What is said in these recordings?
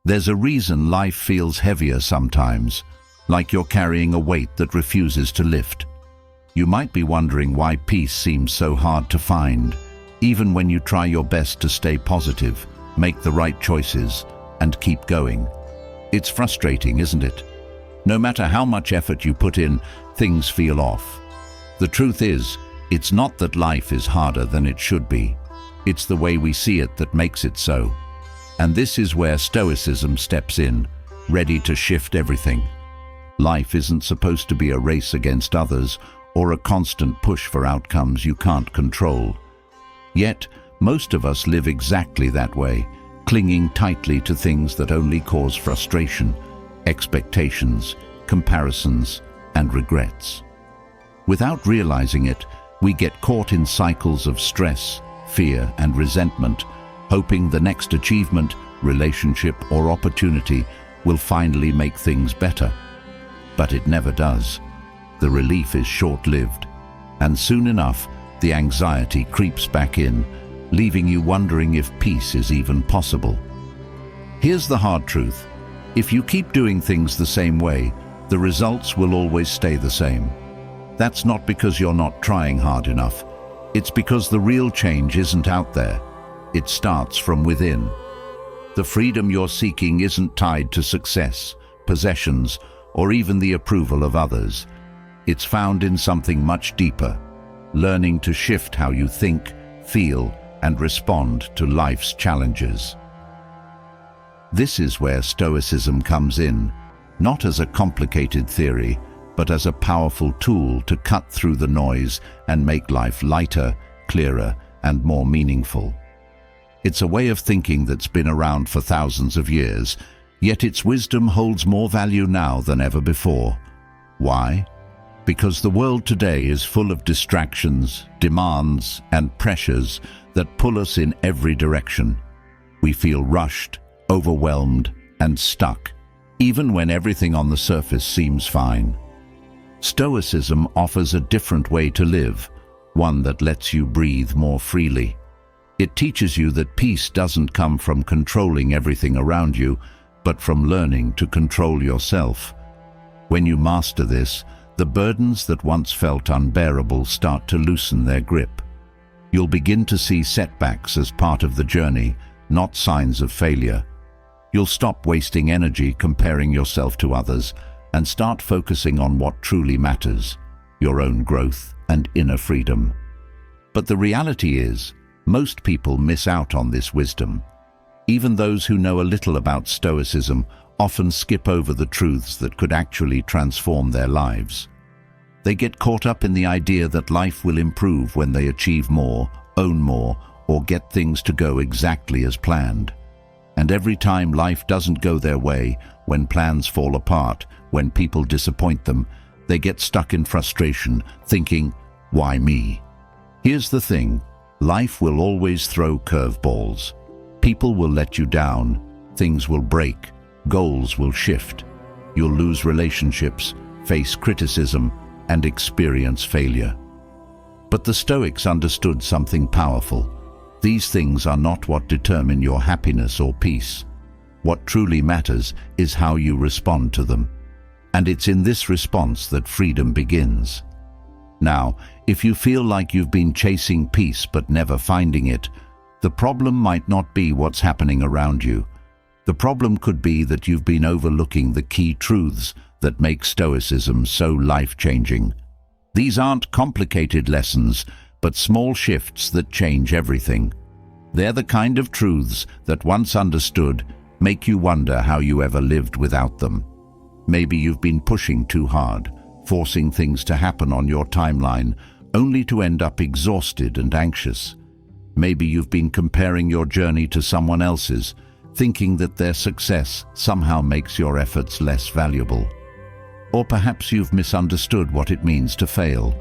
There's a reason life feels heavier sometimes, like you're carrying a weight that refuses to lift. You might be wondering why peace seems so hard to find, even when you try your best to stay positive, make the right choices, and keep going. It's frustrating, isn't it? No matter how much effort you put in, things feel off. The truth is, it's not that life is harder than it should be. It's the way we see it that makes it so. And this is where Stoicism steps in, ready to shift everything. Life isn't supposed to be a race against others or a constant push for outcomes you can't control. Yet, most of us live exactly that way, clinging tightly to things that only cause frustration, expectations, comparisons, and regrets. Without realizing it, we get caught in cycles of stress, fear, and resentment, hoping the next achievement, relationship, or opportunity will finally make things better. But it never does. The relief is short-lived, and soon enough, the anxiety creeps back in, leaving you wondering if peace is even possible. Here's the hard truth. If you keep doing things the same way, the results will always stay the same. That's not because you're not trying hard enough. It's because the real change isn't out there. It starts from within. The freedom you're seeking isn't tied to success, possessions, or even the approval of others. It's found in something much deeper, learning to shift how you think, feel, and respond to life's challenges. This is where Stoicism comes in, not as a complicated theory, but as a powerful tool to cut through the noise and make life lighter, clearer, and more meaningful. It's a way of thinking that's been around for thousands of years, yet its wisdom holds more value now than ever before. Why? Because the world today is full of distractions, demands, and pressures that pull us in every direction. We feel rushed, overwhelmed, and stuck, even when everything on the surface seems fine. Stoicism offers a different way to live, one that lets you breathe more freely. It teaches you that peace doesn't come from controlling everything around you, but from learning to control yourself. When you master this, the burdens that once felt unbearable start to loosen their grip. You'll begin to see setbacks as part of the journey, not signs of failure. You'll stop wasting energy comparing yourself to others and start focusing on what truly matters, your own growth and inner freedom. But the reality is, most people miss out on this wisdom. Even those who know a little about Stoicism often skip over the truths that could actually transform their lives. They get caught up in the idea that life will improve when they achieve more, own more, or get things to go exactly as planned. And every time life doesn't go their way, when plans fall apart, when people disappoint them, they get stuck in frustration, thinking, "Why me?" Here's the thing. Life will always throw curveballs. People will let you down, things will break, goals will shift. You'll lose relationships, face criticism, and experience failure. But the Stoics understood something powerful. These things are not what determine your happiness or peace. What truly matters is how you respond to them. And it's in this response that freedom begins. Now, if you feel like you've been chasing peace but never finding it, the problem might not be what's happening around you. The problem could be that you've been overlooking the key truths that make Stoicism so life-changing. These aren't complicated lessons, but small shifts that change everything. They're the kind of truths that, once understood, make you wonder how you ever lived without them. Maybe you've been pushing too hard, forcing things to happen on your timeline, only to end up exhausted and anxious. Maybe you've been comparing your journey to someone else's, thinking that their success somehow makes your efforts less valuable. Or perhaps you've misunderstood what it means to fail,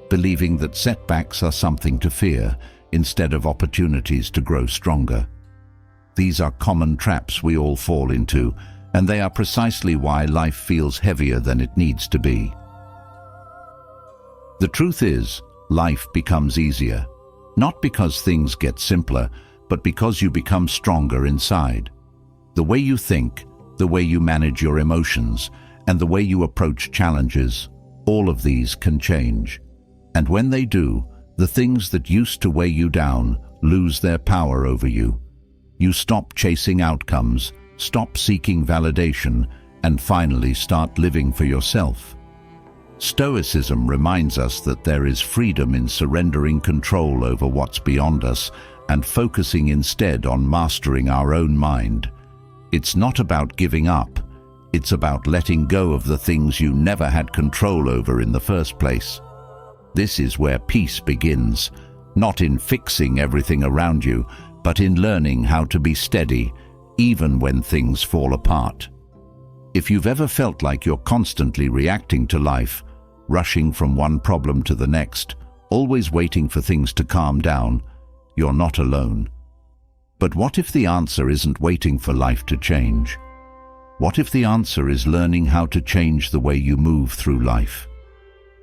believing that setbacks are something to fear instead of opportunities to grow stronger. These are common traps we all fall into, and they are precisely why life feels heavier than it needs to be. The truth is, life becomes easier, not because things get simpler, but because you become stronger inside. The way you think, the way you manage your emotions, and the way you approach challenges, all of these can change. And when they do, the things that used to weigh you down lose their power over you. You stop chasing outcomes, stop seeking validation, and finally start living for yourself. Stoicism reminds us that there is freedom in surrendering control over what's beyond us and focusing instead on mastering our own mind. It's not about giving up. It's about letting go of the things you never had control over in the first place. This is where peace begins, not in fixing everything around you, but in learning how to be steady, even when things fall apart. If you've ever felt like you're constantly reacting to life, rushing from one problem to the next, always waiting for things to calm down, you're not alone. But what if the answer isn't waiting for life to change? What if the answer is learning how to change the way you move through life?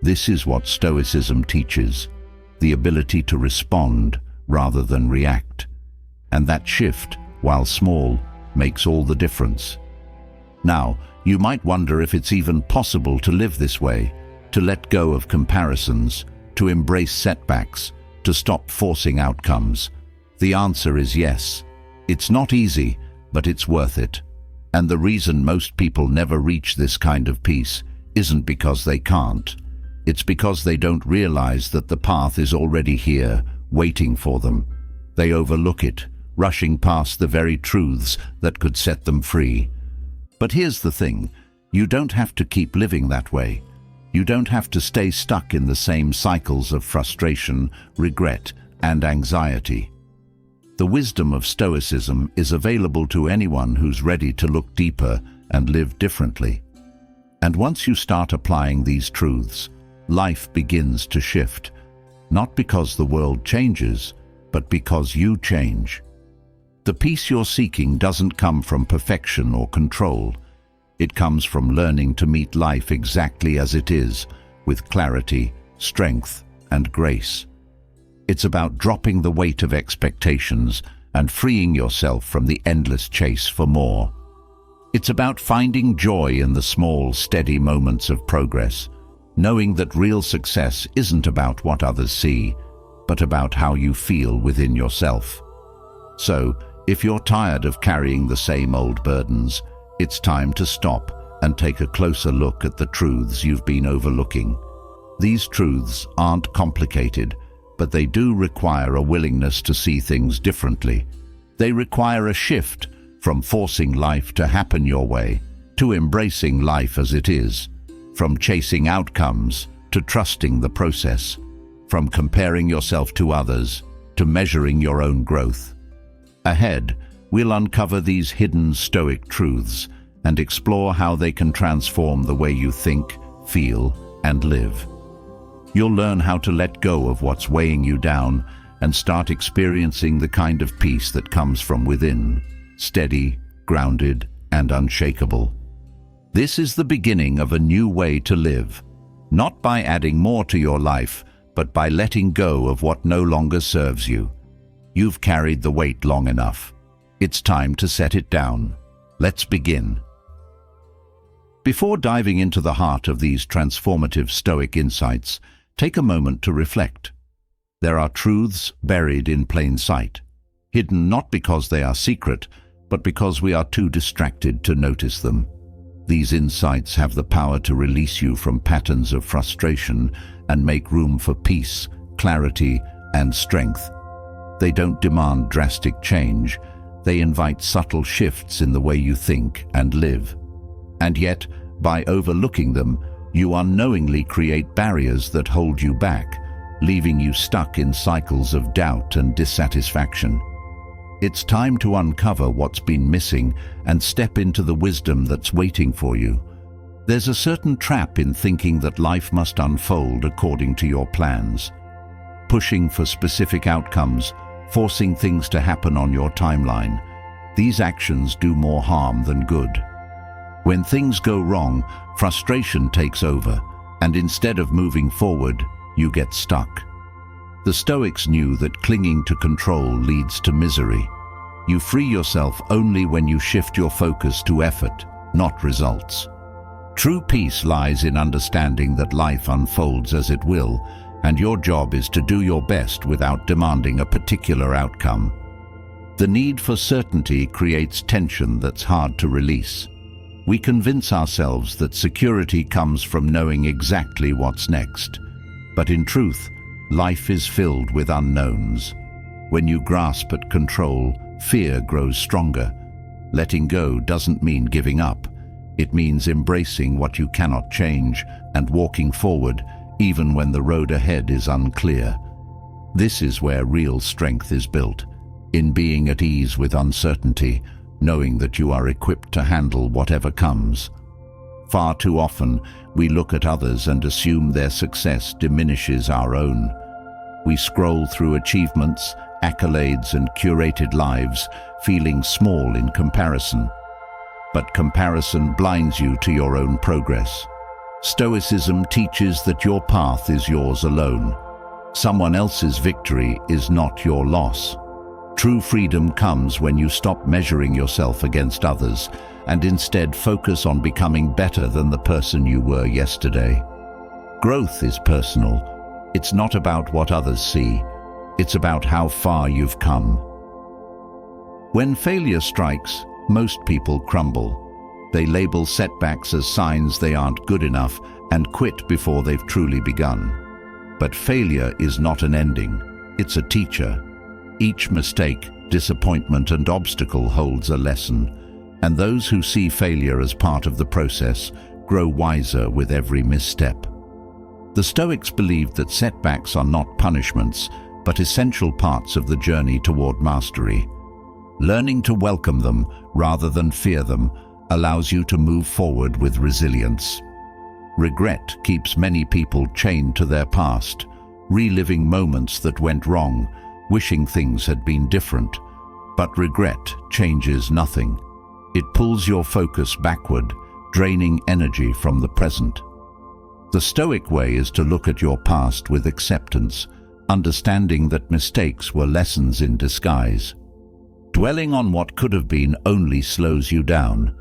This is what Stoicism teaches, the ability to respond rather than react. And that shift, while small, makes all the difference. Now, you might wonder if it's even possible to live this way, to let go of comparisons, to embrace setbacks, to stop forcing outcomes. The answer is yes. It's not easy, but it's worth it. And the reason most people never reach this kind of peace isn't because they can't. It's because they don't realize that the path is already here, waiting for them. They overlook it, rushing past the very truths that could set them free. But here's the thing, you don't have to keep living that way. You don't have to stay stuck in the same cycles of frustration, regret, and anxiety. The wisdom of Stoicism is available to anyone who's ready to look deeper and live differently. And once you start applying these truths, life begins to shift, not because the world changes, but because you change. The peace you're seeking doesn't come from perfection or control. It comes from learning to meet life exactly as it is, with clarity, strength, and grace. It's about dropping the weight of expectations and freeing yourself from the endless chase for more. It's about finding joy in the small, steady moments of progress, knowing that real success isn't about what others see, but about how you feel within yourself. So, if you're tired of carrying the same old burdens, it's time to stop and take a closer look at the truths you've been overlooking. These truths aren't complicated, but they do require a willingness to see things differently. They require a shift from forcing life to happen your way to embracing life as it is, from chasing outcomes to trusting the process, from comparing yourself to others to measuring your own growth. Ahead, we'll uncover these hidden Stoic truths and explore how they can transform the way you think, feel, and live. You'll learn how to let go of what's weighing you down and start experiencing the kind of peace that comes from within, steady, grounded, and unshakable. This is the beginning of a new way to live, not by adding more to your life, but by letting go of what no longer serves you. You've carried the weight long enough. It's time to set it down. Let's begin. Before diving into the heart of these transformative Stoic insights, take a moment to reflect. There are truths buried in plain sight, hidden not because they are secret, but because we are too distracted to notice them. These insights have the power to release you from patterns of frustration and make room for peace, clarity, and strength. They don't demand drastic change. They invite subtle shifts in the way you think and live. And yet, by overlooking them, you unknowingly create barriers that hold you back, leaving you stuck in cycles of doubt and dissatisfaction. It's time to uncover what's been missing and step into the wisdom that's waiting for you. There's a certain trap in thinking that life must unfold according to your plans. Pushing for specific outcomes, forcing things to happen on your timeline, these actions do more harm than good. When things go wrong, frustration takes over, and instead of moving forward, you get stuck. The Stoics knew that clinging to control leads to misery. You free yourself only when you shift your focus to effort, not results. True peace lies in understanding that life unfolds as it will, and your job is to do your best without demanding a particular outcome. The need for certainty creates tension that's hard to release. We convince ourselves that security comes from knowing exactly what's next. But in truth, life is filled with unknowns. When you grasp at control, fear grows stronger. Letting go doesn't mean giving up. It means embracing what you cannot change and walking forward, even when the road ahead is unclear. This is where real strength is built, in being at ease with uncertainty, knowing that you are equipped to handle whatever comes. Far too often, we look at others and assume their success diminishes our own. We scroll through achievements, accolades, and curated lives, feeling small in comparison. But comparison blinds you to your own progress. Stoicism teaches that your path is yours alone. Someone else's victory is not your loss. True freedom comes when you stop measuring yourself against others and instead focus on becoming better than the person you were yesterday. Growth is personal. It's not about what others see. It's about how far you've come. When failure strikes, most people crumble. They label setbacks as signs they aren't good enough and quit before they've truly begun. But failure is not an ending. It's a teacher. Each mistake, disappointment, and obstacle holds a lesson, and those who see failure as part of the process grow wiser with every misstep. The Stoics believed that setbacks are not punishments, but essential parts of the journey toward mastery. Learning to welcome them rather than fear them allows you to move forward with resilience. Regret keeps many people chained to their past, reliving moments that went wrong, wishing things had been different. But regret changes nothing. It pulls your focus backward, draining energy from the present. The Stoic way is to look at your past with acceptance, understanding that mistakes were lessons in disguise. Dwelling on what could have been only slows you down.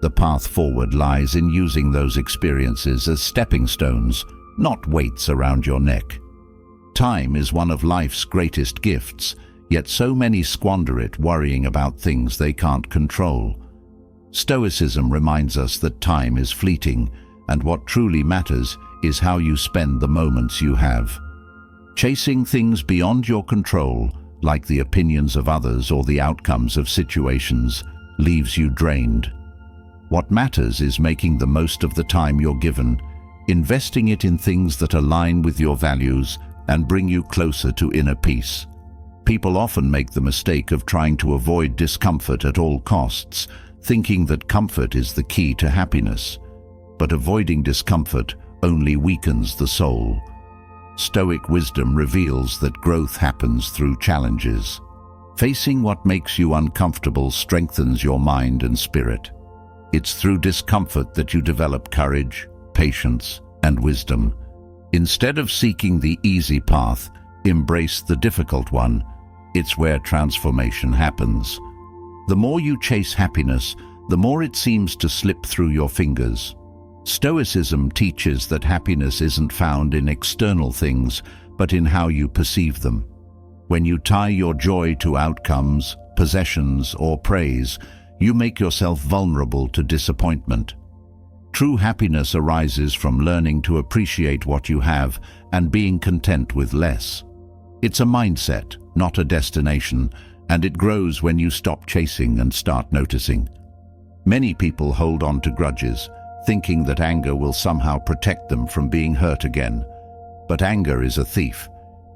The path forward lies in using those experiences as stepping stones, not weights around your neck. Time is one of life's greatest gifts, yet so many squander it worrying about things they can't control. Stoicism reminds us that time is fleeting, and what truly matters is how you spend the moments you have. Chasing things beyond your control, like the opinions of others or the outcomes of situations, leaves you drained. What matters is making the most of the time you're given, investing it in things that align with your values and bring you closer to inner peace. People often make the mistake of trying to avoid discomfort at all costs, thinking that comfort is the key to happiness. But avoiding discomfort only weakens the soul. Stoic wisdom reveals that growth happens through challenges. Facing what makes you uncomfortable strengthens your mind and spirit. It's through discomfort that you develop courage, patience, and wisdom. Instead of seeking the easy path, embrace the difficult one. It's where transformation happens. The more you chase happiness, the more it seems to slip through your fingers. Stoicism teaches that happiness isn't found in external things, but in how you perceive them. When you tie your joy to outcomes, possessions, or praise, you make yourself vulnerable to disappointment. True happiness arises from learning to appreciate what you have and being content with less. It's a mindset, not a destination, and it grows when you stop chasing and start noticing. Many people hold on to grudges, thinking that anger will somehow protect them from being hurt again. But anger is a thief.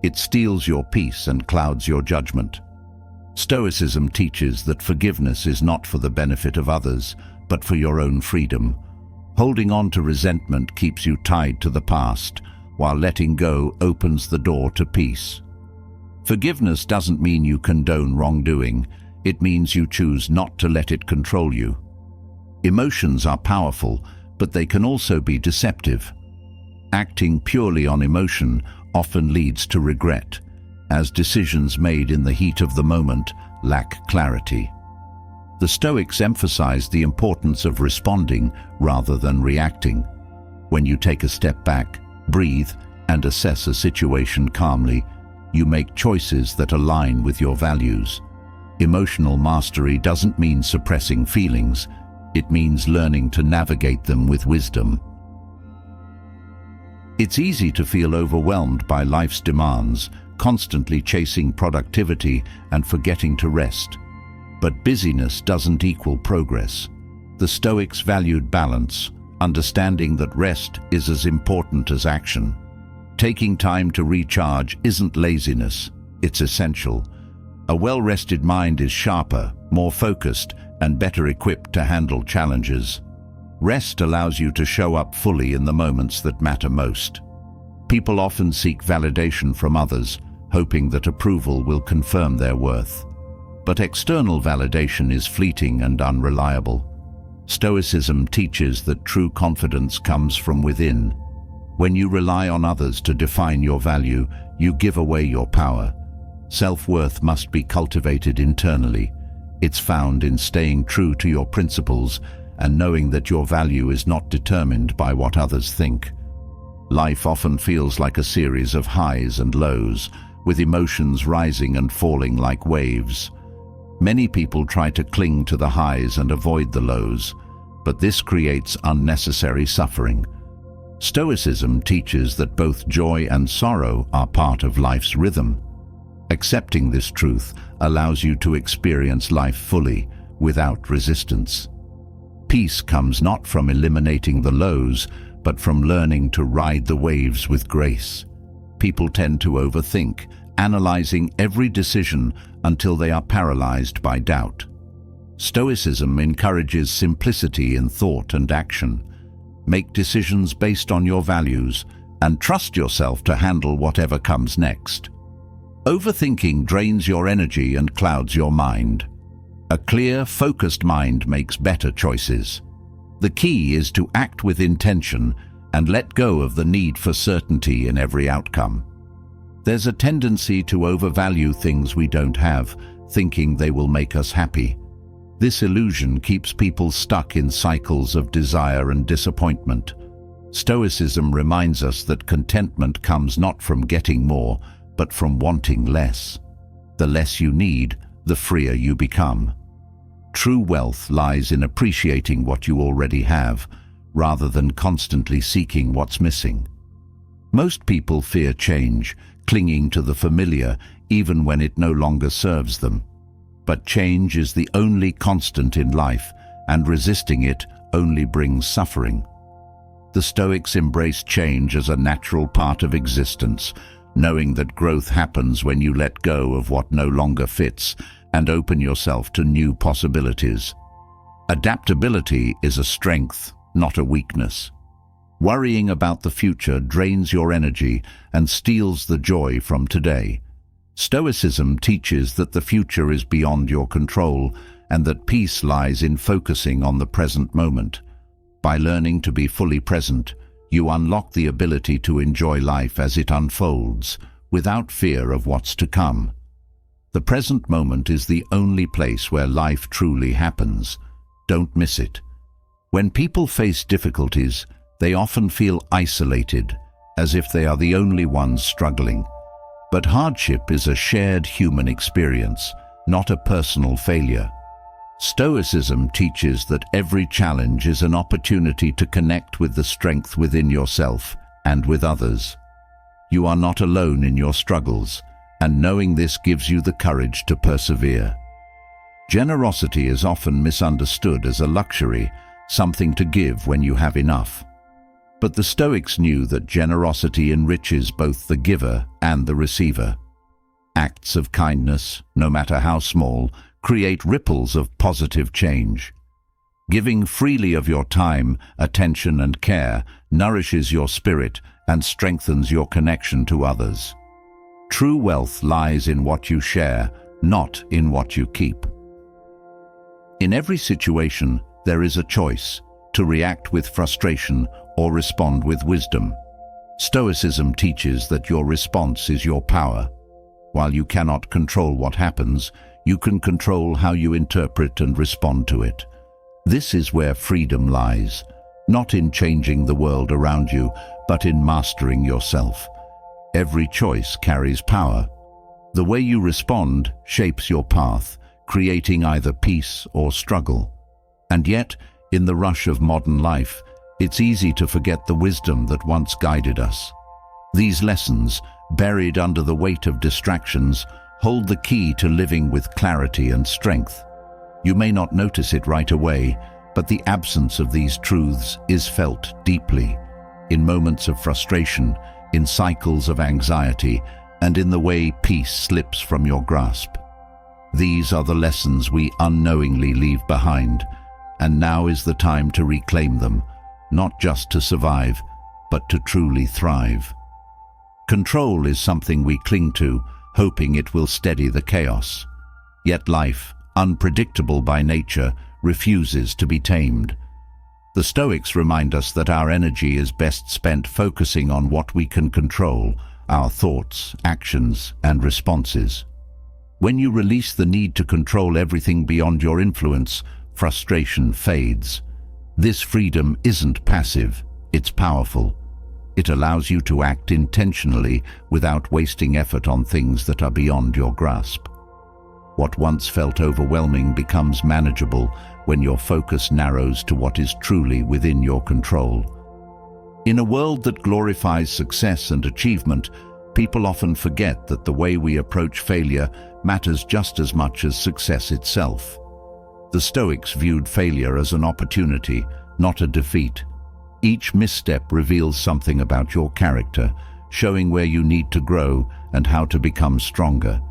It steals your peace and clouds your judgment. Stoicism teaches that forgiveness is not for the benefit of others, but for your own freedom. Holding on to resentment keeps you tied to the past, while letting go opens the door to peace. Forgiveness doesn't mean you condone wrongdoing. It means you choose not to let it control you. Emotions are powerful, but they can also be deceptive. Acting purely on emotion often leads to regret, as decisions made in the heat of the moment lack clarity. The Stoics emphasize the importance of responding rather than reacting. When you take a step back, breathe, and assess a situation calmly, you make choices that align with your values. Emotional mastery doesn't mean suppressing feelings. It means learning to navigate them with wisdom. It's easy to feel overwhelmed by life's demands, constantly chasing productivity and forgetting to rest. But busyness doesn't equal progress. The Stoics valued balance, understanding that rest is as important as action. Taking time to recharge isn't laziness, it's essential. A well-rested mind is sharper, more focused, and better equipped to handle challenges. Rest allows you to show up fully in the moments that matter most. People often seek validation from others, hoping that approval will confirm their worth. But external validation is fleeting and unreliable. Stoicism teaches that true confidence comes from within. When you rely on others to define your value, you give away your power. Self-worth must be cultivated internally. It's found in staying true to your principles and knowing that your value is not determined by what others think. Life often feels like a series of highs and lows, with emotions rising and falling like waves. Many people try to cling to the highs and avoid the lows, but this creates unnecessary suffering. Stoicism teaches that both joy and sorrow are part of life's rhythm. Accepting this truth allows you to experience life fully, without resistance. Peace comes not from eliminating the lows, but from learning to ride the waves with grace. People tend to overthink, analyzing every decision until they are paralyzed by doubt. Stoicism encourages simplicity in thought and action. Make decisions based on your values and trust yourself to handle whatever comes next. Overthinking drains your energy and clouds your mind. A clear, focused mind makes better choices. The key is to act with intention and let go of the need for certainty in every outcome. There's a tendency to overvalue things we don't have, thinking they will make us happy. This illusion keeps people stuck in cycles of desire and disappointment. Stoicism reminds us that contentment comes not from getting more, but from wanting less. The less you need, the freer you become. True wealth lies in appreciating what you already have, rather than constantly seeking what's missing. Most people fear change, clinging to the familiar even when it no longer serves them. But change is the only constant in life, and resisting it only brings suffering. The Stoics embrace change as a natural part of existence, knowing that growth happens when you let go of what no longer fits and open yourself to new possibilities. Adaptability is a strength, not a weakness. Worrying about the future drains your energy and steals the joy from today. Stoicism teaches that the future is beyond your control and that peace lies in focusing on the present moment. By learning to be fully present, you unlock the ability to enjoy life as it unfolds, without fear of what's to come. The present moment is the only place where life truly happens. Don't miss it. When people face difficulties, they often feel isolated, as if they are the only ones struggling. But hardship is a shared human experience, not a personal failure. Stoicism teaches that every challenge is an opportunity to connect with the strength within yourself and with others. You are not alone in your struggles, and knowing this gives you the courage to persevere. Generosity is often misunderstood as a luxury, something to give when you have enough. But the Stoics knew that generosity enriches both the giver and the receiver. Acts of kindness, no matter how small, create ripples of positive change. Giving freely of your time, attention, and care nourishes your spirit and strengthens your connection to others. True wealth lies in what you share, not in what you keep. In every situation, there is a choice: to react with frustration or respond with wisdom. Stoicism teaches that your response is your power. While you cannot control what happens, You can control how you interpret and respond to it. This is where freedom lies, not in changing the world around you, but in mastering yourself. Every choice carries power. The way you respond shapes your path, creating either peace or struggle. And yet, in the rush of modern life, it's easy to forget the wisdom that once guided us. These lessons, buried under the weight of distractions, hold the key to living with clarity and strength. You may not notice it right away, but the absence of these truths is felt deeply, in moments of frustration, in cycles of anxiety, and in the way peace slips from your grasp. These are the lessons we unknowingly leave behind, and now is the time to reclaim them, not just to survive, but to truly thrive. Control is something we cling to, hoping it will steady the chaos. Yet life, unpredictable by nature, refuses to be tamed. The Stoics remind us that our energy is best spent focusing on what we can control, our thoughts, actions, and responses. When you release the need to control everything beyond your influence, frustration fades. This freedom isn't passive, it's powerful. It allows you to act intentionally without wasting effort on things that are beyond your grasp. What once felt overwhelming becomes manageable when your focus narrows to what is truly within your control. In a world that glorifies success and achievement, people often forget that the way we approach failure matters just as much as success itself. The Stoics viewed failure as an opportunity, not a defeat. Each misstep reveals something about your character, showing where you need to grow and how to become stronger.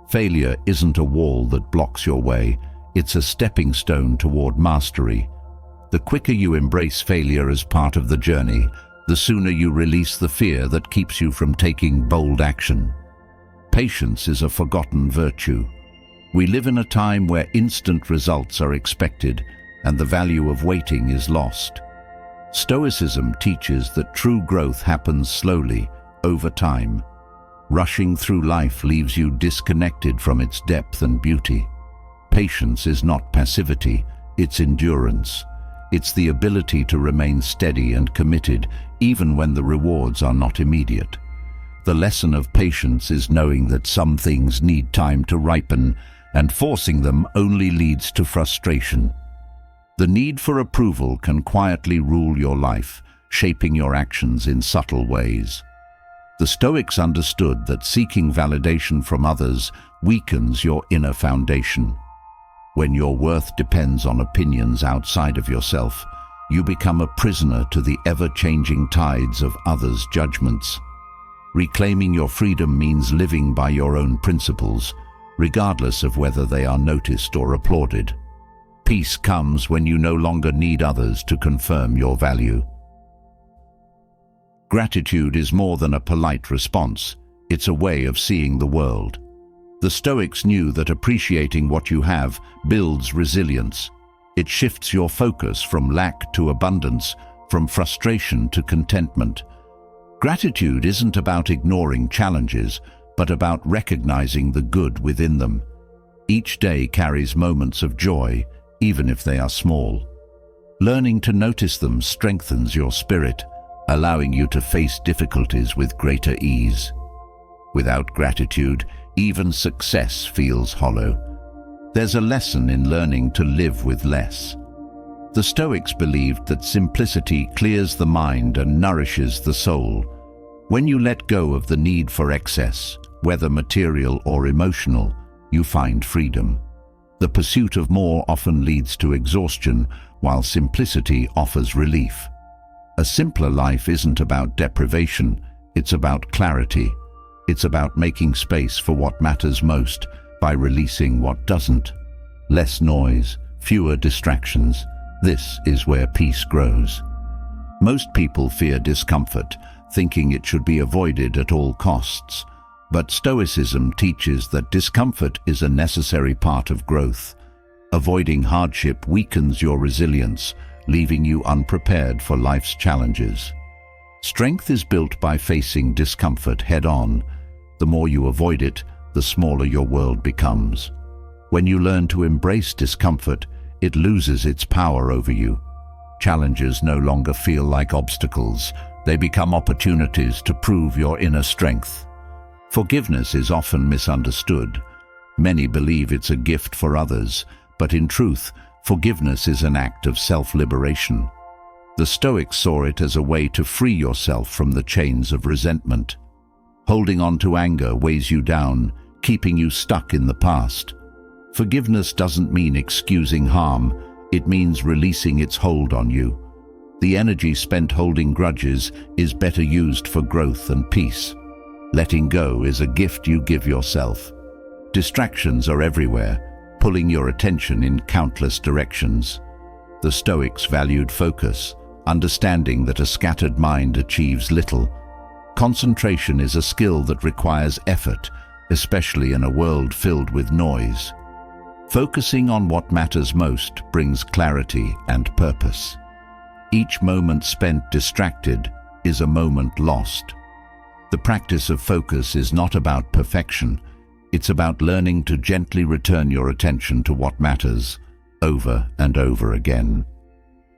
Failure isn't a wall that blocks your way, it's a stepping stone toward mastery. The quicker you embrace failure as part of the journey, the sooner you release the fear that keeps you from taking bold action. Patience is a forgotten virtue. We live in a time where instant results are expected and the value of waiting is lost. Stoicism teaches that true growth happens slowly, over time. Rushing through life leaves you disconnected from its depth and beauty. Patience is not passivity, it's endurance. It's the ability to remain steady and committed even when the rewards are not immediate. The lesson of patience is knowing that some things need time to ripen, and forcing them only leads to frustration. The need for approval can quietly rule your life, shaping your actions in subtle ways. The Stoics understood that seeking validation from others weakens your inner foundation. When your worth depends on opinions outside of yourself, you become a prisoner to the ever-changing tides of others' judgments. Reclaiming your freedom means living by your own principles, regardless of whether they are noticed or applauded. Peace comes when you no longer need others to confirm your value. Gratitude is more than a polite response, it's a way of seeing the world. The Stoics knew that appreciating what you have builds resilience. It shifts your focus from lack to abundance, from frustration to contentment. Gratitude isn't about ignoring challenges, but about recognizing the good within them. Each day carries moments of joy, even if they are small. Learning to notice them strengthens your spirit, allowing you to face difficulties with greater ease. Without gratitude, even success feels hollow. There's a lesson in learning to live with less. The Stoics believed that simplicity clears the mind and nourishes the soul. When you let go of the need for excess, whether material or emotional, you find freedom. The pursuit of more often leads to exhaustion, while simplicity offers relief. A simpler life isn't about deprivation, it's about clarity. It's about making space for what matters most by releasing what doesn't. Less noise, fewer distractions. This is where peace grows. Most people fear discomfort, thinking it should be avoided at all costs. But Stoicism teaches that discomfort is a necessary part of growth. Avoiding hardship weakens your resilience, leaving you unprepared for life's challenges. Strength is built by facing discomfort head-on. The more you avoid it, the smaller your world becomes. When you learn to embrace discomfort, it loses its power over you. Challenges no longer feel like obstacles. They become opportunities to prove your inner strength. Forgiveness is often misunderstood. Many believe it's a gift for others, but in truth, forgiveness is an act of self-liberation. The Stoics saw it as a way to free yourself from the chains of resentment. Holding on to anger weighs you down, keeping you stuck in the past. Forgiveness doesn't mean excusing harm, it means releasing its hold on you. The energy spent holding grudges is better used for growth and peace. Letting go is a gift you give yourself. Distractions are everywhere, pulling your attention in countless directions. The Stoics valued focus, understanding that a scattered mind achieves little. Concentration is a skill that requires effort, especially in a world filled with noise. Focusing on what matters most brings clarity and purpose. Each moment spent distracted is a moment lost. The practice of focus is not about perfection. It's about learning to gently return your attention to what matters, over and over again.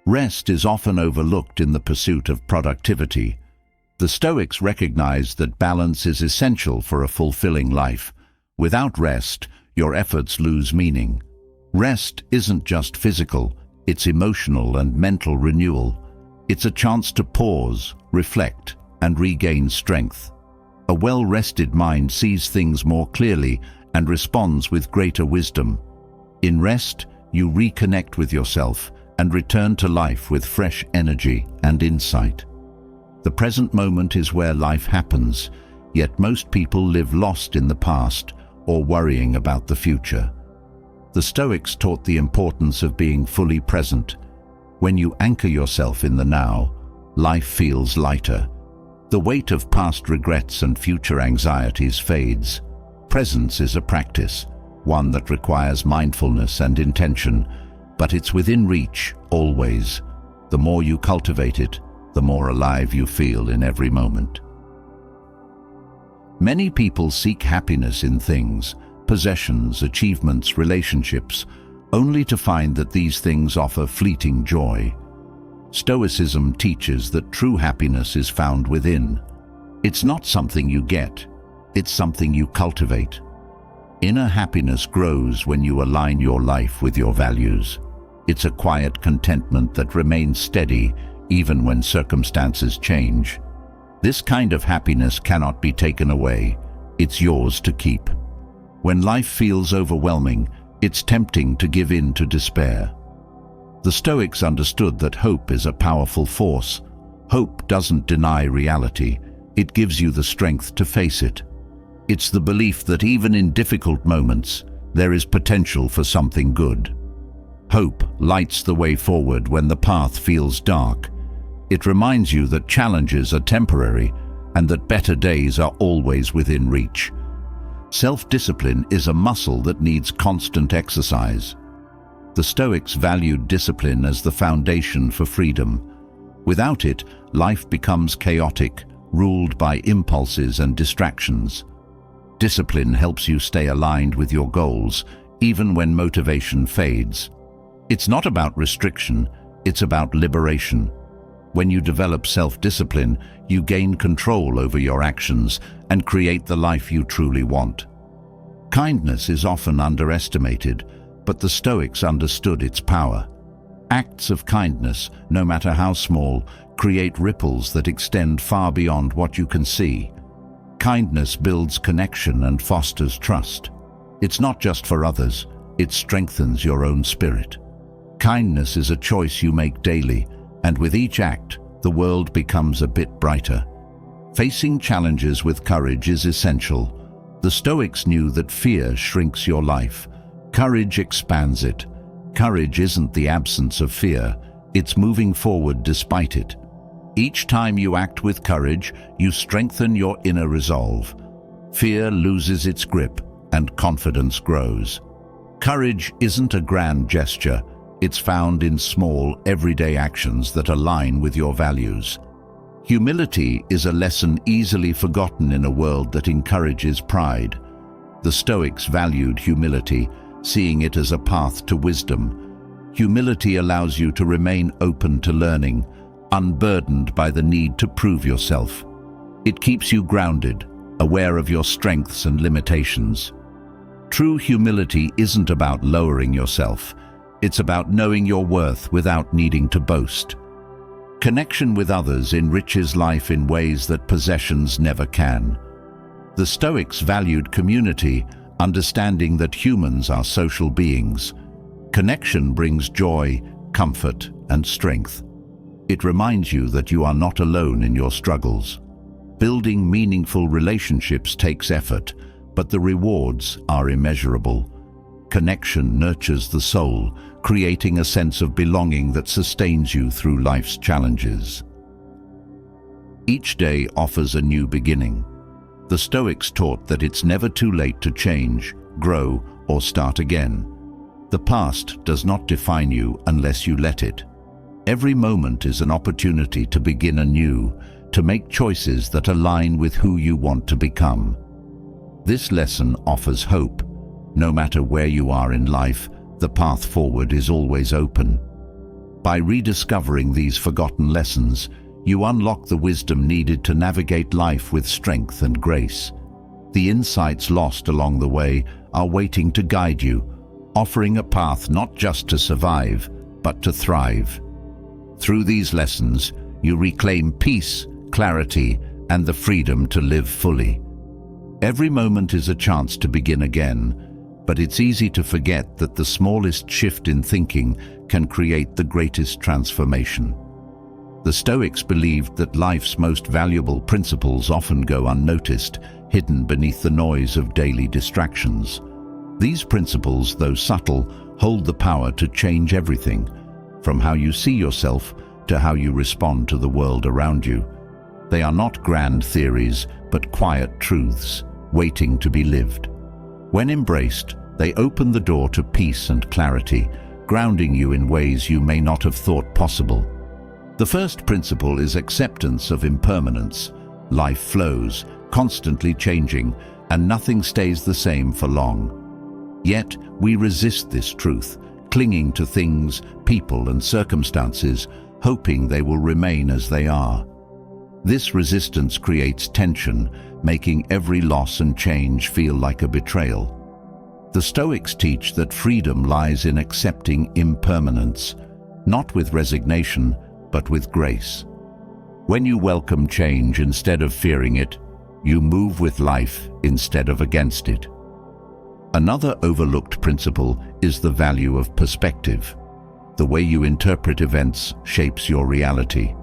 Rest is often overlooked in the pursuit of productivity. The Stoics recognized that balance is essential for a fulfilling life. Without rest, your efforts lose meaning. Rest isn't just physical, it's emotional and mental renewal. It's a chance to pause, reflect, and regain strength. A well-rested mind sees things more clearly and responds with greater wisdom. In rest, you reconnect with yourself and return to life with fresh energy and insight. The present moment is where life happens, yet most people live lost in the past or worrying about the future. The Stoics taught the importance of being fully present. When you anchor yourself in the now, life feels lighter. The weight of past regrets and future anxieties fades. Presence is a practice, one that requires mindfulness and intention, but it's within reach, always. The more you cultivate it, the more alive you feel in every moment. Many people seek happiness in things, possessions, achievements, relationships, only to find that these things offer fleeting joy. Stoicism teaches that true happiness is found within. It's not something you get, it's something you cultivate. Inner happiness grows when you align your life with your values. It's a quiet contentment that remains steady even when circumstances change. This kind of happiness cannot be taken away. It's yours to keep. When life feels overwhelming, it's tempting to give in to despair. The Stoics understood that hope is a powerful force. Hope doesn't deny reality. It gives you the strength to face it. It's the belief that even in difficult moments, there is potential for something good. Hope lights the way forward when the path feels dark. It reminds you that challenges are temporary and that better days are always within reach. Self-discipline is a muscle that needs constant exercise. The Stoics valued discipline as the foundation for freedom. Without it, life becomes chaotic, ruled by impulses and distractions. Discipline helps you stay aligned with your goals, even when motivation fades. It's not about restriction, it's about liberation. When you develop self-discipline, you gain control over your actions and create the life you truly want. Kindness is often underestimated, but the Stoics understood its power. Acts of kindness, no matter how small, create ripples that extend far beyond what you can see. Kindness builds connection and fosters trust. It's not just for others, it strengthens your own spirit. Kindness is a choice you make daily, and with each act, the world becomes a bit brighter. Facing challenges with courage is essential. The Stoics knew that fear shrinks your life. Courage expands it. Courage isn't the absence of fear, it's moving forward despite it. Each time you act with courage, you strengthen your inner resolve. Fear loses its grip and confidence grows. Courage isn't a grand gesture, it's found in small, everyday actions that align with your values. Humility is a lesson easily forgotten in a world that encourages pride. The Stoics valued humility, seeing it as a path to wisdom. Humility allows you to remain open to learning, unburdened by the need to prove yourself. It keeps you grounded, aware of your strengths and limitations. True humility isn't about lowering yourself. It's about knowing your worth without needing to boast. Connection with others enriches life in ways that possessions never can. The Stoics valued community, understanding that humans are social beings. Connection brings joy, comfort, and strength. It reminds you that you are not alone in your struggles. Building meaningful relationships takes effort, but the rewards are immeasurable. Connection nurtures the soul, creating a sense of belonging that sustains you through life's challenges. Each day offers a new beginning. The Stoics taught that it's never too late to change, grow, or start again. The past does not define you unless you let it. Every moment is an opportunity to begin anew, to make choices that align with who you want to become. This lesson offers hope. No matter where you are in life, the path forward is always open. By rediscovering these forgotten lessons, you unlock the wisdom needed to navigate life with strength and grace. The insights lost along the way are waiting to guide you, offering a path not just to survive, but to thrive. Through these lessons, you reclaim peace, clarity, and the freedom to live fully. Every moment is a chance to begin again, but it's easy to forget that the smallest shift in thinking can create the greatest transformation. The Stoics believed that life's most valuable principles often go unnoticed, hidden beneath the noise of daily distractions. These principles, though subtle, hold the power to change everything, from how you see yourself to how you respond to the world around you. They are not grand theories, but quiet truths, waiting to be lived. When embraced, they open the door to peace and clarity, grounding you in ways you may not have thought possible. The first principle is acceptance of impermanence. Life flows, constantly changing, and nothing stays the same for long. Yet, we resist this truth, clinging to things, people, and circumstances, hoping they will remain as they are. This resistance creates tension, making every loss and change feel like a betrayal. The Stoics teach that freedom lies in accepting impermanence, not with resignation, but with grace. When you welcome change instead of fearing it, you move with life instead of against it. Another overlooked principle is the value of perspective. The way you interpret events shapes your reality.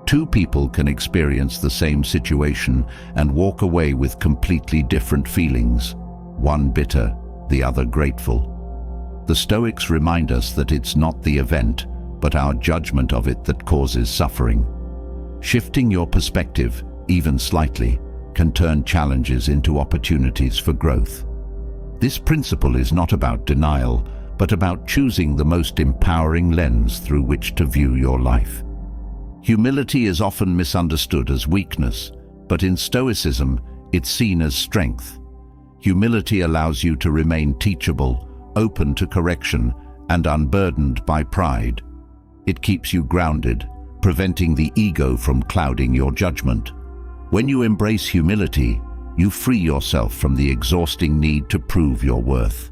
Two people can experience the same situation and walk away with completely different feelings, one bitter, the other grateful. The Stoics remind us that it's not the event, but our judgment of it that causes suffering. Shifting your perspective, even slightly, can turn challenges into opportunities for growth. This principle is not about denial, but about choosing the most empowering lens through which to view your life. Humility is often misunderstood as weakness, but in Stoicism, it's seen as strength. Humility allows you to remain teachable, open to correction, and unburdened by pride. It keeps you grounded, preventing the ego from clouding your judgment. When you embrace humility, you free yourself from the exhausting need to prove your worth.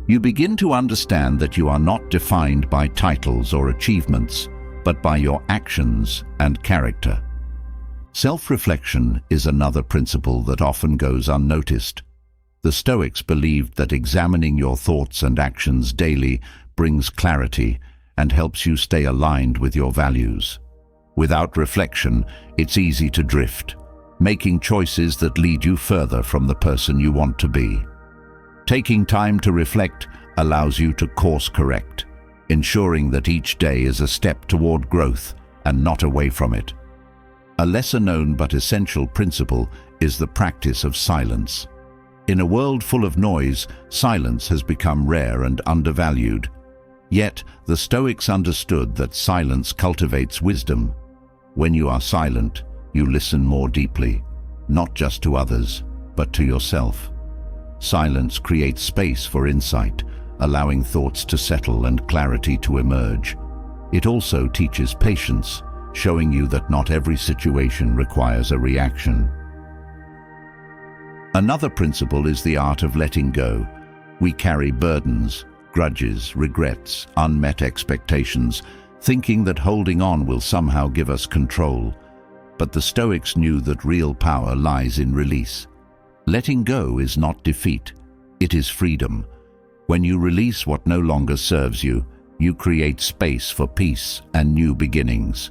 You begin to understand that you are not defined by titles or achievements, but by your actions and character. Self-reflection is another principle that often goes unnoticed. The Stoics believed that examining your thoughts and actions daily brings clarity and helps you stay aligned with your values. Without reflection, it's easy to drift, making choices that lead you further from the person you want to be. Taking time to reflect allows you to course correct, ensuring that each day is a step toward growth and not away from it. A lesser-known but essential principle is the practice of silence. In a world full of noise, silence has become rare and undervalued. Yet, the Stoics understood that silence cultivates wisdom. When you are silent, you listen more deeply, not just to others, but to yourself. Silence creates space for insight, allowing thoughts to settle and clarity to emerge. It also teaches patience, showing you that not every situation requires a reaction. Another principle is the art of letting go. We carry burdens, grudges, regrets, unmet expectations, thinking that holding on will somehow give us control. But the Stoics knew that real power lies in release. Letting go is not defeat, it is freedom. When you release what no longer serves you, you create space for peace and new beginnings.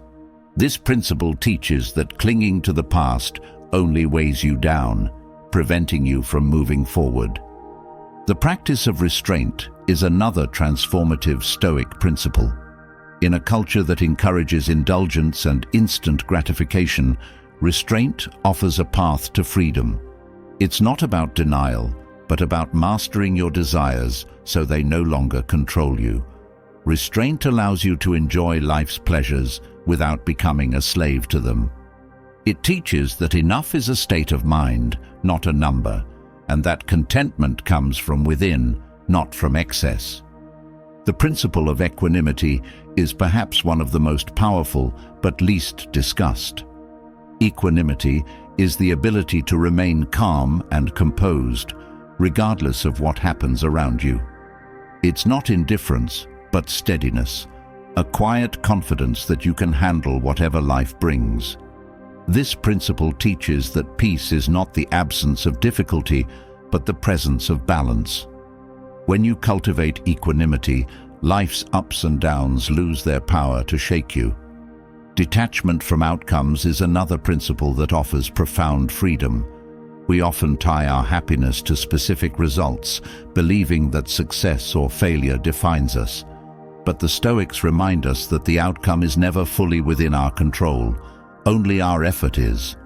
This principle teaches that clinging to the past only weighs you down, preventing you from moving forward. The practice of restraint is another transformative Stoic principle. In a culture that encourages indulgence and instant gratification, restraint offers a path to freedom. It's not about denial, but about mastering your desires so they no longer control you. Restraint allows you to enjoy life's pleasures without becoming a slave to them. It teaches that enough is a state of mind, not a number, and that contentment comes from within, not from excess. The principle of equanimity is perhaps one of the most powerful but least discussed. Equanimity is the ability to remain calm and composed, regardless of what happens around you. It's not indifference, but steadiness, a quiet confidence that you can handle whatever life brings. This principle teaches that peace is not the absence of difficulty, but the presence of balance. When you cultivate equanimity, life's ups and downs lose their power to shake you. Detachment from outcomes is another principle that offers profound freedom. We often tie our happiness to specific results, believing that success or failure defines us. But the Stoics remind us that the outcome is never fully within our control. Only our effort is.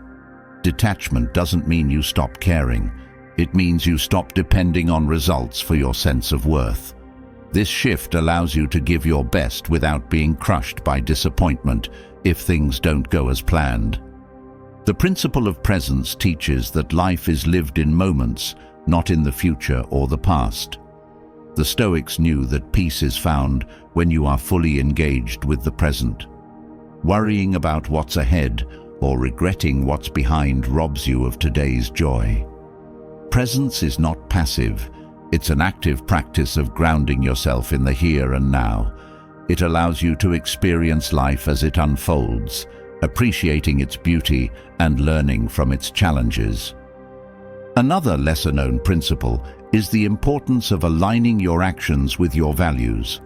Detachment doesn't mean you stop caring. It means you stop depending on results for your sense of worth. This shift allows you to give your best without being crushed by disappointment if things don't go as planned. The principle of presence teaches that life is lived in moments, not in the future or the past. The Stoics knew that peace is found when you are fully engaged with the present. Worrying about what's ahead or regretting what's behind robs you of today's joy. Presence is not passive. It's an active practice of grounding yourself in the here and now. It allows you to experience life as it unfolds, appreciating its beauty and learning from its challenges. Another lesser-known principle is the importance of aligning your actions with your values.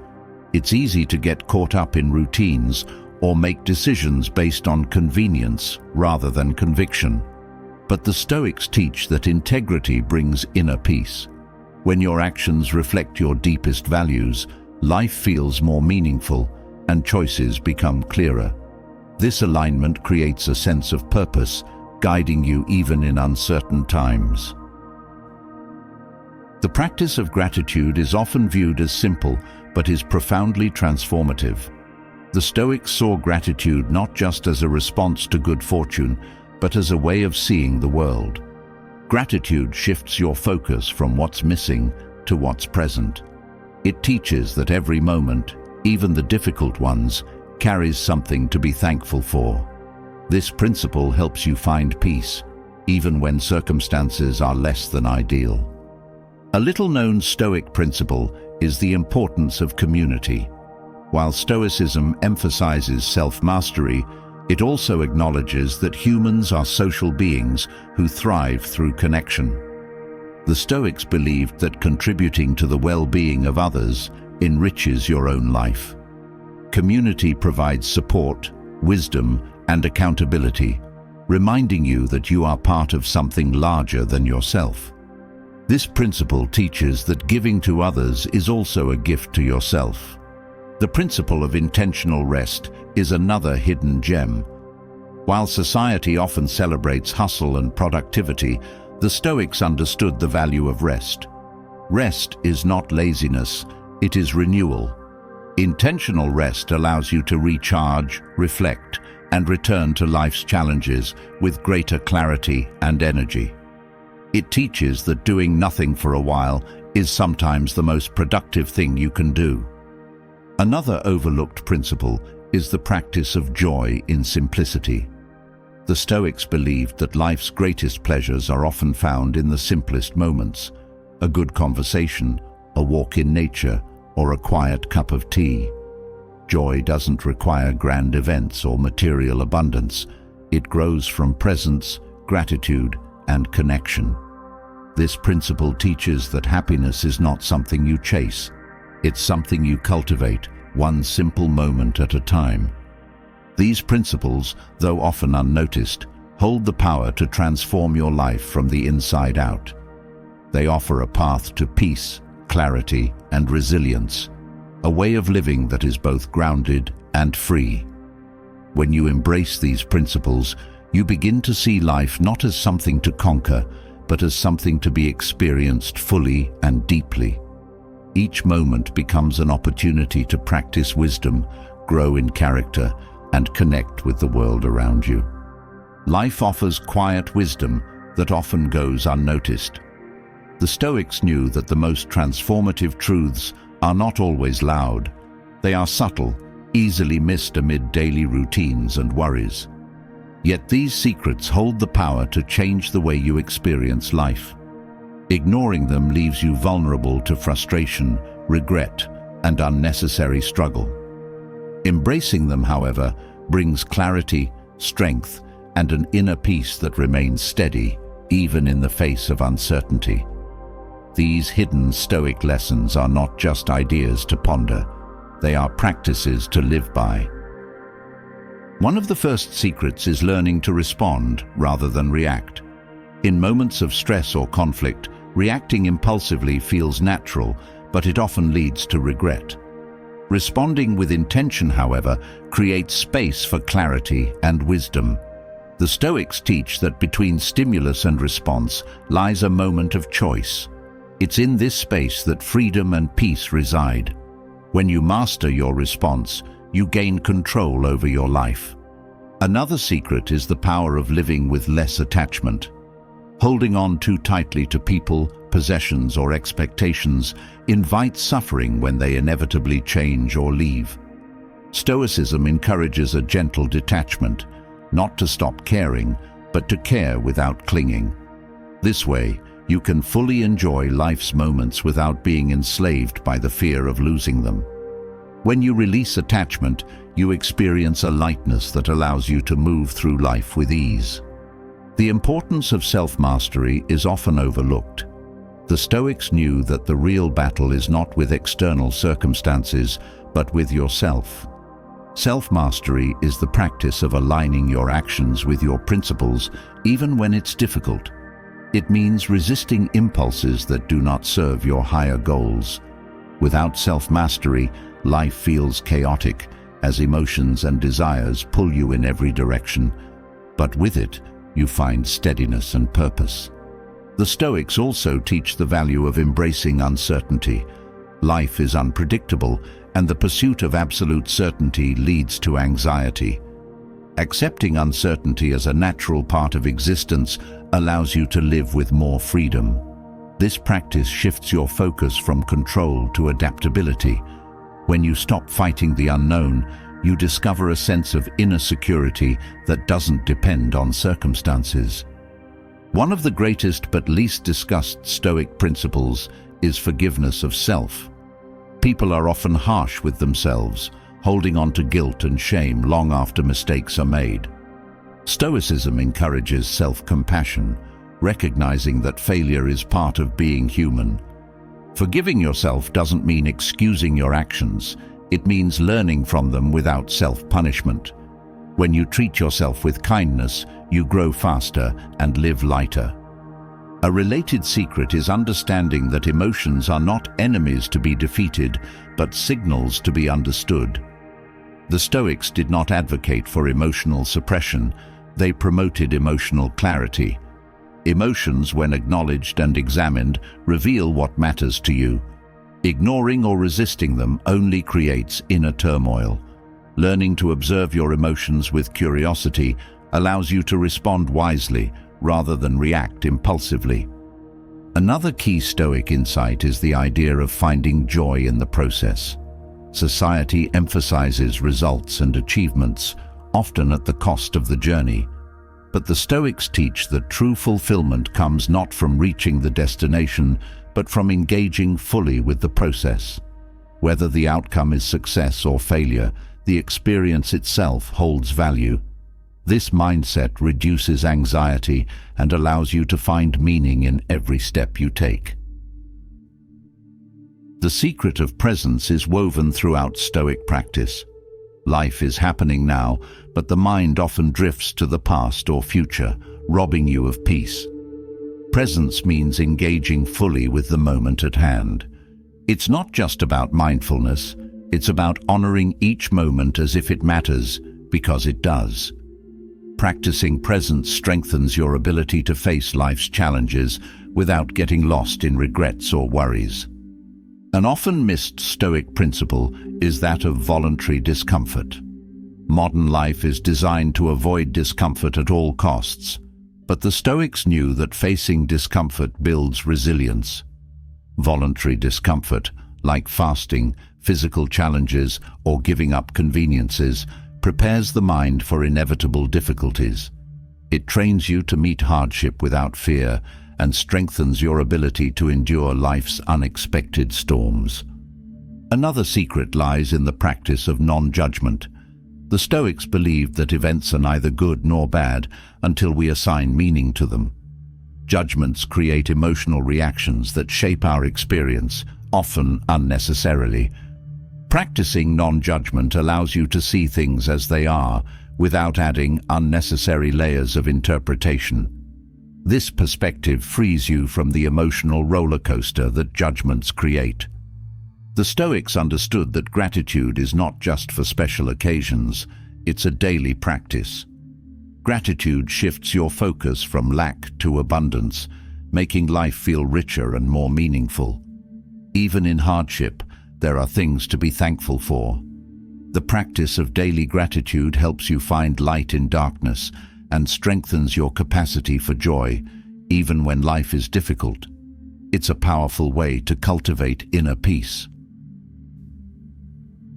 It's easy to get caught up in routines or make decisions based on convenience rather than conviction. But the Stoics teach that integrity brings inner peace. When your actions reflect your deepest values, life feels more meaningful and choices become clearer. This alignment creates a sense of purpose, guiding you even in uncertain times. The practice of gratitude is often viewed as simple, but is profoundly transformative. The Stoics saw gratitude not just as a response to good fortune, but as a way of seeing the world. Gratitude shifts your focus from what's missing to what's present. It teaches that every moment, even the difficult ones, carries something to be thankful for. This principle helps you find peace, even when circumstances are less than ideal. A little-known Stoic principle is the importance of community. While Stoicism emphasizes self-mastery, it also acknowledges that humans are social beings who thrive through connection. The Stoics believed that contributing to the well-being of others enriches your own life. Community provides support, wisdom, and accountability, reminding you that you are part of something larger than yourself. This principle teaches that giving to others is also a gift to yourself. The principle of intentional rest is another hidden gem. While society often celebrates hustle and productivity, the Stoics understood the value of rest. Rest is not laziness, it is renewal. Intentional rest allows you to recharge, reflect, and return to life's challenges with greater clarity and energy. It teaches that doing nothing for a while is sometimes the most productive thing you can do. Another overlooked principle is the practice of joy in simplicity. The Stoics believed that life's greatest pleasures are often found in the simplest moments: a good conversation, a walk in nature, or a quiet cup of tea. Joy doesn't require grand events or material abundance. It grows from presence, gratitude, and connection. This principle teaches that happiness is not something you chase. It's something you cultivate, one simple moment at a time. These principles, though often unnoticed, hold the power to transform your life from the inside out. They offer a path to peace, clarity, and resilience, a way of living that is both grounded and free. When you embrace these principles, you begin to see life not as something to conquer, but as something to be experienced fully and deeply. Each moment becomes an opportunity to practice wisdom, grow in character, and connect with the world around you. Life offers quiet wisdom that often goes unnoticed. The Stoics knew that the most transformative truths are not always loud. They are subtle, easily missed amid daily routines and worries. Yet these secrets hold the power to change the way you experience life. Ignoring them leaves you vulnerable to frustration, regret, and unnecessary struggle. Embracing them, however, brings clarity, strength, and an inner peace that remains steady, even in the face of uncertainty. These hidden Stoic lessons are not just ideas to ponder. They are practices to live by. One of the first secrets is learning to respond rather than react. In moments of stress or conflict, reacting impulsively feels natural, but it often leads to regret. Responding with intention, however, creates space for clarity and wisdom. The Stoics teach that between stimulus and response lies a moment of choice. It's in this space that freedom and peace reside. When you master your response, you gain control over your life. Another secret is the power of living with less attachment. Holding on too tightly to people, possessions, or expectations invites suffering when they inevitably change or leave. Stoicism encourages a gentle detachment, not to stop caring, but to care without clinging. This way, you can fully enjoy life's moments without being enslaved by the fear of losing them. When you release attachment, you experience a lightness that allows you to move through life with ease. The importance of self-mastery is often overlooked. The Stoics knew that the real battle is not with external circumstances, but with yourself. Self-mastery is the practice of aligning your actions with your principles, even when it's difficult. It means resisting impulses that do not serve your higher goals. Without self-mastery, life feels chaotic, as emotions and desires pull you in every direction. But with it, you find steadiness and purpose. The Stoics also teach the value of embracing uncertainty. Life is unpredictable, and the pursuit of absolute certainty leads to anxiety. Accepting uncertainty as a natural part of existence allows you to live with more freedom. This practice shifts your focus from control to adaptability. When you stop fighting the unknown, you discover a sense of inner security that doesn't depend on circumstances. One of the greatest but least discussed Stoic principles is forgiveness of self. People are often harsh with themselves, holding on to guilt and shame long after mistakes are made. Stoicism encourages self-compassion, recognizing that failure is part of being human. Forgiving yourself doesn't mean excusing your actions. It means learning from them without self-punishment. When you treat yourself with kindness, you grow faster and live lighter. A related secret is understanding that emotions are not enemies to be defeated, but signals to be understood. The Stoics did not advocate for emotional suppression. They promoted emotional clarity. Emotions, when acknowledged and examined, reveal what matters to you. Ignoring or resisting them only creates inner turmoil. Learning to observe your emotions with curiosity allows you to respond wisely rather than react impulsively. Another key Stoic insight is the idea of finding joy in the process. Society emphasizes results and achievements, often at the cost of the journey. But the Stoics teach that true fulfillment comes not from reaching the destination, but from engaging fully with the process. Whether the outcome is success or failure, the experience itself holds value. This mindset reduces anxiety and allows you to find meaning in every step you take. The secret of presence is woven throughout Stoic practice. Life is happening now, but the mind often drifts to the past or future, robbing you of peace. Presence means engaging fully with the moment at hand. It's not just about mindfulness, it's about honoring each moment as if it matters, because it does. Practicing presence strengthens your ability to face life's challenges without getting lost in regrets or worries. An often missed Stoic principle is that of voluntary discomfort. Modern life is designed to avoid discomfort at all costs, but the Stoics knew that facing discomfort builds resilience. Voluntary discomfort, like fasting, physical challenges, or giving up conveniences, prepares the mind for inevitable difficulties. It trains you to meet hardship without fear and strengthens your ability to endure life's unexpected storms. Another secret lies in the practice of non-judgment. The Stoics believed that events are neither good nor bad until we assign meaning to them. Judgments create emotional reactions that shape our experience, often unnecessarily. Practicing non-judgment allows you to see things as they are, without adding unnecessary layers of interpretation. This perspective frees you from the emotional roller coaster that judgments create. The Stoics understood that gratitude is not just for special occasions, it's a daily practice. Gratitude shifts your focus from lack to abundance, making life feel richer and more meaningful. Even in hardship, there are things to be thankful for. The practice of daily gratitude helps you find light in darkness and strengthens your capacity for joy, even when life is difficult. It's a powerful way to cultivate inner peace.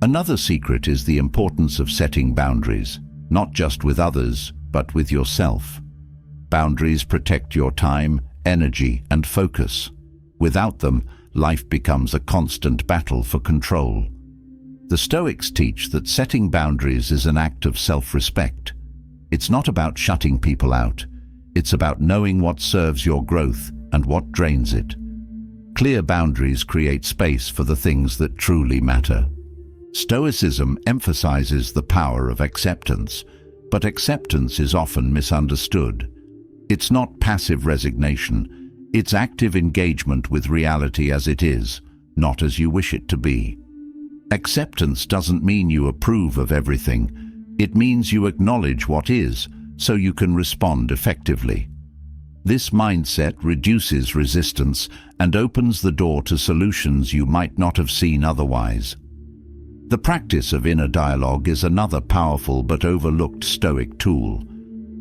Another secret is the importance of setting boundaries, not just with others, but with yourself. Boundaries protect your time, energy, and focus. Without them, life becomes a constant battle for control. The Stoics teach that setting boundaries is an act of self-respect. It's not about shutting people out. It's about knowing what serves your growth and what drains it. Clear boundaries create space for the things that truly matter. Stoicism emphasizes the power of acceptance, but acceptance is often misunderstood. It's not passive resignation. It's active engagement with reality as it is, not as you wish it to be. Acceptance doesn't mean you approve of everything. It means you acknowledge what is, so you can respond effectively. This mindset reduces resistance and opens the door to solutions you might not have seen otherwise. The practice of inner dialogue is another powerful but overlooked Stoic tool.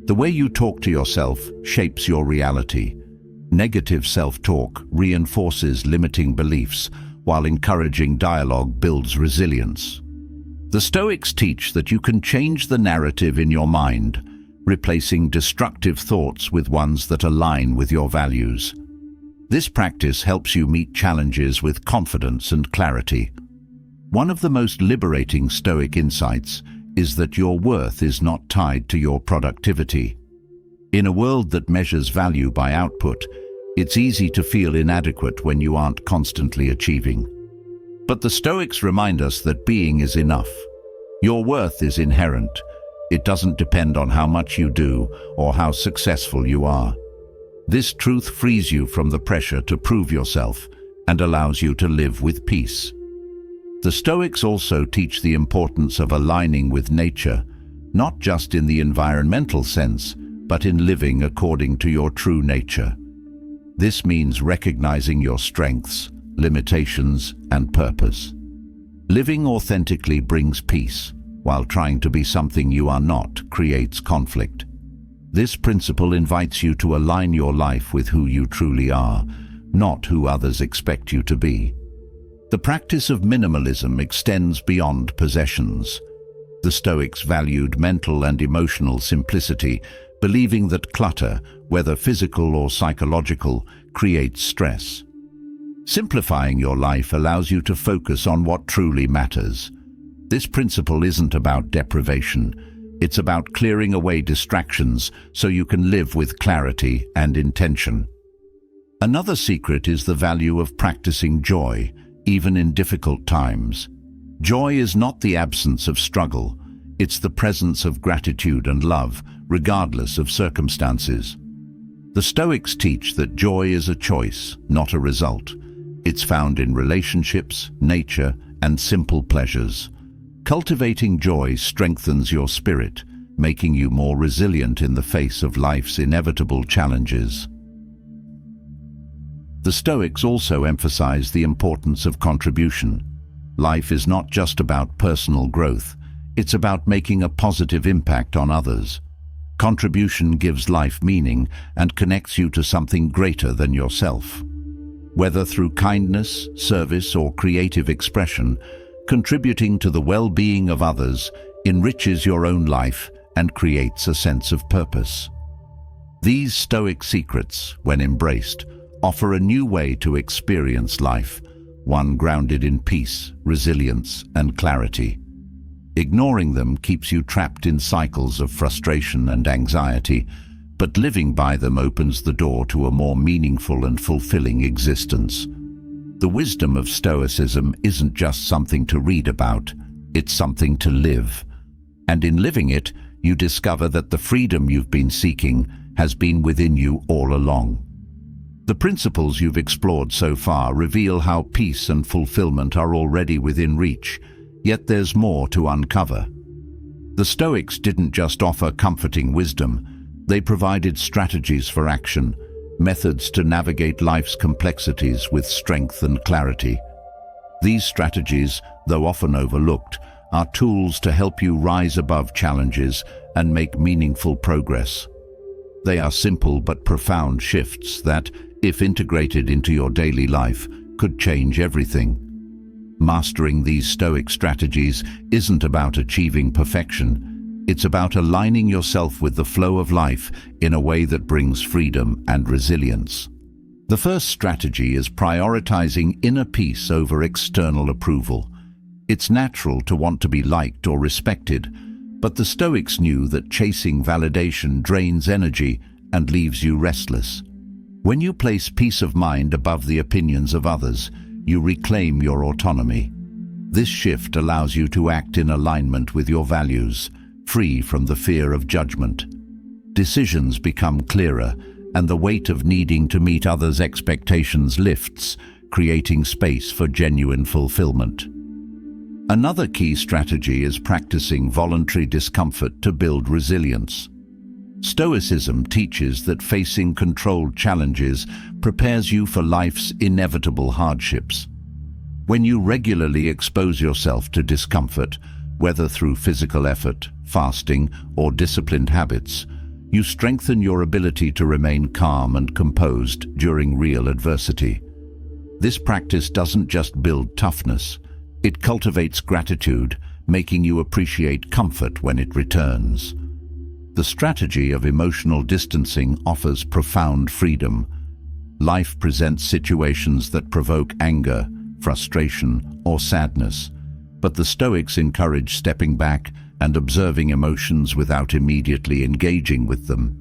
The way you talk to yourself shapes your reality. Negative self-talk reinforces limiting beliefs, while encouraging dialogue builds resilience. The Stoics teach that you can change the narrative in your mind, replacing destructive thoughts with ones that align with your values. This practice helps you meet challenges with confidence and clarity. One of the most liberating Stoic insights is that your worth is not tied to your productivity. In a world that measures value by output, it's easy to feel inadequate when you aren't constantly achieving. But the Stoics remind us that being is enough. Your worth is inherent. It doesn't depend on how much you do or how successful you are. This truth frees you from the pressure to prove yourself and allows you to live with peace. The Stoics also teach the importance of aligning with nature, not just in the environmental sense, but in living according to your true nature. This means recognizing your strengths, limitations, and purpose. Living authentically brings peace, while trying to be something you are not creates conflict. This principle invites you to align your life with who you truly are, not who others expect you to be. The practice of minimalism extends beyond possessions. The Stoics valued mental and emotional simplicity, believing that clutter, whether physical or psychological, creates stress. Simplifying your life allows you to focus on what truly matters. This principle isn't about deprivation. It's about clearing away distractions so you can live with clarity and intention. Another secret is the value of practicing joy, even in difficult times. Joy is not the absence of struggle. It's the presence of gratitude and love, regardless of circumstances. The Stoics teach that joy is a choice, not a result. It's found in relationships, nature, and simple pleasures. Cultivating joy strengthens your spirit, making you more resilient in the face of life's inevitable challenges. The Stoics also emphasize the importance of contribution. Life is not just about personal growth, it's about making a positive impact on others. Contribution gives life meaning and connects you to something greater than yourself. Whether through kindness, service, or creative expression, contributing to the well-being of others enriches your own life and creates a sense of purpose. These Stoic secrets, when embraced, offer a new way to experience life, one grounded in peace, resilience, and clarity. Ignoring them keeps you trapped in cycles of frustration and anxiety, but living by them opens the door to a more meaningful and fulfilling existence. The wisdom of Stoicism isn't just something to read about, it's something to live. And in living it, you discover that the freedom you've been seeking has been within you all along. The principles you've explored so far reveal how peace and fulfillment are already within reach, yet there's more to uncover. The Stoics didn't just offer comforting wisdom, they provided strategies for action, methods to navigate life's complexities with strength and clarity. These strategies, though often overlooked, are tools to help you rise above challenges and make meaningful progress. They are simple but profound shifts that, if integrated into your daily life, could change everything. Mastering these Stoic strategies isn't about achieving perfection. It's about aligning yourself with the flow of life in a way that brings freedom and resilience. The first strategy is prioritizing inner peace over external approval. It's natural to want to be liked or respected, but the Stoics knew that chasing validation drains energy and leaves you restless. When you place peace of mind above the opinions of others, you reclaim your autonomy. This shift allows you to act in alignment with your values, free from the fear of judgment. Decisions become clearer, and the weight of needing to meet others' expectations lifts, creating space for genuine fulfillment. Another key strategy is practicing voluntary discomfort to build resilience. Stoicism teaches that facing controlled challenges prepares you for life's inevitable hardships. When you regularly expose yourself to discomfort, whether through physical effort, fasting, or disciplined habits, you strengthen your ability to remain calm and composed during real adversity. This practice doesn't just build toughness, it cultivates gratitude, making you appreciate comfort when it returns. The strategy of emotional distancing offers profound freedom. Life presents situations that provoke anger, frustration, or sadness, but the Stoics encourage stepping back and observing emotions without immediately engaging with them.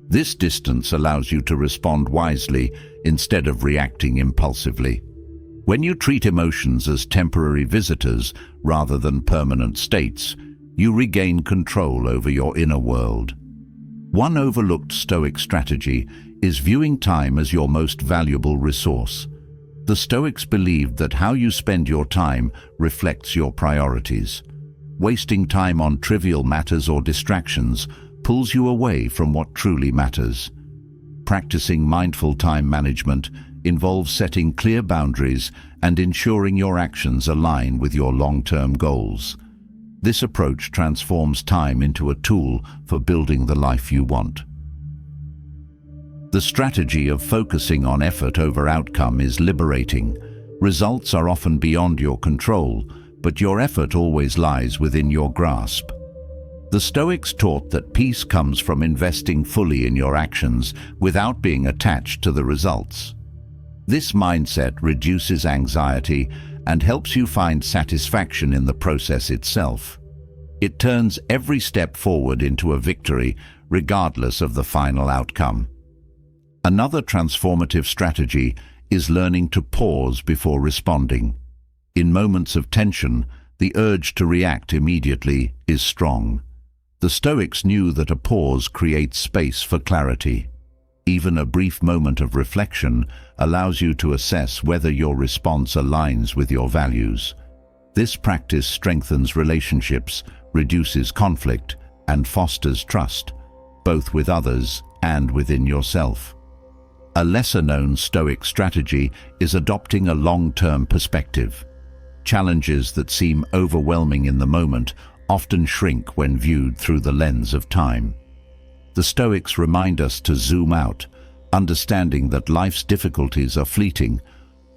This distance allows you to respond wisely instead of reacting impulsively. When you treat emotions as temporary visitors rather than permanent states, you regain control over your inner world. One overlooked Stoic strategy is viewing time as your most valuable resource. The Stoics believed that how you spend your time reflects your priorities. Wasting time on trivial matters or distractions pulls you away from what truly matters. Practicing mindful time management involves setting clear boundaries and ensuring your actions align with your long-term goals. This approach transforms time into a tool for building the life you want. The strategy of focusing on effort over outcome is liberating. Results are often beyond your control, but your effort always lies within your grasp. The Stoics taught that peace comes from investing fully in your actions without being attached to the results. This mindset reduces anxiety and helps you find satisfaction in the process itself. It turns every step forward into a victory, regardless of the final outcome. Another transformative strategy is learning to pause before responding. In moments of tension, the urge to react immediately is strong. The Stoics knew that a pause creates space for clarity. Even a brief moment of reflection allows you to assess whether your response aligns with your values. This practice strengthens relationships, reduces conflict, and fosters trust, both with others and within yourself. A lesser-known Stoic strategy is adopting a long-term perspective. Challenges that seem overwhelming in the moment often shrink when viewed through the lens of time. The Stoics remind us to zoom out, understanding that life's difficulties are fleeting.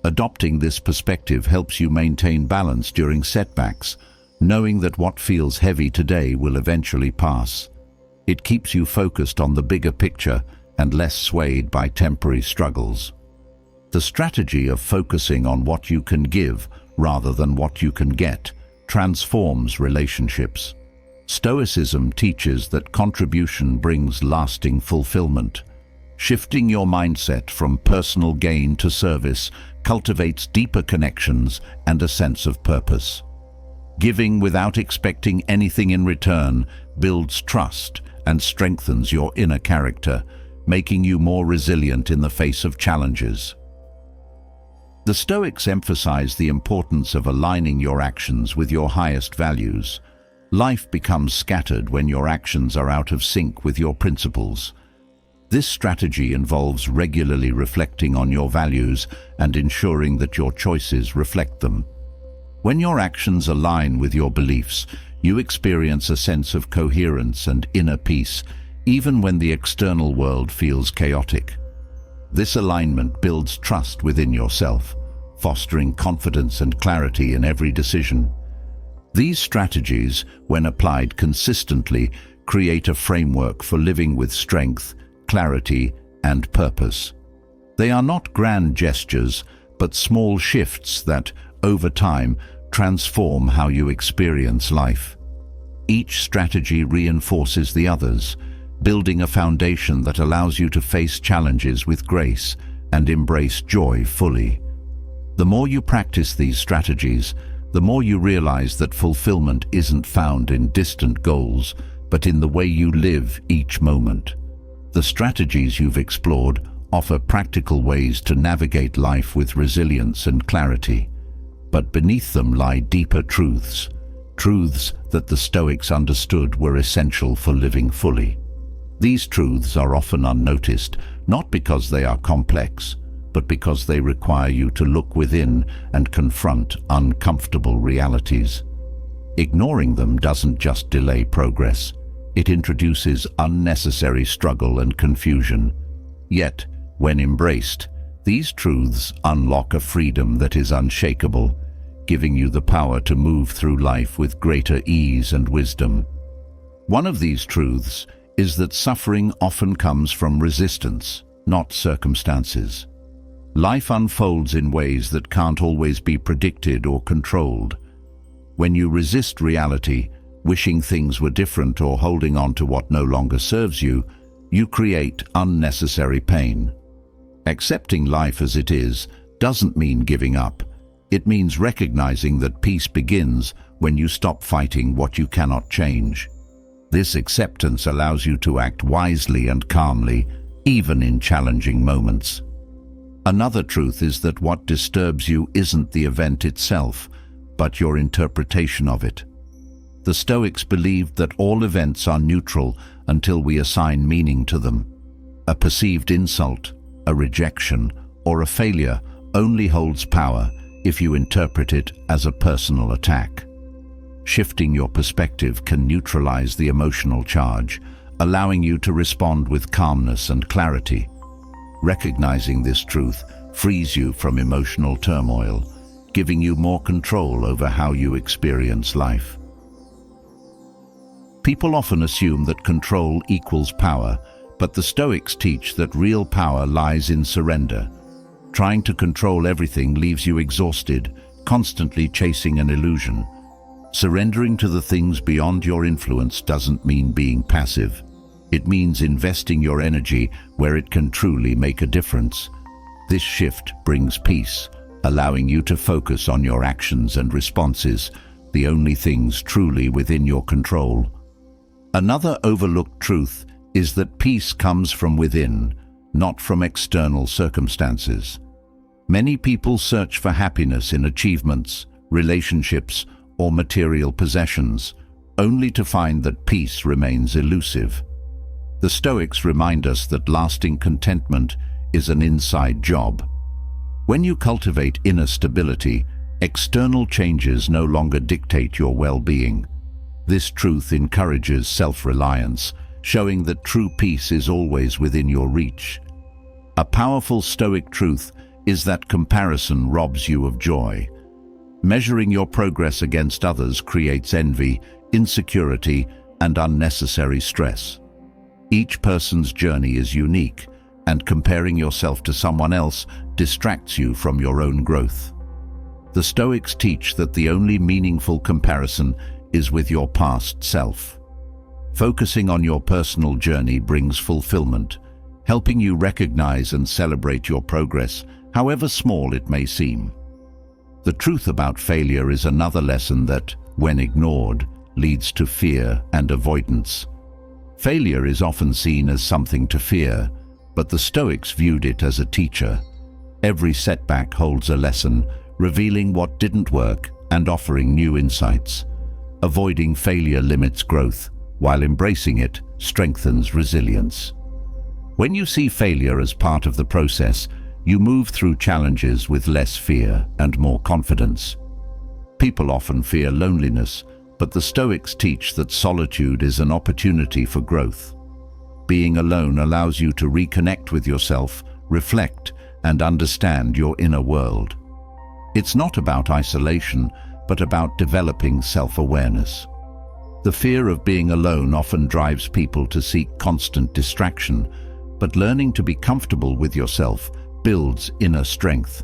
Adopting this perspective helps you maintain balance during setbacks, knowing that what feels heavy today will eventually pass. It keeps you focused on the bigger picture and less swayed by temporary struggles. The strategy of focusing on what you can give rather than what you can get transforms relationships. Stoicism teaches that contribution brings lasting fulfillment. Shifting your mindset from personal gain to service cultivates deeper connections and a sense of purpose. Giving without expecting anything in return builds trust and strengthens your inner character, making you more resilient in the face of challenges. The Stoics emphasize the importance of aligning your actions with your highest values. Life becomes scattered when your actions are out of sync with your principles. This strategy involves regularly reflecting on your values and ensuring that your choices reflect them. When your actions align with your beliefs, you experience a sense of coherence and inner peace, even when the external world feels chaotic. This alignment builds trust within yourself, fostering confidence and clarity in every decision. These strategies, when applied consistently, create a framework for living with strength, clarity, and purpose. They are not grand gestures, but small shifts that, over time, transform how you experience life. Each strategy reinforces the others, building a foundation that allows you to face challenges with grace and embrace joy fully. The more you practice these strategies, the more you realize that fulfillment isn't found in distant goals, but in the way you live each moment. The strategies you've explored offer practical ways to navigate life with resilience and clarity. But beneath them lie deeper truths that the Stoics understood were essential for living fully. These truths are often unnoticed, not because they are complex, but because they require you to look within and confront uncomfortable realities. Ignoring them doesn't just delay progress, it introduces unnecessary struggle and confusion. Yet, when embraced, these truths unlock a freedom that is unshakable, giving you the power to move through life with greater ease and wisdom. One of these truths is that suffering often comes from resistance, not circumstances. Life unfolds in ways that can't always be predicted or controlled. When you resist reality, wishing things were different or holding on to what no longer serves you, you create unnecessary pain. Accepting life as it is doesn't mean giving up. It means recognizing that peace begins when you stop fighting what you cannot change. This acceptance allows you to act wisely and calmly, even in challenging moments. Another truth is that what disturbs you isn't the event itself, but your interpretation of it. The Stoics believed that all events are neutral until we assign meaning to them. A perceived insult, a rejection, or a failure only holds power if you interpret it as a personal attack. Shifting your perspective can neutralize the emotional charge, allowing you to respond with calmness and clarity. Recognizing this truth frees you from emotional turmoil, giving you more control over how you experience life. People often assume that control equals power, but the Stoics teach that real power lies in surrender. Trying to control everything leaves you exhausted, constantly chasing an illusion. Surrendering to the things beyond your influence doesn't mean being passive. It means investing your energy where it can truly make a difference. This shift brings peace, allowing you to focus on your actions and responses, the only things truly within your control. Another overlooked truth is that peace comes from within, not from external circumstances. Many people search for happiness in achievements, relationships, or material possessions, only to find that peace remains elusive. The Stoics remind us that lasting contentment is an inside job. When you cultivate inner stability, external changes no longer dictate your well-being. This truth encourages self-reliance, showing that true peace is always within your reach. A powerful Stoic truth is that comparison robs you of joy. Measuring your progress against others creates envy, insecurity, and unnecessary stress. Each person's journey is unique, and comparing yourself to someone else distracts you from your own growth. The Stoics teach that the only meaningful comparison is with your past self. Focusing on your personal journey brings fulfillment, helping you recognize and celebrate your progress, however small it may seem. The truth about failure is another lesson that, when ignored, leads to fear and avoidance. Failure is often seen as something to fear, but the Stoics viewed it as a teacher. Every setback holds a lesson, revealing what didn't work and offering new insights. Avoiding failure limits growth, while embracing it strengthens resilience. When you see failure as part of the process, you move through challenges with less fear and more confidence. People often fear loneliness, but the Stoics teach that solitude is an opportunity for growth. Being alone allows you to reconnect with yourself, reflect, and understand your inner world. It's not about isolation, but about developing self-awareness. The fear of being alone often drives people to seek constant distraction, but learning to be comfortable with yourself builds inner strength.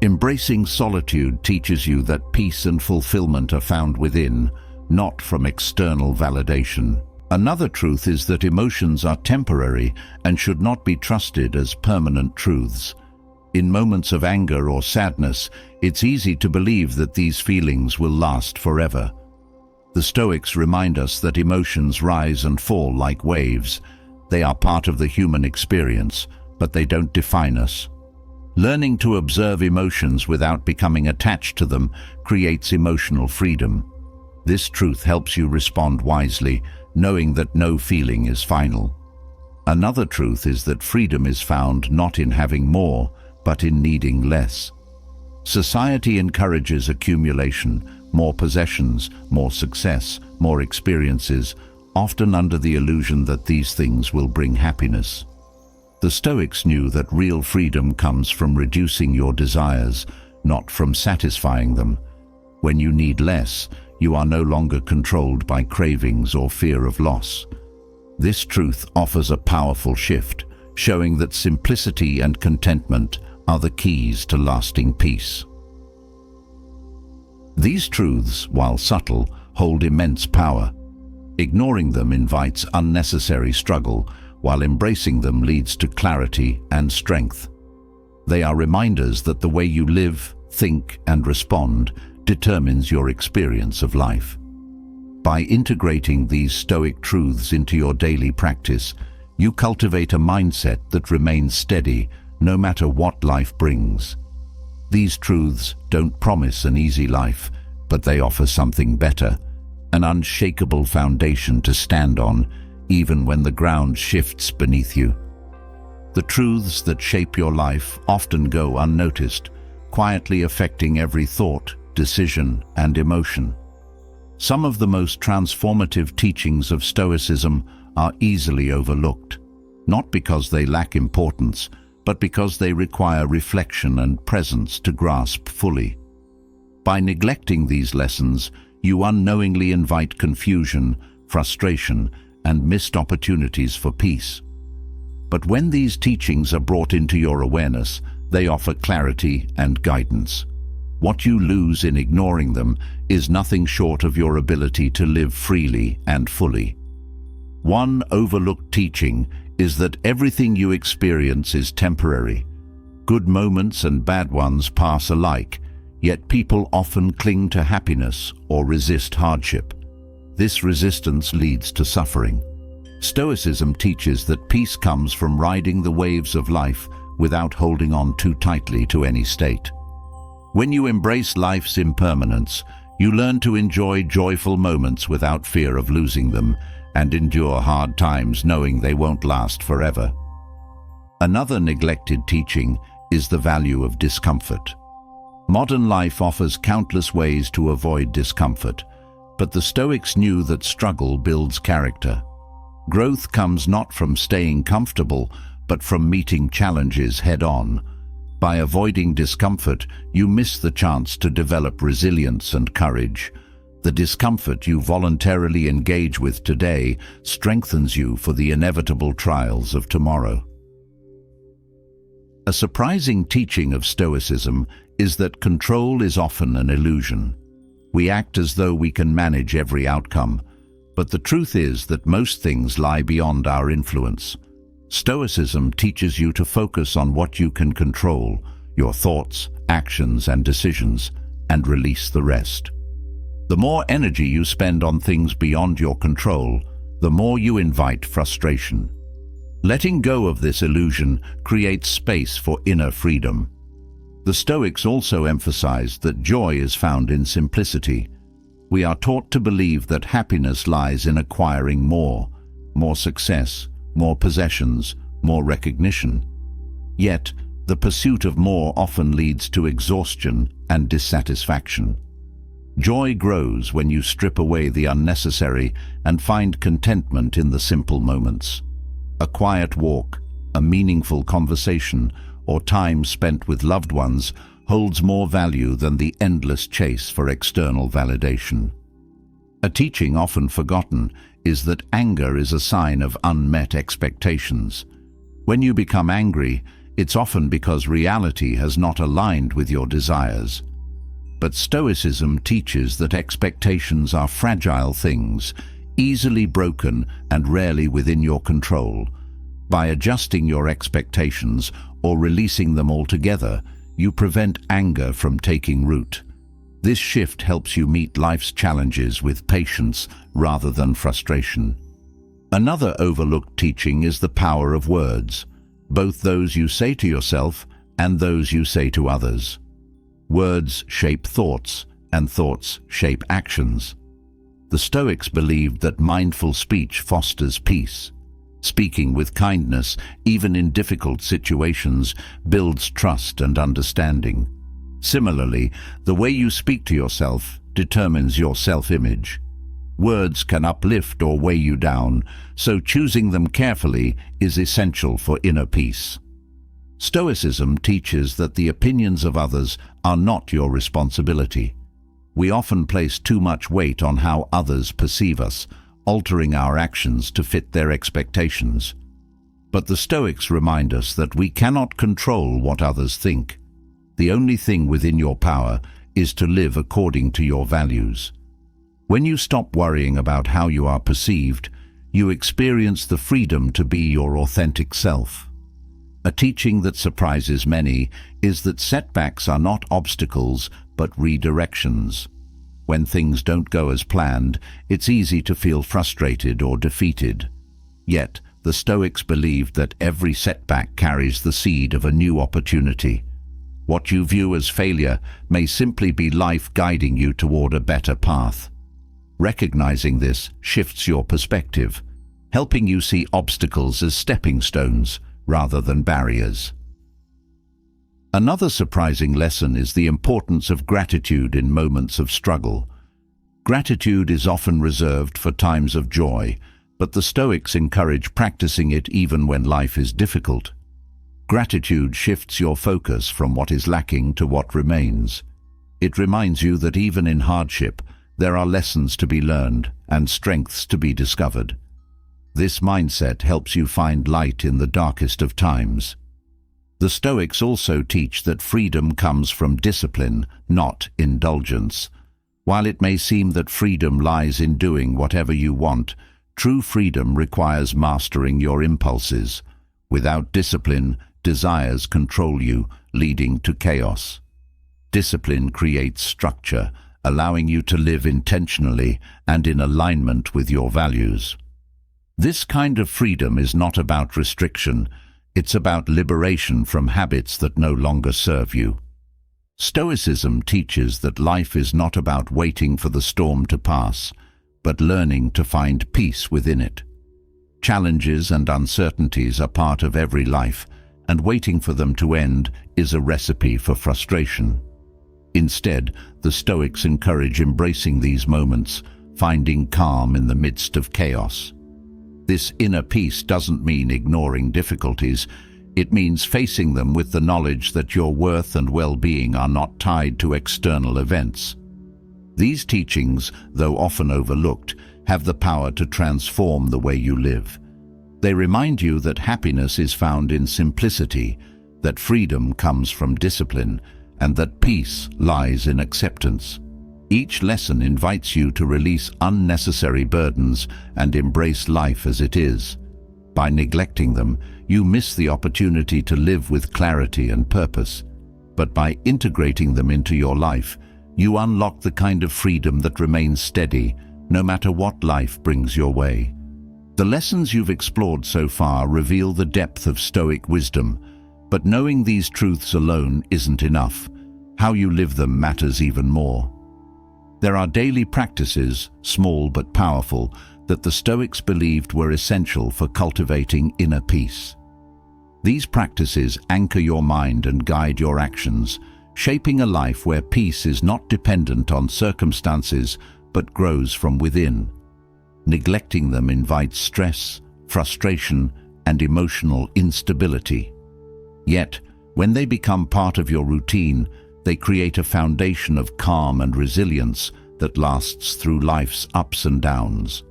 Embracing solitude teaches you that peace and fulfillment are found within, not from external validation. Another truth is that emotions are temporary and should not be trusted as permanent truths. In moments of anger or sadness, it's easy to believe that these feelings will last forever. The Stoics remind us that emotions rise and fall like waves. They are part of the human experience, but they don't define us. Learning to observe emotions without becoming attached to them creates emotional freedom. This truth helps you respond wisely, knowing that no feeling is final. Another truth is that freedom is found not in having more, but in needing less. Society encourages accumulation, more possessions, more success, more experiences, often under the illusion that these things will bring happiness. The Stoics knew that real freedom comes from reducing your desires, not from satisfying them. When you need less, you are no longer controlled by cravings or fear of loss. This truth offers a powerful shift, showing that simplicity and contentment are the keys to lasting peace. These truths, while subtle, hold immense power. Ignoring them invites unnecessary struggle, while embracing them leads to clarity and strength. They are reminders that the way you live, think, and respond determines your experience of life. By integrating these Stoic truths into your daily practice, you cultivate a mindset that remains steady no matter what life brings. These truths don't promise an easy life, but they offer something better, an unshakable foundation to stand on, even when the ground shifts beneath you. The truths that shape your life often go unnoticed, quietly affecting every thought, decision, and emotion. Some of the most transformative teachings of Stoicism are easily overlooked, not because they lack importance, but because they require reflection and presence to grasp fully. By neglecting these lessons, you unknowingly invite confusion, frustration, and missed opportunities for peace. But when these teachings are brought into your awareness, they offer clarity and guidance. What you lose in ignoring them is nothing short of your ability to live freely and fully. One overlooked teaching is that everything you experience is temporary. Good moments and bad ones pass alike, yet people often cling to happiness or resist hardship. This resistance leads to suffering. Stoicism teaches that peace comes from riding the waves of life without holding on too tightly to any state. When you embrace life's impermanence, you learn to enjoy joyful moments without fear of losing them and endure hard times knowing they won't last forever. Another neglected teaching is the value of discomfort. Modern life offers countless ways to avoid discomfort, but the Stoics knew that struggle builds character. Growth comes not from staying comfortable, but from meeting challenges head-on. By avoiding discomfort, you miss the chance to develop resilience and courage. The discomfort you voluntarily engage with today strengthens you for the inevitable trials of tomorrow. A surprising teaching of Stoicism is that control is often an illusion. We act as though we can manage every outcome, but the truth is that most things lie beyond our influence. Stoicism teaches you to focus on what you can control, your thoughts, actions, and decisions, and release the rest. The more energy you spend on things beyond your control, the more you invite frustration. Letting go of this illusion creates space for inner freedom. The Stoics also emphasized that joy is found in simplicity. We are taught to believe that happiness lies in acquiring more success, more possessions, more recognition. Yet, the pursuit of more often leads to exhaustion and dissatisfaction. Joy grows when you strip away the unnecessary and find contentment in the simple moments. A quiet walk, a meaningful conversation, or time spent with loved ones holds more value than the endless chase for external validation. A teaching often forgotten is that anger is a sign of unmet expectations. When you become angry, it's often because reality has not aligned with your desires. But Stoicism teaches that expectations are fragile things, easily broken and rarely within your control. By adjusting your expectations or releasing them altogether, you prevent anger from taking root. This shift helps you meet life's challenges with patience rather than frustration. Another overlooked teaching is the power of words, both those you say to yourself and those you say to others. Words shape thoughts, and thoughts shape actions. The Stoics believed that mindful speech fosters peace. Speaking with kindness, even in difficult situations, builds trust and understanding. Similarly, the way you speak to yourself determines your self-image. Words can uplift or weigh you down, so choosing them carefully is essential for inner peace. Stoicism teaches that the opinions of others are not your responsibility. We often place too much weight on how others perceive us, altering our actions to fit their expectations. But the Stoics remind us that we cannot control what others think. The only thing within your power is to live according to your values. When you stop worrying about how you are perceived, you experience the freedom to be your authentic self. A teaching that surprises many is that setbacks are not obstacles, but redirections. When things don't go as planned, it's easy to feel frustrated or defeated. Yet, the Stoics believed that every setback carries the seed of a new opportunity. What you view as failure may simply be life guiding you toward a better path. Recognizing this shifts your perspective, helping you see obstacles as stepping stones rather than barriers. Another surprising lesson is the importance of gratitude in moments of struggle. Gratitude is often reserved for times of joy, but the Stoics encourage practicing it even when life is difficult. Gratitude shifts your focus from what is lacking to what remains. It reminds you that even in hardship, there are lessons to be learned and strengths to be discovered. This mindset helps you find light in the darkest of times. The Stoics also teach that freedom comes from discipline, not indulgence. While it may seem that freedom lies in doing whatever you want, true freedom requires mastering your impulses. Without discipline, desires control you, leading to chaos. Discipline creates structure, allowing you to live intentionally and in alignment with your values. This kind of freedom is not about restriction, it's about liberation from habits that no longer serve you. Stoicism teaches that life is not about waiting for the storm to pass, but learning to find peace within it. Challenges and uncertainties are part of every life, and waiting for them to end is a recipe for frustration. Instead, the Stoics encourage embracing these moments, finding calm in the midst of chaos. This inner peace doesn't mean ignoring difficulties. It means facing them with the knowledge that your worth and well-being are not tied to external events. These teachings, though often overlooked, have the power to transform the way you live. They remind you that happiness is found in simplicity, that freedom comes from discipline, and that peace lies in acceptance. Each lesson invites you to release unnecessary burdens and embrace life as it is. By neglecting them, you miss the opportunity to live with clarity and purpose. But by integrating them into your life, you unlock the kind of freedom that remains steady, no matter what life brings your way. The lessons you've explored so far reveal the depth of Stoic wisdom, but knowing these truths alone isn't enough. How you live them matters even more. There are daily practices, small but powerful, that the Stoics believed were essential for cultivating inner peace. These practices anchor your mind and guide your actions, shaping a life where peace is not dependent on circumstances but grows from within. Neglecting them invites stress, frustration, and emotional instability. Yet, when they become part of your routine, they create a foundation of calm and resilience that lasts through life's ups and downs.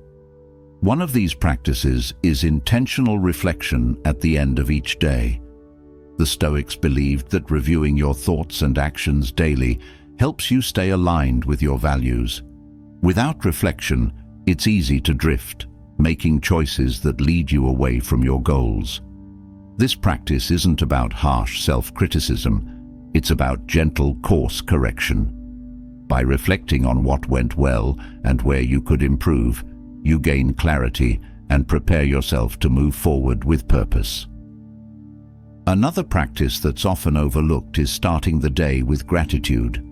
One of these practices is intentional reflection at the end of each day. The Stoics believed that reviewing your thoughts and actions daily helps you stay aligned with your values. Without reflection, it's easy to drift, making choices that lead you away from your goals. This practice isn't about harsh self-criticism. It's about gentle course correction. By reflecting on what went well and where you could improve, you gain clarity and prepare yourself to move forward with purpose. Another practice that's often overlooked is starting the day with gratitude.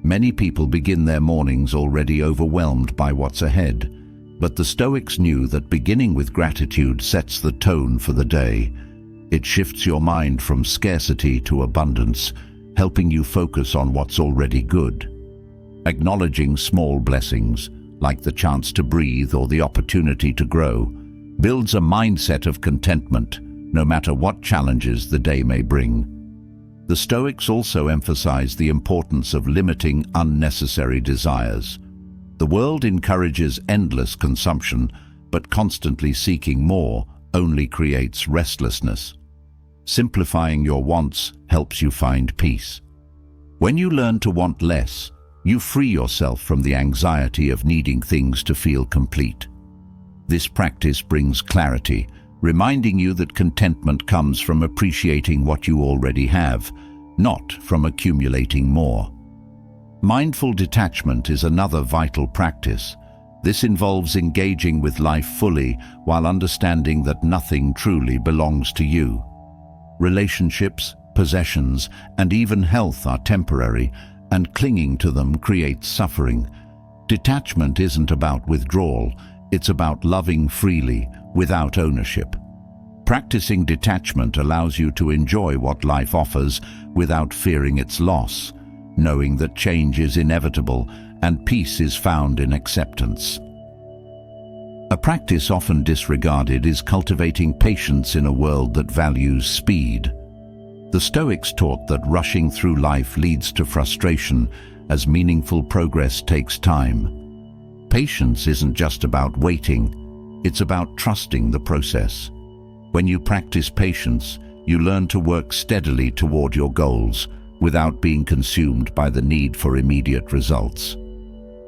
Many people begin their mornings already overwhelmed by what's ahead, but the Stoics knew that beginning with gratitude sets the tone for the day. It shifts your mind from scarcity to abundance, helping you focus on what's already good. Acknowledging small blessings, like the chance to breathe or the opportunity to grow, builds a mindset of contentment, no matter what challenges the day may bring. The Stoics also emphasize the importance of limiting unnecessary desires. The world encourages endless consumption, but constantly seeking more only creates restlessness. Simplifying your wants helps you find peace. When you learn to want less, you free yourself from the anxiety of needing things to feel complete. This practice brings clarity, reminding you that contentment comes from appreciating what you already have, not from accumulating more. Mindful detachment is another vital practice. This involves engaging with life fully while understanding that nothing truly belongs to you. Relationships, possessions, and even health are temporary, and clinging to them creates suffering. Detachment isn't about withdrawal, it's about loving freely, without ownership. Practicing detachment allows you to enjoy what life offers without fearing its loss, knowing that change is inevitable and peace is found in acceptance. A practice often disregarded is cultivating patience in a world that values speed. The Stoics taught that rushing through life leads to frustration, as meaningful progress takes time. Patience isn't just about waiting, it's about trusting the process. When you practice patience, you learn to work steadily toward your goals without being consumed by the need for immediate results.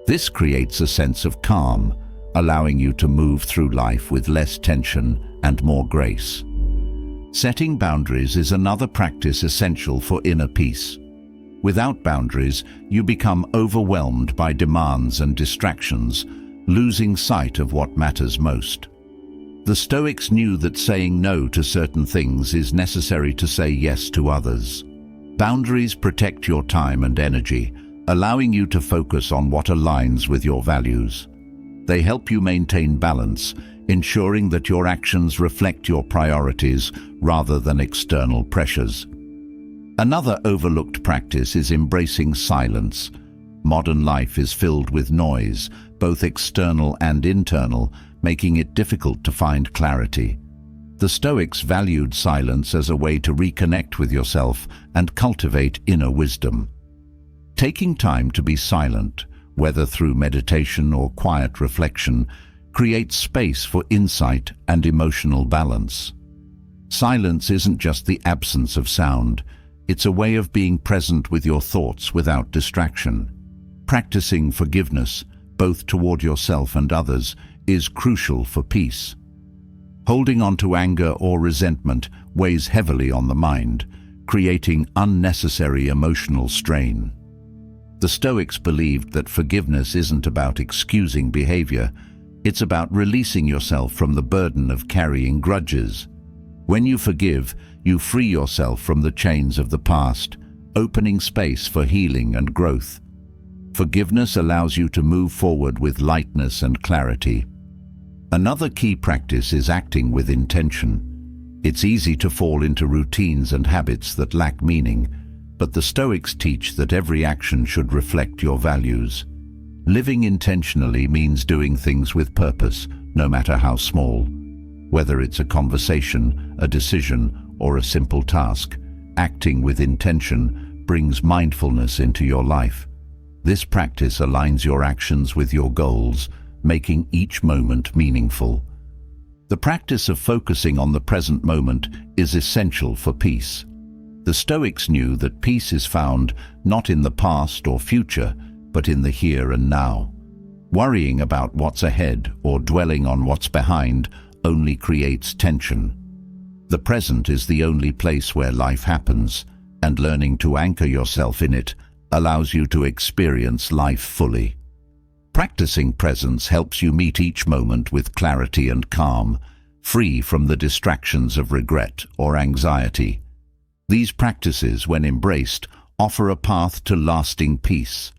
This creates a sense of calm, allowing you to move through life with less tension and more grace. Setting boundaries is another practice essential for inner peace. Without boundaries, you become overwhelmed by demands and distractions, losing sight of what matters most. The Stoics knew that saying no to certain things is necessary to say yes to others. Boundaries protect your time and energy, allowing you to focus on what aligns with your values. They help you maintain balance, ensuring that your actions reflect your priorities rather than external pressures. Another overlooked practice is embracing silence. Modern life is filled with noise, both external and internal, making it difficult to find clarity. The Stoics valued silence as a way to reconnect with yourself and cultivate inner wisdom. Taking time to be silent, whether through meditation or quiet reflection, creates space for insight and emotional balance. Silence isn't just the absence of sound, it's a way of being present with your thoughts without distraction. Practicing forgiveness, both toward yourself and others, is crucial for peace. Holding on to anger or resentment weighs heavily on the mind, creating unnecessary emotional strain. The Stoics believed that forgiveness isn't about excusing behavior, it's about releasing yourself from the burden of carrying grudges. When you forgive, you free yourself from the chains of the past, opening space for healing and growth. Forgiveness allows you to move forward with lightness and clarity. Another key practice is acting with intention. It's easy to fall into routines and habits that lack meaning, but the Stoics teach that every action should reflect your values. Living intentionally means doing things with purpose, no matter how small. Whether it's a conversation, a decision, or a simple task, acting with intention brings mindfulness into your life. This practice aligns your actions with your goals, making each moment meaningful. The practice of focusing on the present moment is essential for peace. The Stoics knew that peace is found not in the past or future, but in the here and now. Worrying about what's ahead or dwelling on what's behind only creates tension. The present is the only place where life happens, and learning to anchor yourself in it allows you to experience life fully. Practicing presence helps you meet each moment with clarity and calm, free from the distractions of regret or anxiety. These practices, when embraced, offer a path to lasting peace.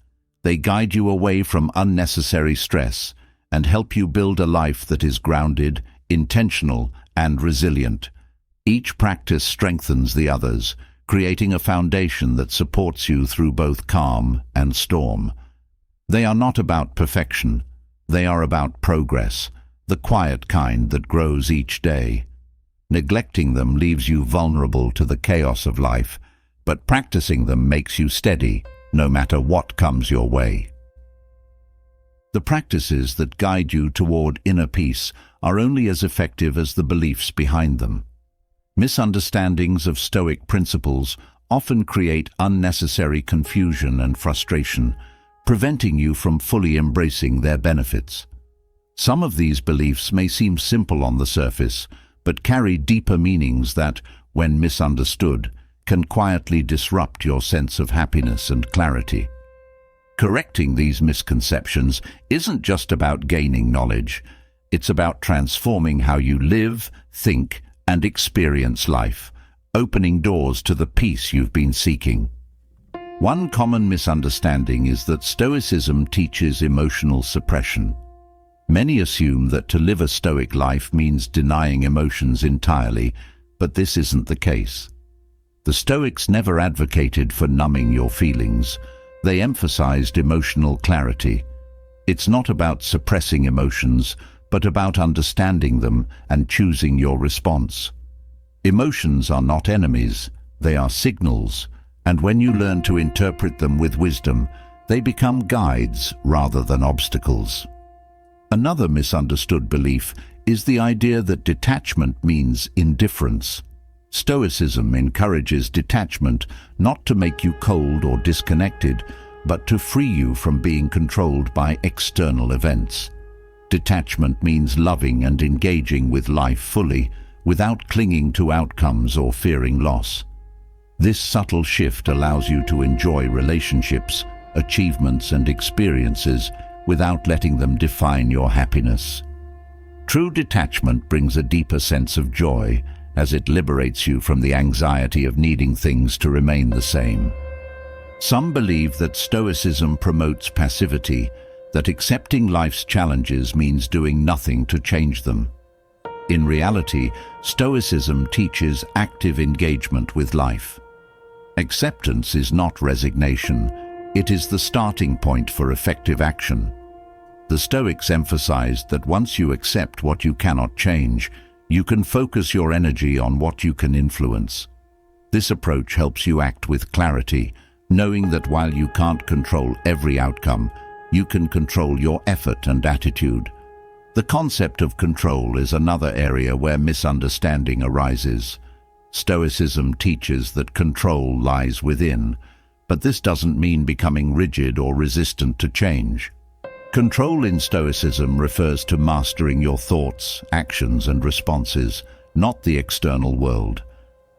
They guide you away from unnecessary stress and help you build a life that is grounded, intentional, and resilient. Each practice strengthens the others, creating a foundation that supports you through both calm and storm. They are not about perfection, they are about progress, the quiet kind that grows each day. Neglecting them leaves you vulnerable to the chaos of life, but practicing them makes you steady, no matter what comes your way. The practices that guide you toward inner peace are only as effective as the beliefs behind them. Misunderstandings of Stoic principles often create unnecessary confusion and frustration, preventing you from fully embracing their benefits. Some of these beliefs may seem simple on the surface, but carry deeper meanings that, when misunderstood, can quietly disrupt your sense of happiness and clarity. Correcting these misconceptions isn't just about gaining knowledge, it's about transforming how you live, think, and experience life, opening doors to the peace you've been seeking. One common misunderstanding is that Stoicism teaches emotional suppression. Many assume that to live a Stoic life means denying emotions entirely, but this isn't the case. The Stoics never advocated for numbing your feelings. They emphasized emotional clarity. It's not about suppressing emotions, but about understanding them and choosing your response. Emotions are not enemies, They are signals, and when you learn to interpret them with wisdom, they become guides rather than obstacles. Another misunderstood belief is the idea that detachment means indifference. Stoicism encourages detachment not to make you cold or disconnected, but to free you from being controlled by external events. Detachment means loving and engaging with life fully, without clinging to outcomes or fearing loss. This subtle shift allows you to enjoy relationships, achievements, and experiences without letting them define your happiness. True detachment brings a deeper sense of joy, as it liberates you from the anxiety of needing things to remain the same. Some believe that Stoicism promotes passivity, that accepting life's challenges means doing nothing to change them. In reality, Stoicism teaches active engagement with life. Acceptance is not resignation, it is the starting point for effective action. The Stoics emphasized that once you accept what you cannot change, you can focus your energy on what you can influence. This approach helps you act with clarity, knowing that while you can't control every outcome, you can control your effort and attitude. The concept of control is another area where misunderstanding arises. Stoicism teaches that control lies within, but this doesn't mean becoming rigid or resistant to change. Control in Stoicism refers to mastering your thoughts, actions, and responses, not the external world.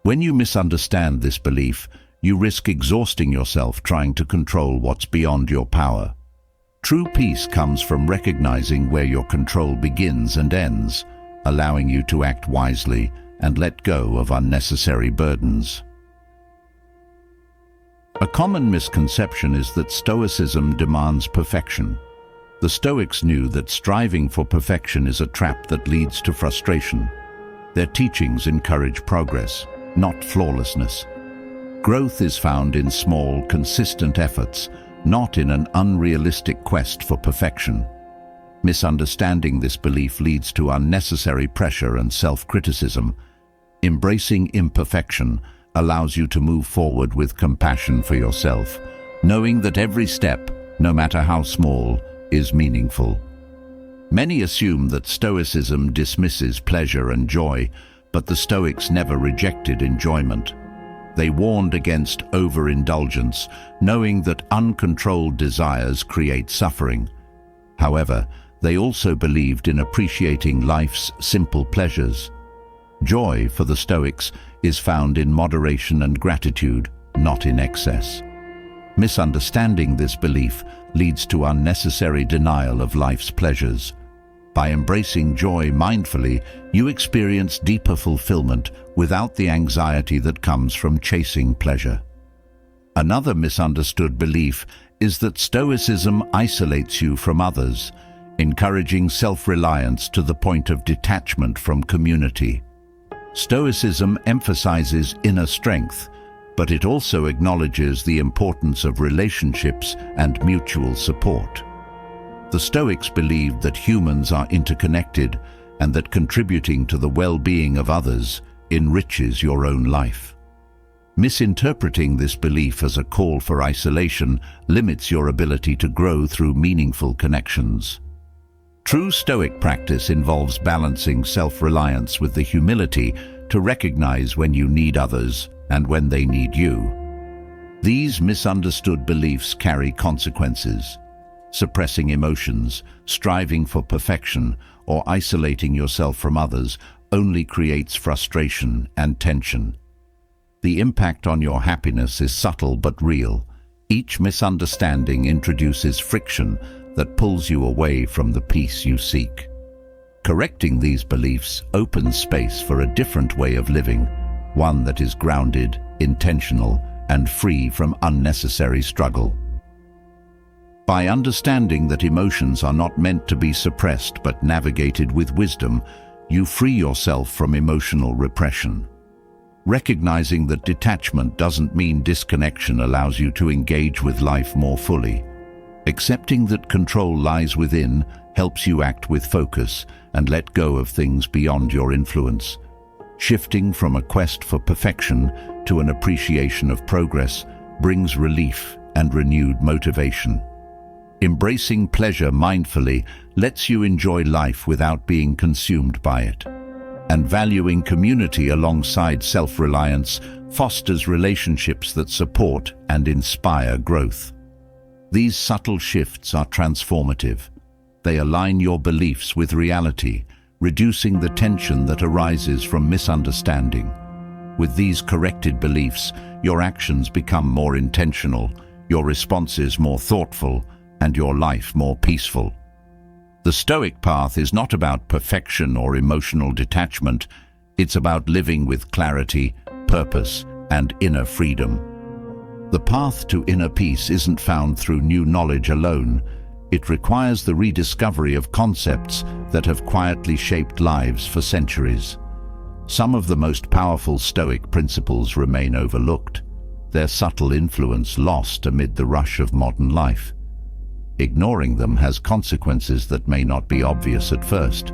When you misunderstand this belief, you risk exhausting yourself trying to control what's beyond your power. True peace comes from recognizing where your control begins and ends, allowing you to act wisely and let go of unnecessary burdens. A common misconception is that Stoicism demands perfection. The Stoics knew that striving for perfection is a trap that leads to frustration. Their teachings encourage progress, not flawlessness. Growth is found in small, consistent efforts, not in an unrealistic quest for perfection. Misunderstanding this belief leads to unnecessary pressure and self-criticism. Embracing imperfection allows you to move forward with compassion for yourself, knowing that every step, no matter how small, is meaningful. Many assume that Stoicism dismisses pleasure and joy, but the Stoics never rejected enjoyment. They warned against overindulgence, knowing that uncontrolled desires create suffering. However, they also believed in appreciating life's simple pleasures. Joy, for the Stoics, is found in moderation and gratitude, not in excess. Misunderstanding this belief leads to unnecessary denial of life's pleasures. By embracing joy mindfully, you experience deeper fulfillment without the anxiety that comes from chasing pleasure. Another misunderstood belief is that Stoicism isolates you from others, encouraging self-reliance to the point of detachment from community. Stoicism emphasizes inner strength, but it also acknowledges the importance of relationships and mutual support. The Stoics believed that humans are interconnected and that contributing to the well-being of others enriches your own life. Misinterpreting this belief as a call for isolation limits your ability to grow through meaningful connections. True Stoic practice involves balancing self-reliance with the humility to recognize when you need others and when they need you. These misunderstood beliefs carry consequences. Suppressing emotions, striving for perfection, or isolating yourself from others only creates frustration and tension. The impact on your happiness is subtle but real. Each misunderstanding introduces friction that pulls you away from the peace you seek. Correcting these beliefs opens space for a different way of living, one that is grounded, intentional, and free from unnecessary struggle. By understanding that emotions are not meant to be suppressed but navigated with wisdom, you free yourself from emotional repression. Recognizing that detachment doesn't mean disconnection allows you to engage with life more fully. Accepting that control lies within helps you act with focus and let go of things beyond your influence. Shifting from a quest for perfection to an appreciation of progress brings relief and renewed motivation. Embracing pleasure mindfully lets you enjoy life without being consumed by it. And valuing community alongside self-reliance fosters relationships that support and inspire growth. These subtle shifts are transformative. They align your beliefs with reality, reducing the tension that arises from misunderstanding. With these corrected beliefs, your actions become more intentional, your responses more thoughtful, and your life more peaceful. The Stoic path is not about perfection or emotional detachment. It's about living with clarity, purpose, and inner freedom. The path to inner peace isn't found through new knowledge alone. It requires the rediscovery of concepts that have quietly shaped lives for centuries. Some of the most powerful Stoic principles remain overlooked, their subtle influence lost amid the rush of modern life. Ignoring them has consequences that may not be obvious at first,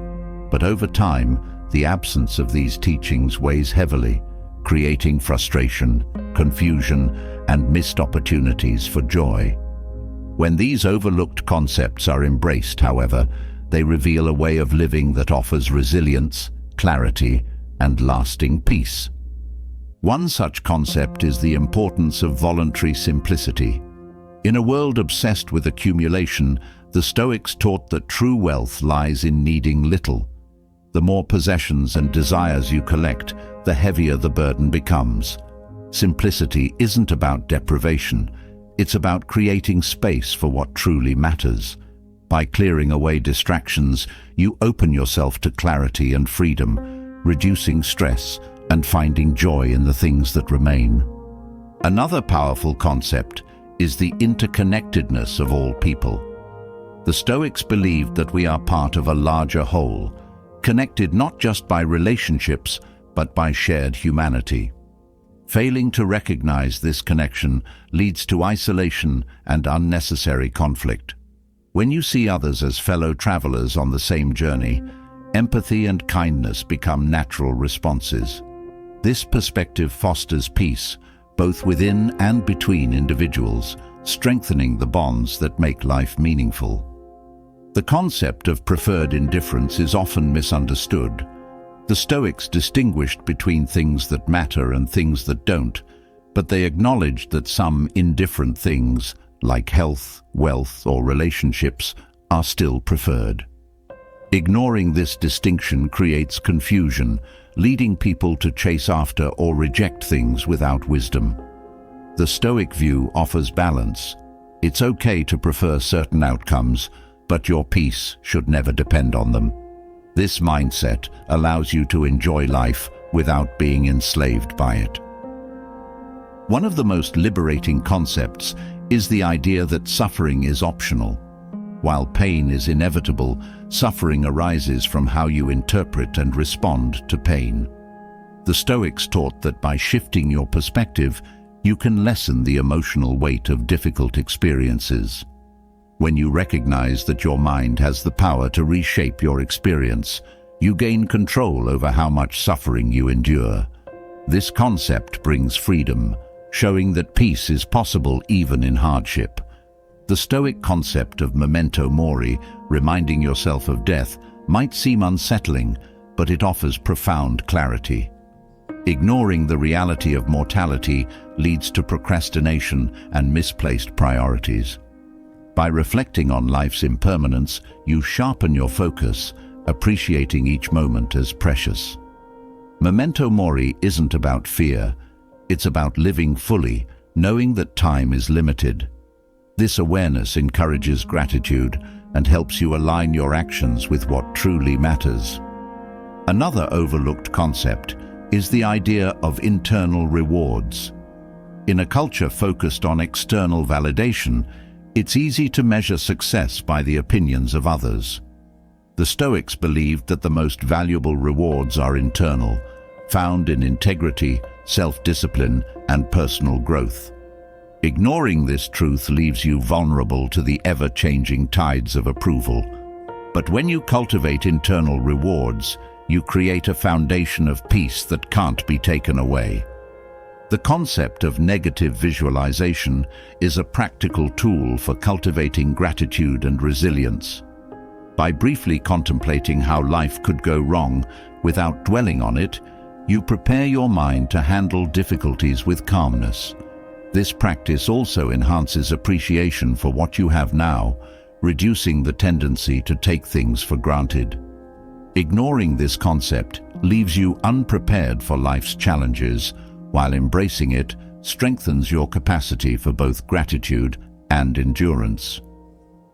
but over time, the absence of these teachings weighs heavily, creating frustration, confusion, and missed opportunities for joy. When these overlooked concepts are embraced, however, they reveal a way of living that offers resilience, clarity, and lasting peace. One such concept is the importance of voluntary simplicity. In a world obsessed with accumulation, the Stoics taught that true wealth lies in needing little. The more possessions and desires you collect, the heavier the burden becomes. Simplicity isn't about deprivation. It's about creating space for what truly matters. By clearing away distractions, you open yourself to clarity and freedom, reducing stress and finding joy in the things that remain. Another powerful concept is the interconnectedness of all people. The Stoics believed that we are part of a larger whole, connected not just by relationships, but by shared humanity. Failing to recognize this connection leads to isolation and unnecessary conflict. When you see others as fellow travelers on the same journey, empathy and kindness become natural responses. This perspective fosters peace, both within and between individuals, strengthening the bonds that make life meaningful. The concept of preferred indifference is often misunderstood. The Stoics distinguished between things that matter and things that don't, but they acknowledged that some indifferent things, like health, wealth, or relationships, are still preferred. Ignoring this distinction creates confusion, leading people to chase after or reject things without wisdom. The Stoic view offers balance. It's okay to prefer certain outcomes, but your peace should never depend on them. This mindset allows you to enjoy life without being enslaved by it. One of the most liberating concepts is the idea that suffering is optional. While pain is inevitable, suffering arises from how you interpret and respond to pain. The Stoics taught that by shifting your perspective, you can lessen the emotional weight of difficult experiences. When you recognize that your mind has the power to reshape your experience, you gain control over how much suffering you endure. This concept brings freedom, showing that peace is possible even in hardship. The Stoic concept of memento mori, reminding yourself of death, might seem unsettling, but it offers profound clarity. Ignoring the reality of mortality leads to procrastination and misplaced priorities. By reflecting on life's impermanence, you sharpen your focus, appreciating each moment as precious. Memento mori isn't about fear. It's about living fully, knowing that time is limited. This awareness encourages gratitude and helps you align your actions with what truly matters. Another overlooked concept is the idea of internal rewards. In a culture focused on external validation, it's easy to measure success by the opinions of others. The Stoics believed that the most valuable rewards are internal, found in integrity, self-discipline, and personal growth. Ignoring this truth leaves you vulnerable to the ever-changing tides of approval. But when you cultivate internal rewards, you create a foundation of peace that can't be taken away. The concept of negative visualization is a practical tool for cultivating gratitude and resilience. By briefly contemplating how life could go wrong without dwelling on it, you prepare your mind to handle difficulties with calmness. This practice also enhances appreciation for what you have now, reducing the tendency to take things for granted. Ignoring this concept leaves you unprepared for life's challenges, while embracing it strengthens your capacity for both gratitude and endurance.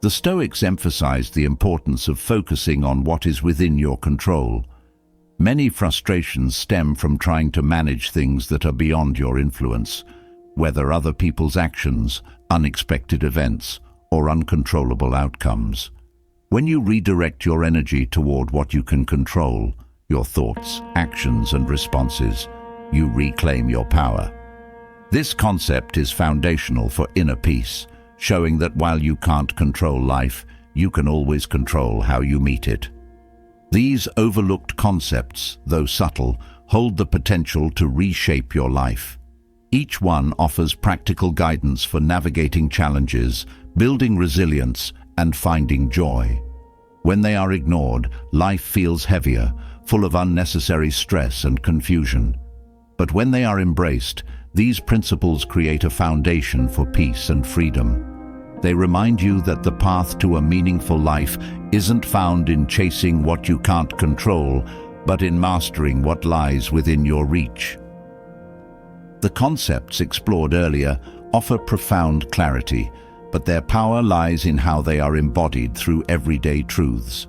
The Stoics emphasized the importance of focusing on what is within your control. Many frustrations stem from trying to manage things that are beyond your influence, whether other people's actions, unexpected events, or uncontrollable outcomes. When you redirect your energy toward what you can control, your thoughts, actions, and responses, you reclaim your power. This concept is foundational for inner peace, showing that while you can't control life, you can always control how you meet it. These overlooked concepts, though subtle, hold the potential to reshape your life. Each one offers practical guidance for navigating challenges, building resilience, and finding joy. When they are ignored, life feels heavier, full of unnecessary stress and confusion. But when they are embraced, these principles create a foundation for peace and freedom. They remind you that the path to a meaningful life isn't found in chasing what you can't control, but in mastering what lies within your reach. The concepts explored earlier offer profound clarity, but their power lies in how they are embodied through everyday truths.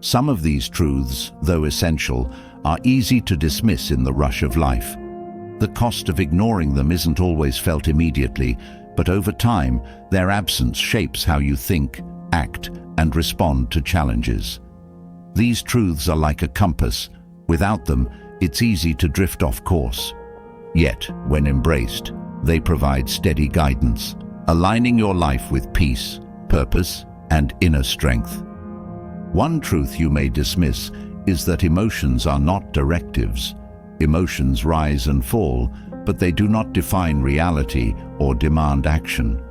Some of these truths, though essential, are easy to dismiss in the rush of life. The cost of ignoring them isn't always felt immediately, but over time, their absence shapes how you think, act, and respond to challenges. These truths are like a compass. Without them, it's easy to drift off course. Yet, when embraced, they provide steady guidance, aligning your life with peace, purpose, and inner strength. One truth you may dismiss is that emotions are not directives. Emotions rise and fall, but they do not define reality or demand action.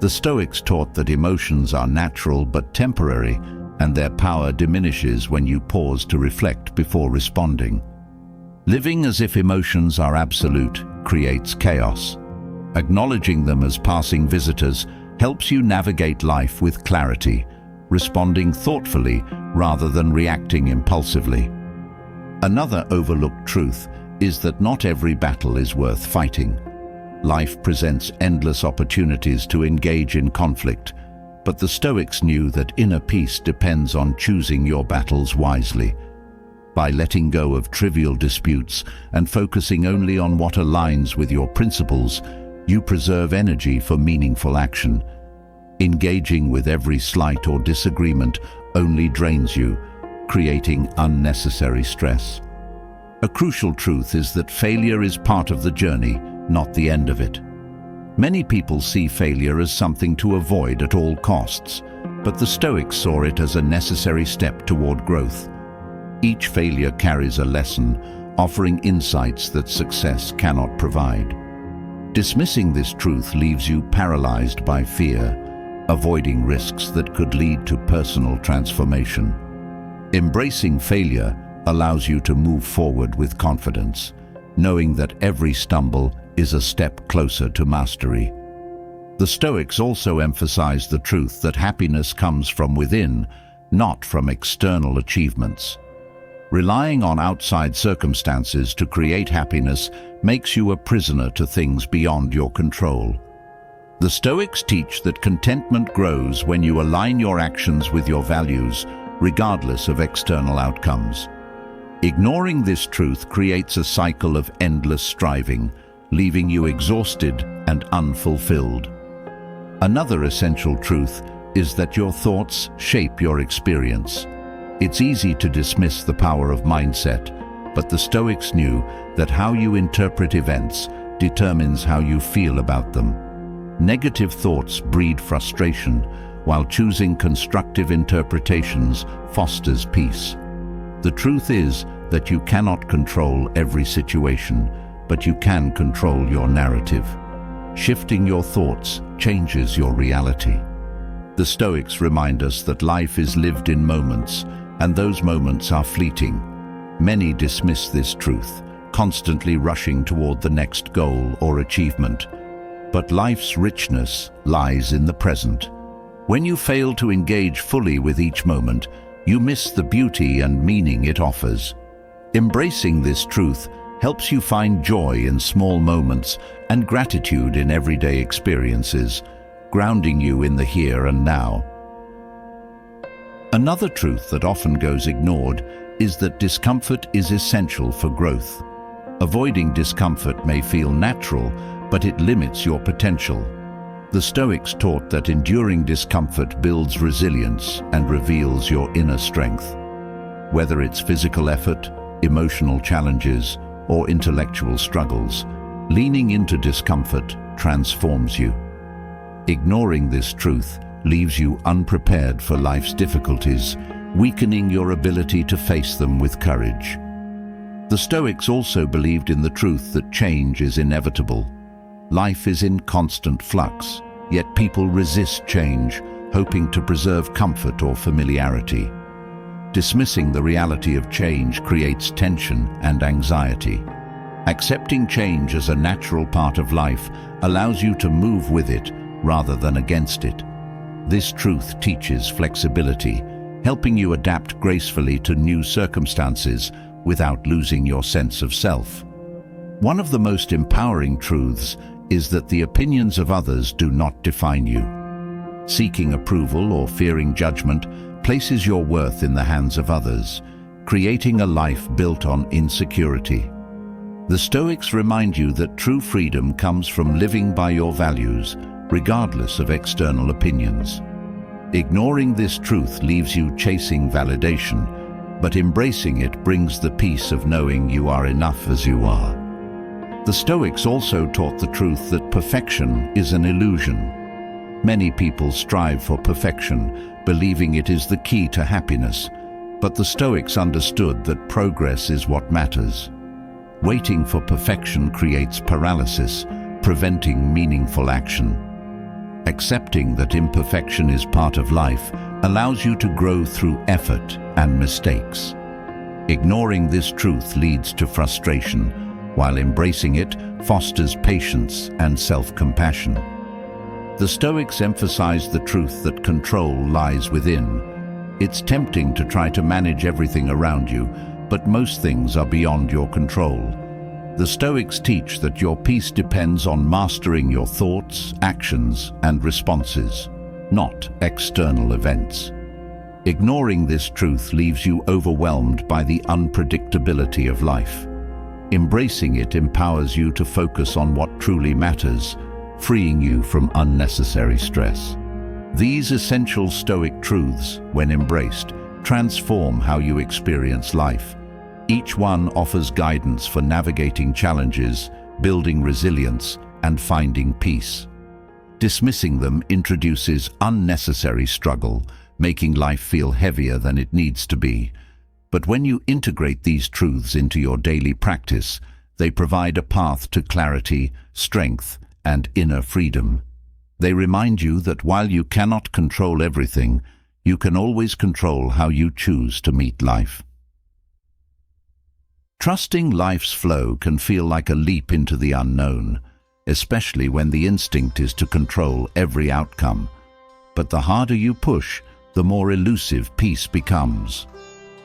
The Stoics taught that emotions are natural but temporary, and their power diminishes when you pause to reflect before responding. Living as if emotions are absolute creates chaos. Acknowledging them as passing visitors helps you navigate life with clarity, responding thoughtfully rather than reacting impulsively. Another overlooked truth is that not every battle is worth fighting. Life presents endless opportunities to engage in conflict, but the Stoics knew that inner peace depends on choosing your battles wisely. By letting go of trivial disputes and focusing only on what aligns with your principles, you preserve energy for meaningful action. Engaging with every slight or disagreement only drains you, creating unnecessary stress. A crucial truth is that failure is part of the journey, not the end of it. Many people see failure as something to avoid at all costs, but the Stoics saw it as a necessary step toward growth. Each failure carries a lesson, offering insights that success cannot provide. Dismissing this truth leaves you paralyzed by fear, avoiding risks that could lead to personal transformation. Embracing failure allows you to move forward with confidence, knowing that every stumble is a step closer to mastery. The Stoics also emphasized the truth that happiness comes from within, not from external achievements. Relying on outside circumstances to create happiness makes you a prisoner to things beyond your control. The Stoics teach that contentment grows when you align your actions with your values, regardless of external outcomes. Ignoring this truth creates a cycle of endless striving, leaving you exhausted and unfulfilled. Another essential truth is that your thoughts shape your experience. It's easy to dismiss the power of mindset, but the Stoics knew that how you interpret events determines how you feel about them. Negative thoughts breed frustration, while choosing constructive interpretations fosters peace. The truth is that you cannot control every situation, but you can control your narrative. Shifting your thoughts changes your reality. The Stoics remind us that life is lived in moments, and those moments are fleeting. Many dismiss this truth, constantly rushing toward the next goal or achievement. But life's richness lies in the present. When you fail to engage fully with each moment, you miss the beauty and meaning it offers. Embracing this truth helps you find joy in small moments and gratitude in everyday experiences, grounding you in the here and now. Another truth that often goes ignored is that discomfort is essential for growth. Avoiding discomfort may feel natural, but it limits your potential. The Stoics taught that enduring discomfort builds resilience and reveals your inner strength. Whether it's physical effort, emotional challenges, or intellectual struggles, leaning into discomfort transforms you. Ignoring this truth leaves you unprepared for life's difficulties, weakening your ability to face them with courage. The Stoics also believed in the truth that change is inevitable. Life is in constant flux, yet people resist change, hoping to preserve comfort or familiarity. Dismissing the reality of change creates tension and anxiety. Accepting change as a natural part of life allows you to move with it rather than against it. This truth teaches flexibility, helping you adapt gracefully to new circumstances without losing your sense of self. One of the most empowering truths is that the opinions of others do not define you. Seeking approval or fearing judgment places your worth in the hands of others, creating a life built on insecurity. The Stoics remind you that true freedom comes from living by your values, regardless of external opinions. Ignoring this truth leaves you chasing validation, but embracing it brings the peace of knowing you are enough as you are. The Stoics also taught the truth that perfection is an illusion. Many people strive for perfection, believing it is the key to happiness, but the Stoics understood that progress is what matters. Waiting for perfection creates paralysis, preventing meaningful action. Accepting that imperfection is part of life allows you to grow through effort and mistakes. Ignoring this truth leads to frustration, while embracing it fosters patience and self-compassion. The Stoics emphasize the truth that control lies within. It's tempting to try to manage everything around you, but most things are beyond your control. The Stoics teach that your peace depends on mastering your thoughts, actions, and responses, not external events. Ignoring this truth leaves you overwhelmed by the unpredictability of life. Embracing it empowers you to focus on what truly matters, freeing you from unnecessary stress. These essential Stoic truths, when embraced, transform how you experience life. Each one offers guidance for navigating challenges, building resilience, and finding peace. Dismissing them introduces unnecessary struggle, making life feel heavier than it needs to be. But when you integrate these truths into your daily practice, they provide a path to clarity, strength, and inner freedom. They remind you that while you cannot control everything, you can always control how you choose to meet life. Trusting life's flow can feel like a leap into the unknown, especially when the instinct is to control every outcome. But the harder you push, the more elusive peace becomes.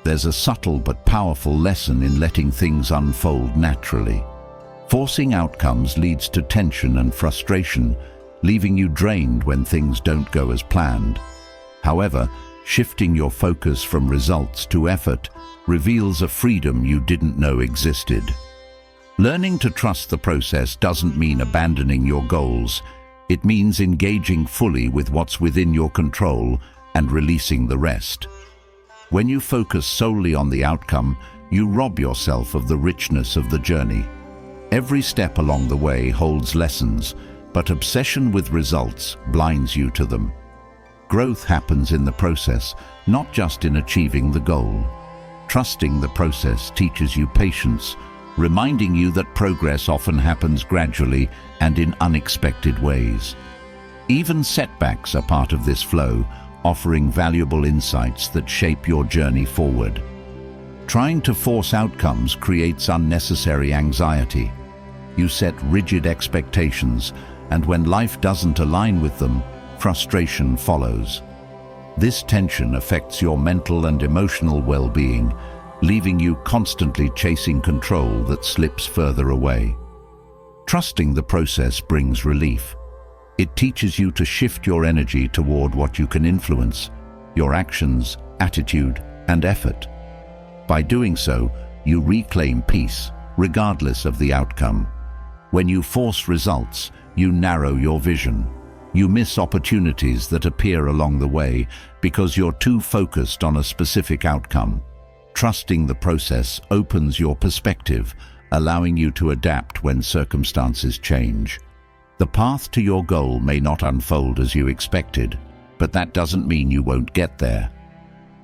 There's a subtle but powerful lesson in letting things unfold naturally. Forcing outcomes leads to tension and frustration, leaving you drained when things don't go as planned. However, shifting your focus from results to effort reveals a freedom you didn't know existed. Learning to trust the process doesn't mean abandoning your goals. It means engaging fully with what's within your control and releasing the rest. When you focus solely on the outcome, you rob yourself of the richness of the journey. Every step along the way holds lessons, but obsession with results blinds you to them. Growth happens in the process, not just in achieving the goal. Trusting the process teaches you patience, reminding you that progress often happens gradually and in unexpected ways. Even setbacks are part of this flow, offering valuable insights that shape your journey forward. Trying to force outcomes creates unnecessary anxiety. You set rigid expectations, and when life doesn't align with them, frustration follows. This tension affects your mental and emotional well-being, leaving you constantly chasing control that slips further away. Trusting the process brings relief. It teaches you to shift your energy toward what you can influence, your actions, attitude, and effort. By doing so, you reclaim peace, regardless of the outcome. When you force results, you narrow your vision. You miss opportunities that appear along the way because you're too focused on a specific outcome. Trusting the process opens your perspective, allowing you to adapt when circumstances change. The path to your goal may not unfold as you expected, but that doesn't mean you won't get there.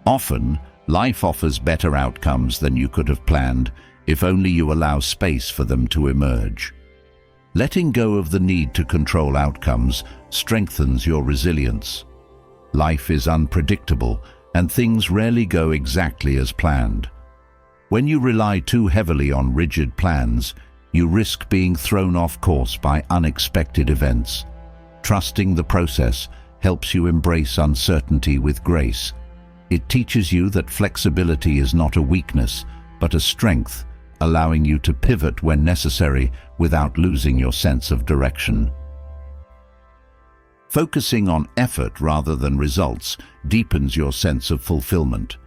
Often, life offers better outcomes than you could have planned, if only you allow space for them to emerge. Letting go of the need to control outcomes strengthens your resilience. Life is unpredictable, and things rarely go exactly as planned. When you rely too heavily on rigid plans, you risk being thrown off course by unexpected events. Trusting the process helps you embrace uncertainty with grace. It teaches you that flexibility is not a weakness, but a strength, allowing you to pivot when necessary without losing your sense of direction. Focusing on effort rather than results deepens your sense of fulfillment.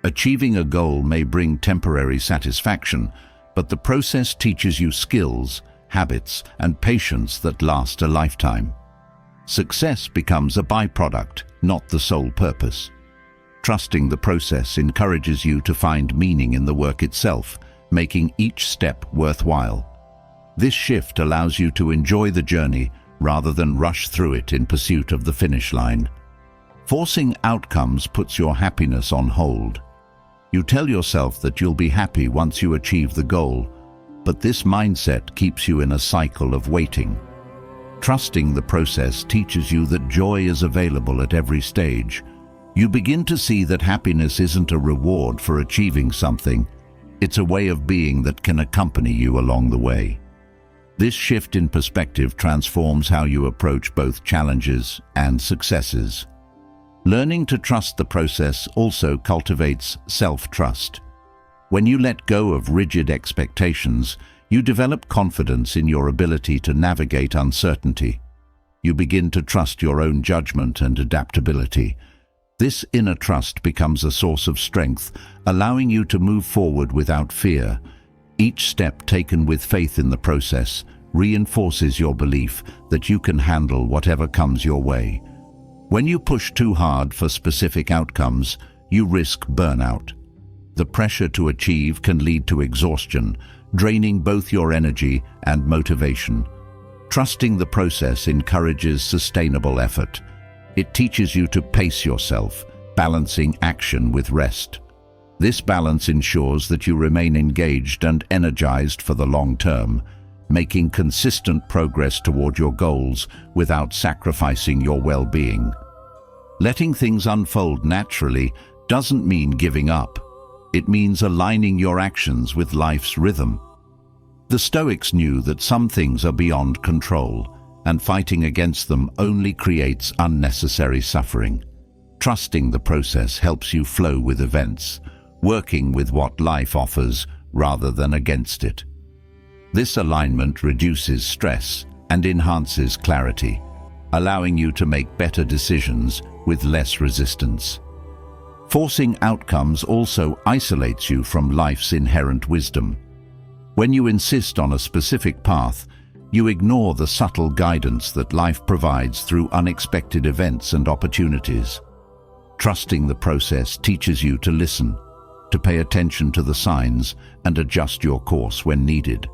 Achieving a goal may bring temporary satisfaction, but the process teaches you skills, habits, and patience that last a lifetime. Success becomes a byproduct, not the sole purpose. Trusting the process encourages you to find meaning in the work itself, making each step worthwhile. This shift allows you to enjoy the journey rather than rush through it in pursuit of the finish line. Forcing outcomes puts your happiness on hold. You tell yourself that you'll be happy once you achieve the goal, but this mindset keeps you in a cycle of waiting. Trusting the process teaches you that joy is available at every stage. You begin to see that happiness isn't a reward for achieving something. It's a way of being that can accompany you along the way. This shift in perspective transforms how you approach both challenges and successes. Learning to trust the process also cultivates self-trust. When you let go of rigid expectations, you develop confidence in your ability to navigate uncertainty. You begin to trust your own judgment and adaptability. This inner trust becomes a source of strength, allowing you to move forward without fear. Each step taken with faith in the process reinforces your belief that you can handle whatever comes your way. When you push too hard for specific outcomes, you risk burnout. The pressure to achieve can lead to exhaustion, draining both your energy and motivation. Trusting the process encourages sustainable effort. It teaches you to pace yourself, balancing action with rest. This balance ensures that you remain engaged and energized for the long term, making consistent progress toward your goals without sacrificing your well-being. Letting things unfold naturally doesn't mean giving up. It means aligning your actions with life's rhythm. The Stoics knew that some things are beyond control, and fighting against them only creates unnecessary suffering. Trusting the process helps you flow with events, working with what life offers rather than against it. This alignment reduces stress and enhances clarity, allowing you to make better decisions with less resistance. Forcing outcomes also isolates you from life's inherent wisdom. When you insist on a specific path, you ignore the subtle guidance that life provides through unexpected events and opportunities. Trusting the process teaches you to listen, to pay attention to the signs, and adjust your course when needed.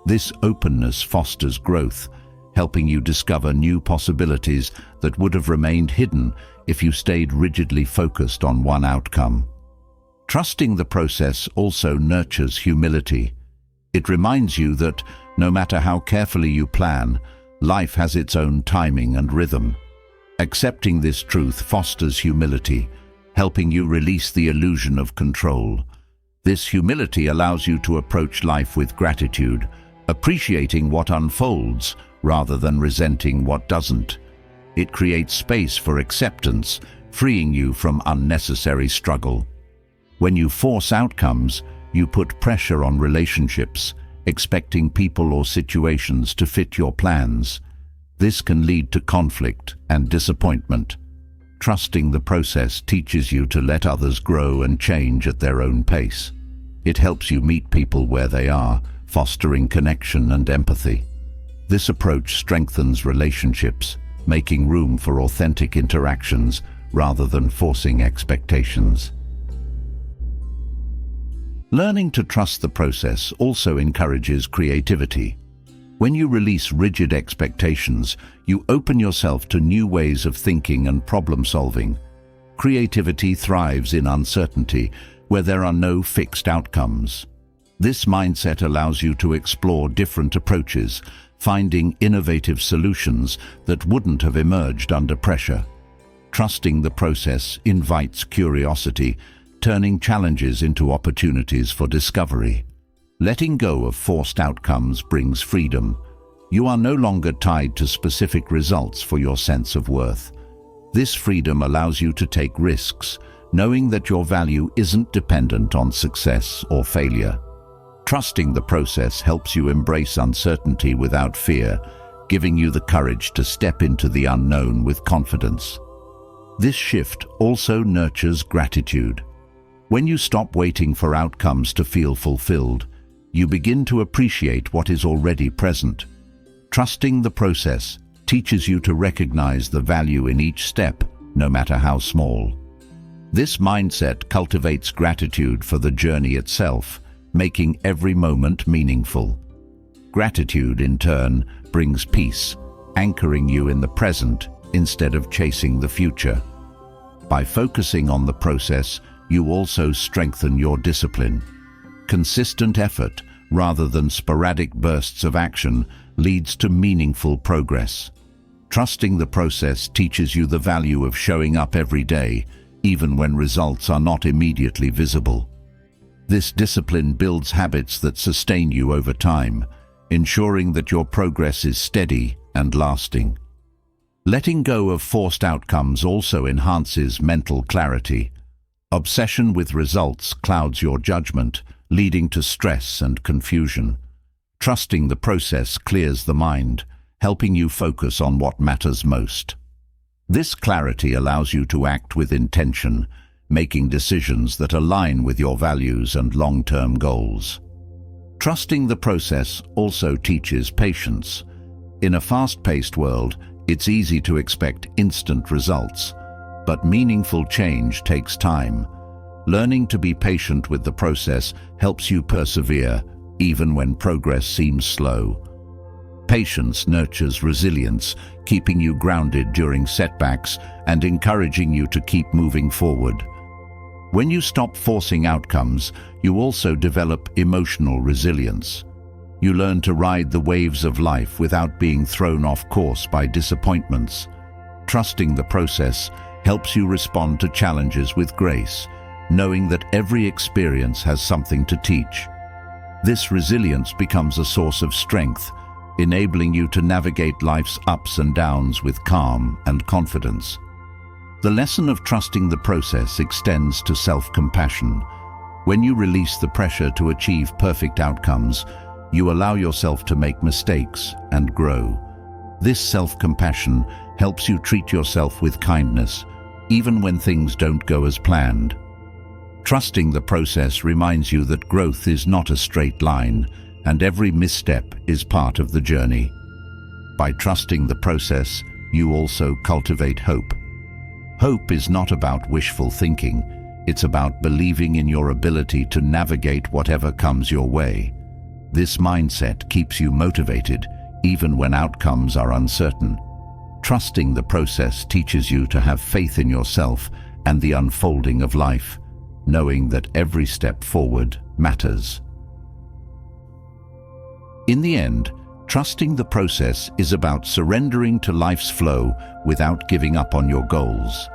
This openness fosters growth, helping you discover new possibilities that would have remained hidden if you stayed rigidly focused on one outcome. Trusting the process also nurtures humility. It reminds you that, no matter how carefully you plan, life has its own timing and rhythm. Accepting this truth fosters humility, helping you release the illusion of control. This humility allows you to approach life with gratitude, appreciating what unfolds rather than resenting what doesn't. It creates space for acceptance, freeing you from unnecessary struggle. When you force outcomes, you put pressure on relationships, expecting people or situations to fit your plans. This can lead to conflict and disappointment. Trusting the process teaches you to let others grow and change at their own pace. It helps you meet people where they are, fostering connection and empathy. This approach strengthens relationships, making room for authentic interactions rather than forcing expectations. Learning to trust the process also encourages creativity. When you release rigid expectations, you open yourself to new ways of thinking and problem-solving. Creativity thrives in uncertainty, where there are no fixed outcomes. This mindset allows you to explore different approaches, finding innovative solutions that wouldn't have emerged under pressure. Trusting the process invites curiosity, turning challenges into opportunities for discovery. Letting go of forced outcomes brings freedom. You are no longer tied to specific results for your sense of worth. This freedom allows you to take risks, knowing that your value isn't dependent on success or failure. Trusting the process helps you embrace uncertainty without fear, giving you the courage to step into the unknown with confidence. This shift also nurtures gratitude. When you stop waiting for outcomes to feel fulfilled, you begin to appreciate what is already present. Trusting the process teaches you to recognize the value in each step, no matter how small. This mindset cultivates gratitude for the journey itself, making every moment meaningful. Gratitude, in turn, brings peace, anchoring you in the present instead of chasing the future. By focusing on the process, you also strengthen your discipline. Consistent effort, rather than sporadic bursts of action, leads to meaningful progress. Trusting the process teaches you the value of showing up every day, even when results are not immediately visible. This discipline builds habits that sustain you over time, ensuring that your progress is steady and lasting. Letting go of forced outcomes also enhances mental clarity. Obsession with results clouds your judgment, leading to stress and confusion. Trusting the process clears the mind, helping you focus on what matters most. This clarity allows you to act with intention, making decisions that align with your values and long-term goals. Trusting the process also teaches patience. In a fast-paced world, it's easy to expect instant results, but meaningful change takes time. Learning to be patient with the process helps you persevere, even when progress seems slow. Patience nurtures resilience, keeping you grounded during setbacks and encouraging you to keep moving forward. When you stop forcing outcomes, you also develop emotional resilience. You learn to ride the waves of life without being thrown off course by disappointments. Trusting the process helps you respond to challenges with grace, knowing that every experience has something to teach. This resilience becomes a source of strength, enabling you to navigate life's ups and downs with calm and confidence. The lesson of trusting the process extends to self-compassion. When you release the pressure to achieve perfect outcomes, you allow yourself to make mistakes and grow. This self-compassion helps you treat yourself with kindness, even when things don't go as planned. Trusting the process reminds you that growth is not a straight line, and every misstep is part of the journey. By trusting the process, you also cultivate hope. Hope is not about wishful thinking. It's about believing in your ability to navigate whatever comes your way. This mindset keeps you motivated, even when outcomes are uncertain. Trusting the process teaches you to have faith in yourself and the unfolding of life, knowing that every step forward matters. In the end, trusting the process is about surrendering to life's flow without giving up on your goals.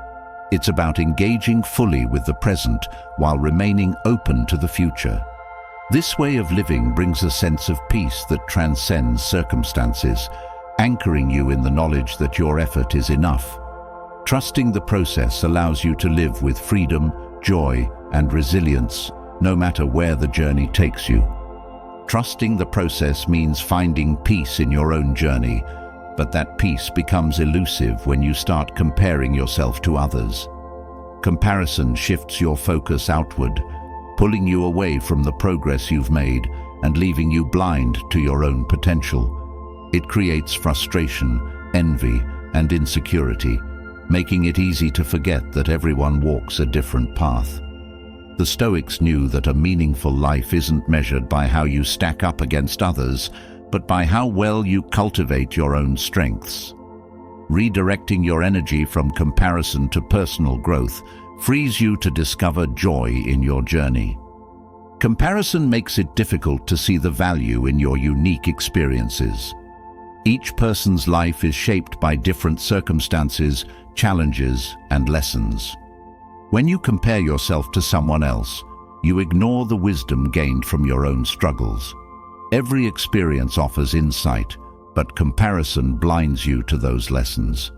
It's about engaging fully with the present while remaining open to the future. This way of living brings a sense of peace that transcends circumstances, anchoring you in the knowledge that your effort is enough. Trusting the process allows you to live with freedom, joy, and resilience, no matter where the journey takes you. Trusting the process means finding peace in your own journey, but that peace becomes elusive when you start comparing yourself to others. Comparison shifts your focus outward, pulling you away from the progress you've made and leaving you blind to your own potential. It creates frustration, envy, and insecurity, making it easy to forget that everyone walks a different path. The Stoics knew that a meaningful life isn't measured by how you stack up against others, but by how well you cultivate your own strengths. Redirecting your energy from comparison to personal growth frees you to discover joy in your journey. Comparison makes it difficult to see the value in your unique experiences. Each person's life is shaped by different circumstances, challenges, and lessons. When you compare yourself to someone else, you ignore the wisdom gained from your own struggles. Every experience offers insight, but comparison blinds you to those lessons.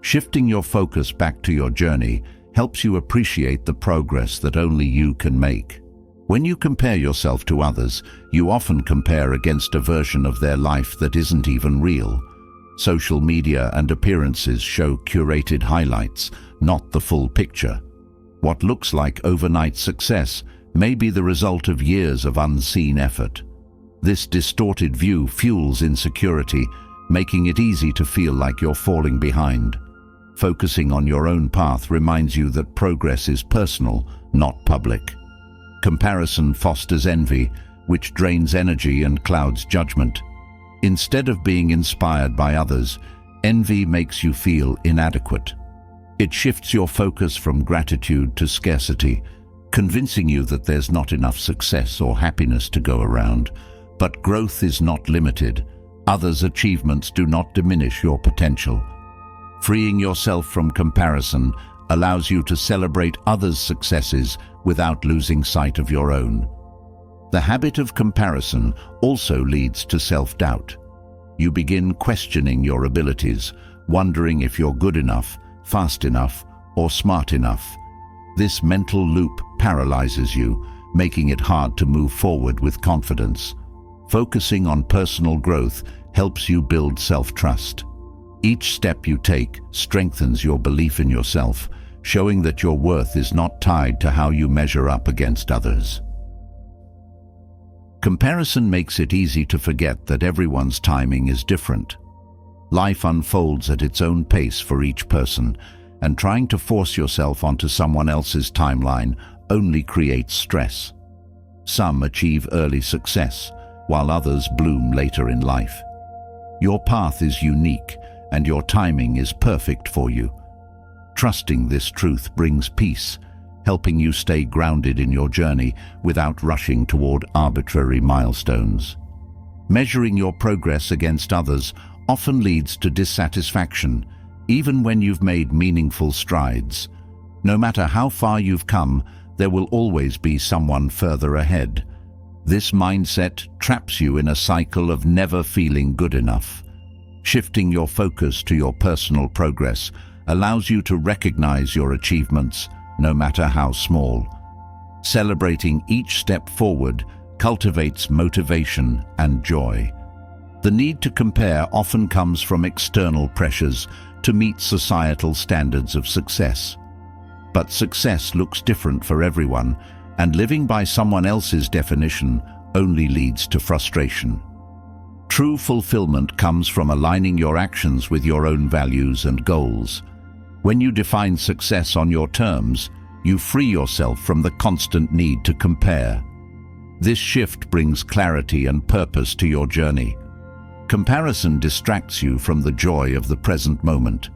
Shifting your focus back to your journey helps you appreciate the progress that only you can make. When you compare yourself to others, you often compare against a version of their life that isn't even real. Social media and appearances show curated highlights, not the full picture. What looks like overnight success may be the result of years of unseen effort. This distorted view fuels insecurity, making it easy to feel like you're falling behind. Focusing on your own path reminds you that progress is personal, not public. Comparison fosters envy, which drains energy and clouds judgment. Instead of being inspired by others, envy makes you feel inadequate. It shifts your focus from gratitude to scarcity, convincing you that there's not enough success or happiness to go around. But growth is not limited. Others' achievements do not diminish your potential. Freeing yourself from comparison allows you to celebrate others' successes without losing sight of your own. The habit of comparison also leads to self-doubt. You begin questioning your abilities, wondering if you're good enough, fast enough, or smart enough. This mental loop paralyzes you, making it hard to move forward with confidence. Focusing on personal growth helps you build self-trust. Each step you take strengthens your belief in yourself, showing that your worth is not tied to how you measure up against others. Comparison makes it easy to forget that everyone's timing is different. Life unfolds at its own pace for each person, and trying to force yourself onto someone else's timeline only creates stress. Some achieve early success, while others bloom later in life. Your path is unique, and your timing is perfect for you. Trusting this truth brings peace, helping you stay grounded in your journey without rushing toward arbitrary milestones. Measuring your progress against others often leads to dissatisfaction, even when you've made meaningful strides. No matter how far you've come, there will always be someone further ahead. This mindset traps you in a cycle of never feeling good enough. Shifting your focus to your personal progress allows you to recognize your achievements, no matter how small. Celebrating each step forward cultivates motivation and joy. The need to compare often comes from external pressures to meet societal standards of success. But success looks different for everyone, and living by someone else's definition only leads to frustration. True fulfillment comes from aligning your actions with your own values and goals. When you define success on your terms, you free yourself from the constant need to compare. This shift brings clarity and purpose to your journey. Comparison distracts you from the joy of the present moment.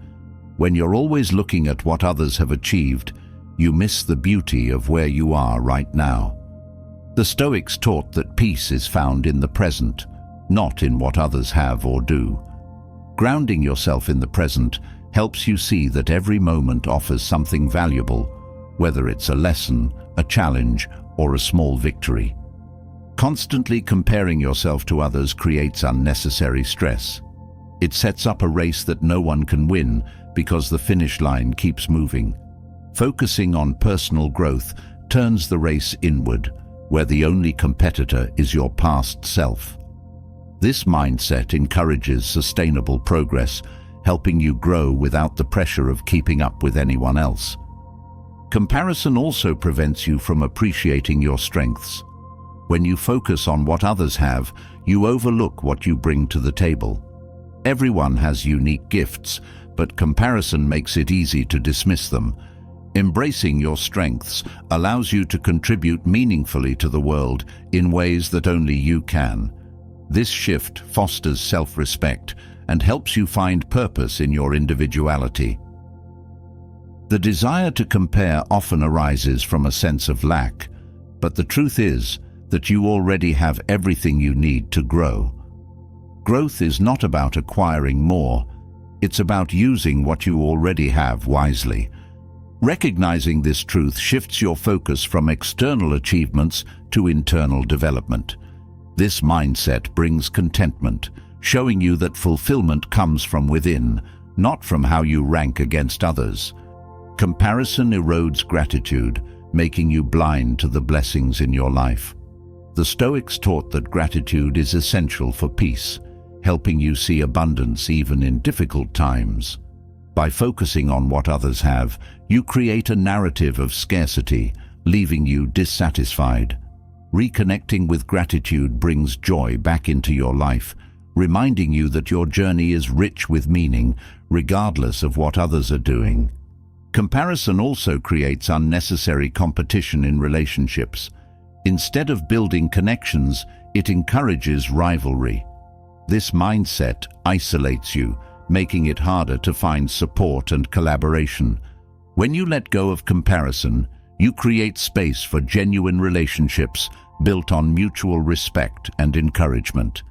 When you're always looking at what others have achieved, you miss the beauty of where you are right now. The Stoics taught that peace is found in the present. not in what others have or do. Grounding yourself in the present helps you see that every moment offers something valuable, whether it's a lesson, a challenge, or a small victory. Constantly comparing yourself to others creates unnecessary stress. It sets up a race that no one can win because the finish line keeps moving. Focusing on personal growth turns the race inward, where the only competitor is your past self. This mindset encourages sustainable progress, helping you grow without the pressure of keeping up with anyone else. Comparison also prevents you from appreciating your strengths. When you focus on what others have, you overlook what you bring to the table. Everyone has unique gifts, but comparison makes it easy to dismiss them. Embracing your strengths allows you to contribute meaningfully to the world in ways that only you can. This shift fosters self-respect and helps you find purpose in your individuality. The desire to compare often arises from a sense of lack, but the truth is that you already have everything you need to grow. Growth is not about acquiring more, it's about using what you already have wisely. Recognizing this truth shifts your focus from external achievements to internal development. This mindset brings contentment, showing you that fulfillment comes from within, not from how you rank against others. Comparison erodes gratitude, making you blind to the blessings in your life. The Stoics taught that gratitude is essential for peace, helping you see abundance even in difficult times. By focusing on what others have, you create a narrative of scarcity, leaving you dissatisfied. Reconnecting with gratitude brings joy back into your life, reminding you that your journey is rich with meaning, regardless of what others are doing. Comparison also creates unnecessary competition in relationships. Instead of building connections, it encourages rivalry. This mindset isolates you, making it harder to find support and collaboration. When you let go of comparison, you create space for genuine relationships built on mutual respect and encouragement.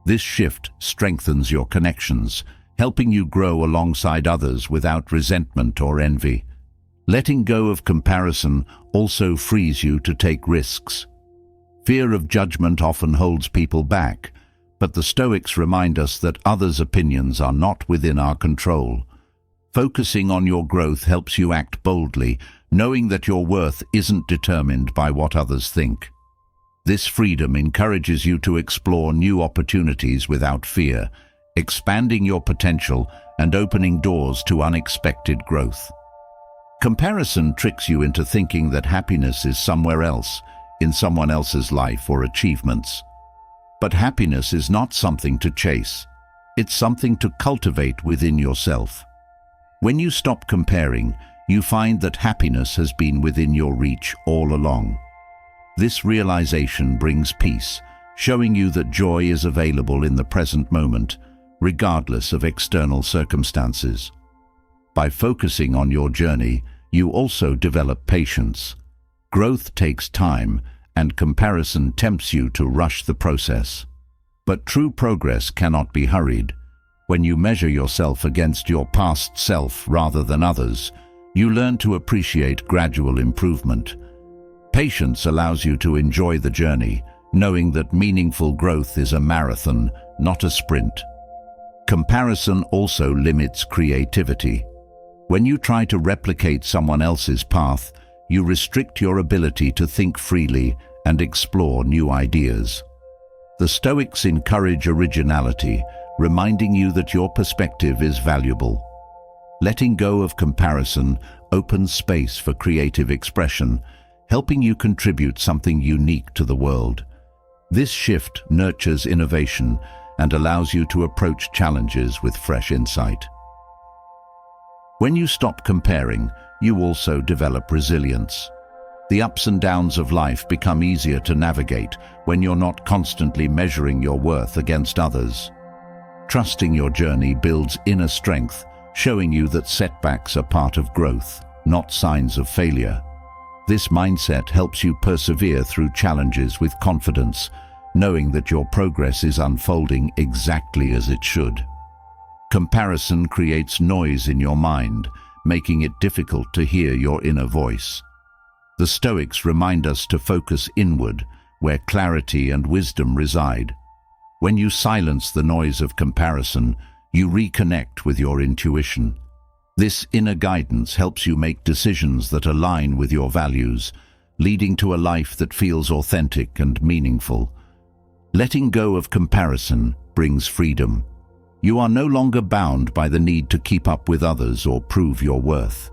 This shift strengthens your connections, helping you grow alongside others without resentment or envy. Letting go of comparison also frees you to take risks. Fear of judgment often holds people back, but the Stoics remind us that others' opinions are not within our control. Focusing on your growth helps you act boldly, knowing that your worth isn't determined by what others think. This freedom encourages you to explore new opportunities without fear, expanding your potential and opening doors to unexpected growth. Comparison tricks you into thinking that happiness is somewhere else, in someone else's life or achievements. But happiness is not something to chase. It's something to cultivate within yourself. When you stop comparing, you find that happiness has been within your reach all along. This realization brings peace, showing you that joy is available in the present moment, regardless of external circumstances. By focusing on your journey, you also develop patience. Growth takes time, and comparison tempts you to rush the process. But true progress cannot be hurried. When you measure yourself against your past self rather than others, you learn to appreciate gradual improvement. Patience allows you to enjoy the journey, knowing that meaningful growth is a marathon, not a sprint. Comparison also limits creativity. When you try to replicate someone else's path, you restrict your ability to think freely and explore new ideas. The Stoics encourage originality, reminding you that your perspective is valuable. Letting go of comparison opens space for creative expression, helping you contribute something unique to the world. This shift nurtures innovation and allows you to approach challenges with fresh insight. When you stop comparing, you also develop resilience. The ups and downs of life become easier to navigate when you're not constantly measuring your worth against others. Trusting your journey builds inner strength, showing you that setbacks are part of growth, not signs of failure. This mindset helps you persevere through challenges with confidence, knowing that your progress is unfolding exactly as it should. Comparison creates noise in your mind, making it difficult to hear your inner voice. The Stoics remind us to focus inward, where clarity and wisdom reside. When you silence the noise of comparison, you reconnect with your intuition. This inner guidance helps you make decisions that align with your values, leading to a life that feels authentic and meaningful. Letting go of comparison brings freedom. You are no longer bound by the need to keep up with others or prove your worth.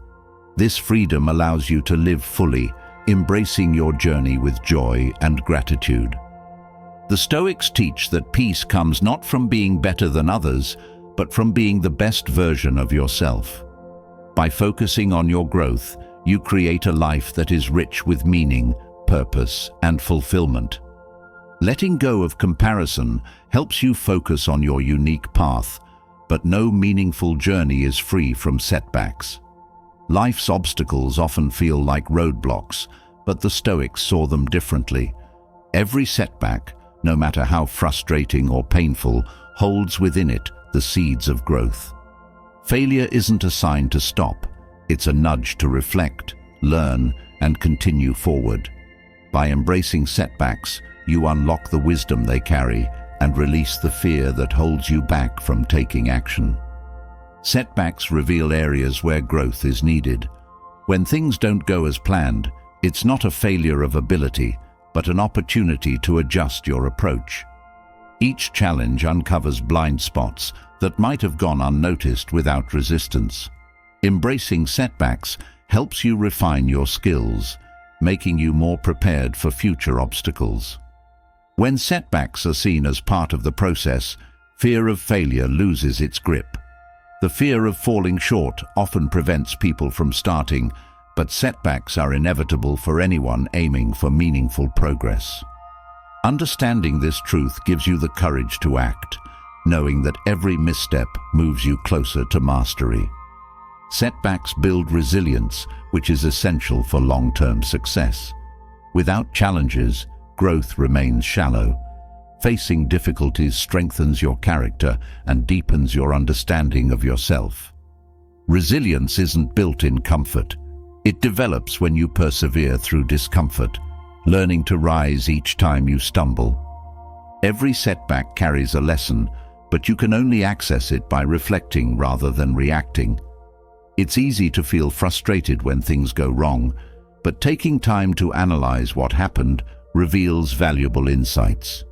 This freedom allows you to live fully, embracing your journey with joy and gratitude. The Stoics teach that peace comes not from being better than others, but from being the best version of yourself. By focusing on your growth, you create a life that is rich with meaning, purpose, and fulfillment. Letting go of comparison helps you focus on your unique path, but no meaningful journey is free from setbacks. Life's obstacles often feel like roadblocks, but the Stoics saw them differently. Every setback, no matter how frustrating or painful, holds within it the seeds of growth. Failure isn't a sign to stop. It's a nudge to reflect, learn, and continue forward. By embracing setbacks, you unlock the wisdom they carry and release the fear that holds you back from taking action. Setbacks reveal areas where growth is needed. When things don't go as planned, it's not a failure of ability, but an opportunity to adjust your approach. Each challenge uncovers blind spots that might have gone unnoticed without resistance. Embracing setbacks helps you refine your skills, making you more prepared for future obstacles. When setbacks are seen as part of the process, fear of failure loses its grip. The fear of falling short often prevents people from starting, but setbacks are inevitable for anyone aiming for meaningful progress. Understanding this truth gives you the courage to act, knowing that every misstep moves you closer to mastery. Setbacks build resilience, which is essential for long-term success. Without challenges, growth remains shallow. Facing difficulties strengthens your character and deepens your understanding of yourself. Resilience isn't built in comfort. It develops when you persevere through discomfort, learning to rise each time you stumble. Every setback carries a lesson, but you can only access it by reflecting rather than reacting. It's easy to feel frustrated when things go wrong, but taking time to analyze what happened reveals valuable insights.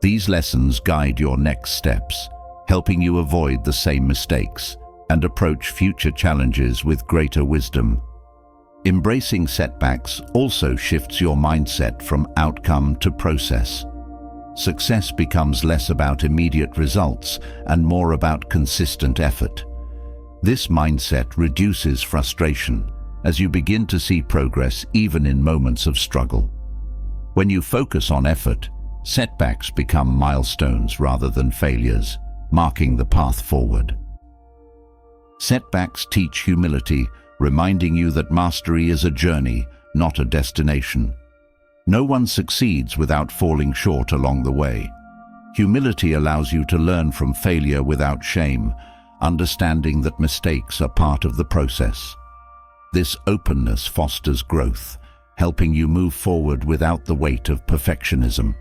These lessons guide your next steps, helping you avoid the same mistakes and approach future challenges with greater wisdom. Embracing setbacks also shifts your mindset from outcome to process. Success becomes less about immediate results and more about consistent effort. This mindset reduces frustration as you begin to see progress even in moments of struggle. When you focus on effort, setbacks become milestones rather than failures, marking the path forward. Setbacks teach humility, reminding you that mastery is a journey, not a destination. No one succeeds without falling short along the way. Humility allows you to learn from failure without shame, understanding that mistakes are part of the process. This openness fosters growth, helping you move forward without the weight of perfectionism.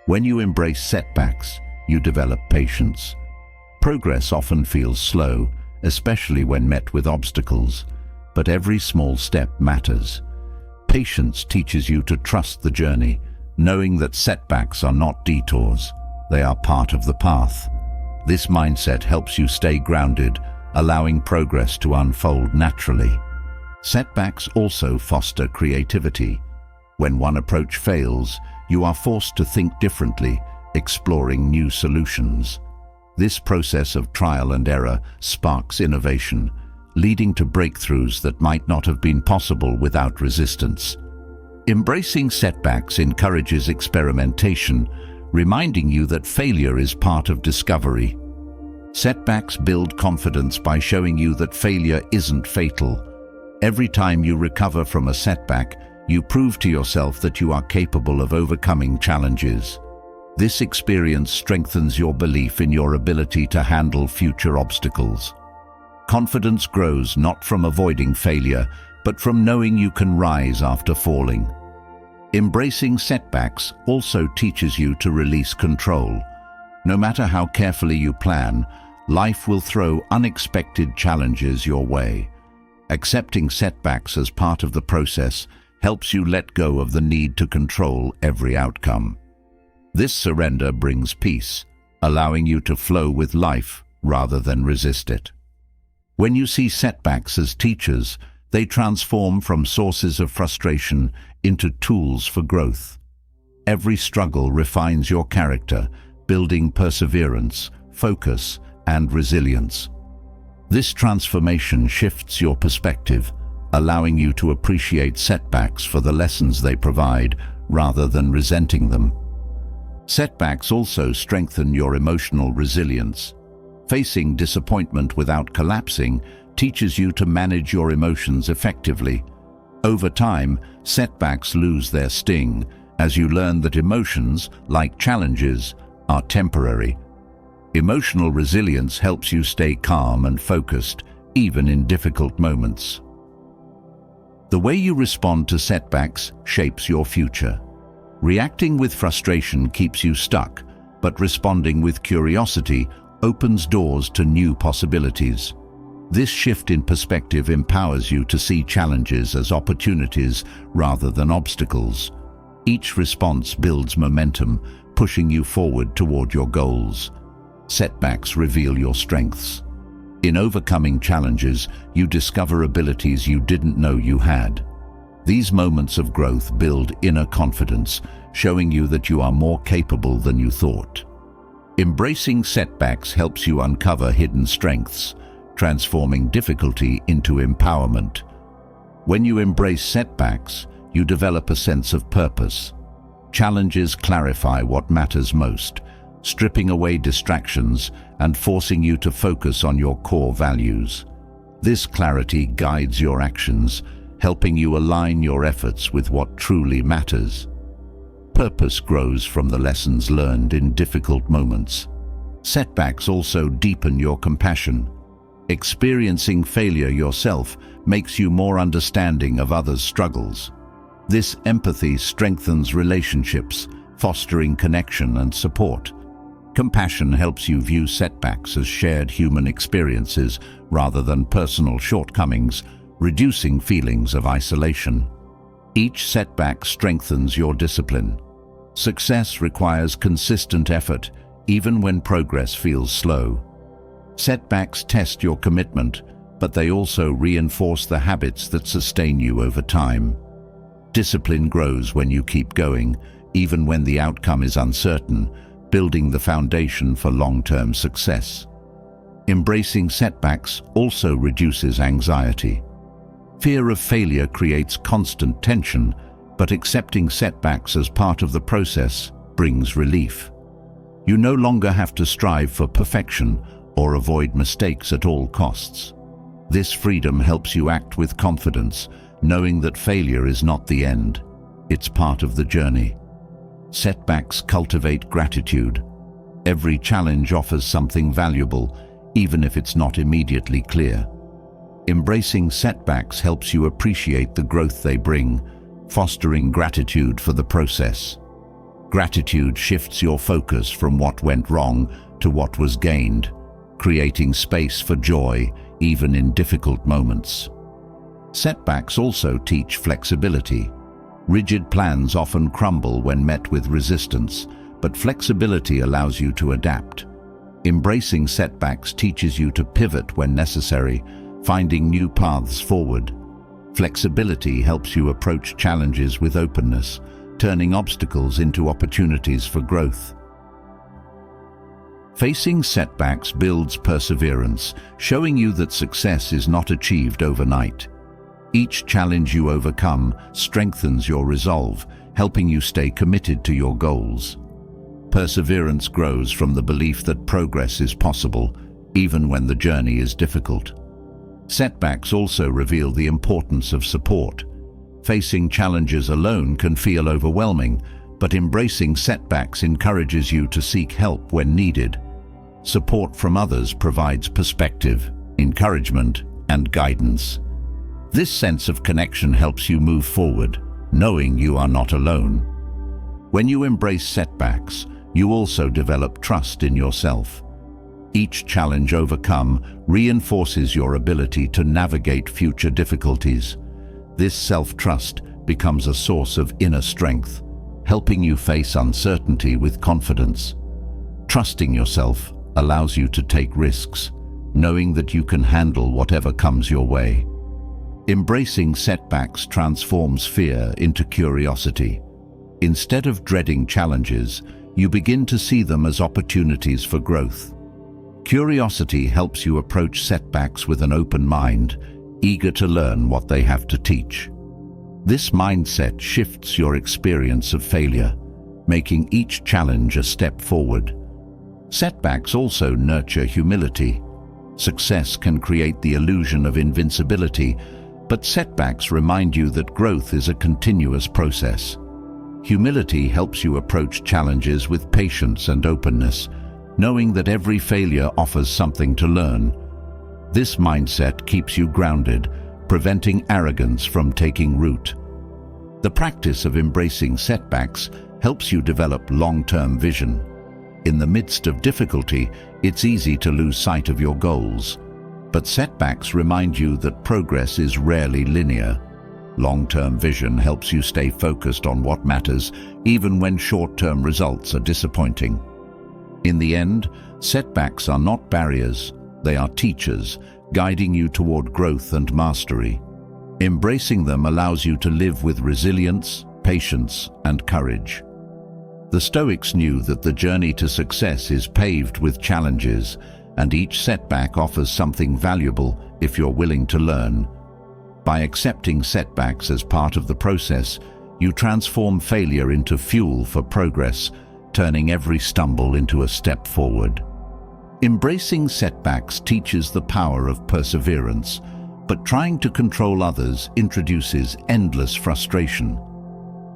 When you embrace setbacks, you develop patience. Progress often feels slow, especially when met with obstacles, but every small step matters. Patience teaches you to trust the journey, knowing that setbacks are not detours, they are part of the path. This mindset helps you stay grounded, allowing progress to unfold naturally. Setbacks also foster creativity. When one approach fails, you are forced to think differently, exploring new solutions. This process of trial and error sparks innovation, leading to breakthroughs that might not have been possible without resistance. Embracing setbacks encourages experimentation, reminding you that failure is part of discovery. Setbacks build confidence by showing you that failure isn't fatal. Every time you recover from a setback, you prove to yourself that you are capable of overcoming challenges. This experience strengthens your belief in your ability to handle future obstacles. Confidence grows not from avoiding failure, but from knowing you can rise after falling. Embracing setbacks also teaches you to release control. No matter how carefully you plan, life will throw unexpected challenges your way. Accepting setbacks as part of the process helps you let go of the need to control every outcome. This surrender brings peace, allowing you to flow with life rather than resist it. When you see setbacks as teachers, they transform from sources of frustration into tools for growth. Every struggle refines your character, building perseverance, focus, and resilience. This transformation shifts your perspective, allowing you to appreciate setbacks for the lessons they provide rather than resenting them. Setbacks also strengthen your emotional resilience. Facing disappointment without collapsing teaches you to manage your emotions effectively. Over time, setbacks lose their sting as you learn that emotions, like challenges, are temporary. Emotional resilience helps you stay calm and focused, even in difficult moments. The way you respond to setbacks shapes your future. Reacting with frustration keeps you stuck, but responding with curiosity opens doors to new possibilities. This shift in perspective empowers you to see challenges as opportunities rather than obstacles. Each response builds momentum, pushing you forward toward your goals. Setbacks reveal your strengths. In overcoming challenges, you discover abilities you didn't know you had. These moments of growth build inner confidence, showing you that you are more capable than you thought. Embracing setbacks helps you uncover hidden strengths, transforming difficulty into empowerment. When you embrace setbacks, you develop a sense of purpose. Challenges clarify what matters most, stripping away distractions and forcing you to focus on your core values. This clarity guides your actions, helping you align your efforts with what truly matters. Purpose grows from the lessons learned in difficult moments. Setbacks also deepen your compassion. Experiencing failure yourself makes you more understanding of others' struggles. This empathy strengthens relationships, fostering connection and support. Compassion helps you view setbacks as shared human experiences rather than personal shortcomings, reducing feelings of isolation. Each setback strengthens your discipline. Success requires consistent effort, even when progress feels slow. Setbacks test your commitment, but they also reinforce the habits that sustain you over time. Discipline grows when you keep going, even when the outcome is uncertain, building the foundation for long-term success. Embracing setbacks also reduces anxiety. Fear of failure creates constant tension, but accepting setbacks as part of the process brings relief. You no longer have to strive for perfection or avoid mistakes at all costs. This freedom helps you act with confidence, knowing that failure is not the end, it's part of the journey. Setbacks cultivate gratitude. Every challenge offers something valuable, even if it's not immediately clear. Embracing setbacks helps you appreciate the growth they bring, fostering gratitude for the process. Gratitude shifts your focus from what went wrong to what was gained, creating space for joy even in difficult moments. Setbacks also teach flexibility. Rigid plans often crumble when met with resistance, but flexibility allows you to adapt. Embracing setbacks teaches you to pivot when necessary, finding new paths forward. Flexibility helps you approach challenges with openness, turning obstacles into opportunities for growth. Facing setbacks builds perseverance, showing you that success is not achieved overnight. Each challenge you overcome strengthens your resolve, helping you stay committed to your goals. Perseverance grows from the belief that progress is possible, even when the journey is difficult. Setbacks also reveal the importance of support. Facing challenges alone can feel overwhelming, but embracing setbacks encourages you to seek help when needed. Support from others provides perspective, encouragement, and guidance. This sense of connection helps you move forward, knowing you are not alone. When you embrace setbacks, you also develop trust in yourself. Each challenge overcome reinforces your ability to navigate future difficulties. This self-trust becomes a source of inner strength, helping you face uncertainty with confidence. Trusting yourself allows you to take risks, knowing that you can handle whatever comes your way. Embracing setbacks transforms fear into curiosity. Instead of dreading challenges, you begin to see them as opportunities for growth. Curiosity helps you approach setbacks with an open mind, eager to learn what they have to teach. This mindset shifts your experience of failure, making each challenge a step forward. Setbacks also nurture humility. Success can create the illusion of invincibility, but setbacks remind you that growth is a continuous process. Humility helps you approach challenges with patience and openness, knowing that every failure offers something to learn. This mindset keeps you grounded, preventing arrogance from taking root. The practice of embracing setbacks helps you develop long-term vision. In the midst of difficulty, it's easy to lose sight of your goals. But setbacks remind you that progress is rarely linear. Long-term vision helps you stay focused on what matters, even when short-term results are disappointing. In the end, setbacks are not barriers, they are teachers, guiding you toward growth and mastery. Embracing them allows you to live with resilience, patience, and courage. The Stoics knew that the journey to success is paved with challenges, and each setback offers something valuable if you're willing to learn. By accepting setbacks as part of the process, you transform failure into fuel for progress, turning every stumble into a step forward. Embracing setbacks teaches the power of perseverance, but trying to control others introduces endless frustration.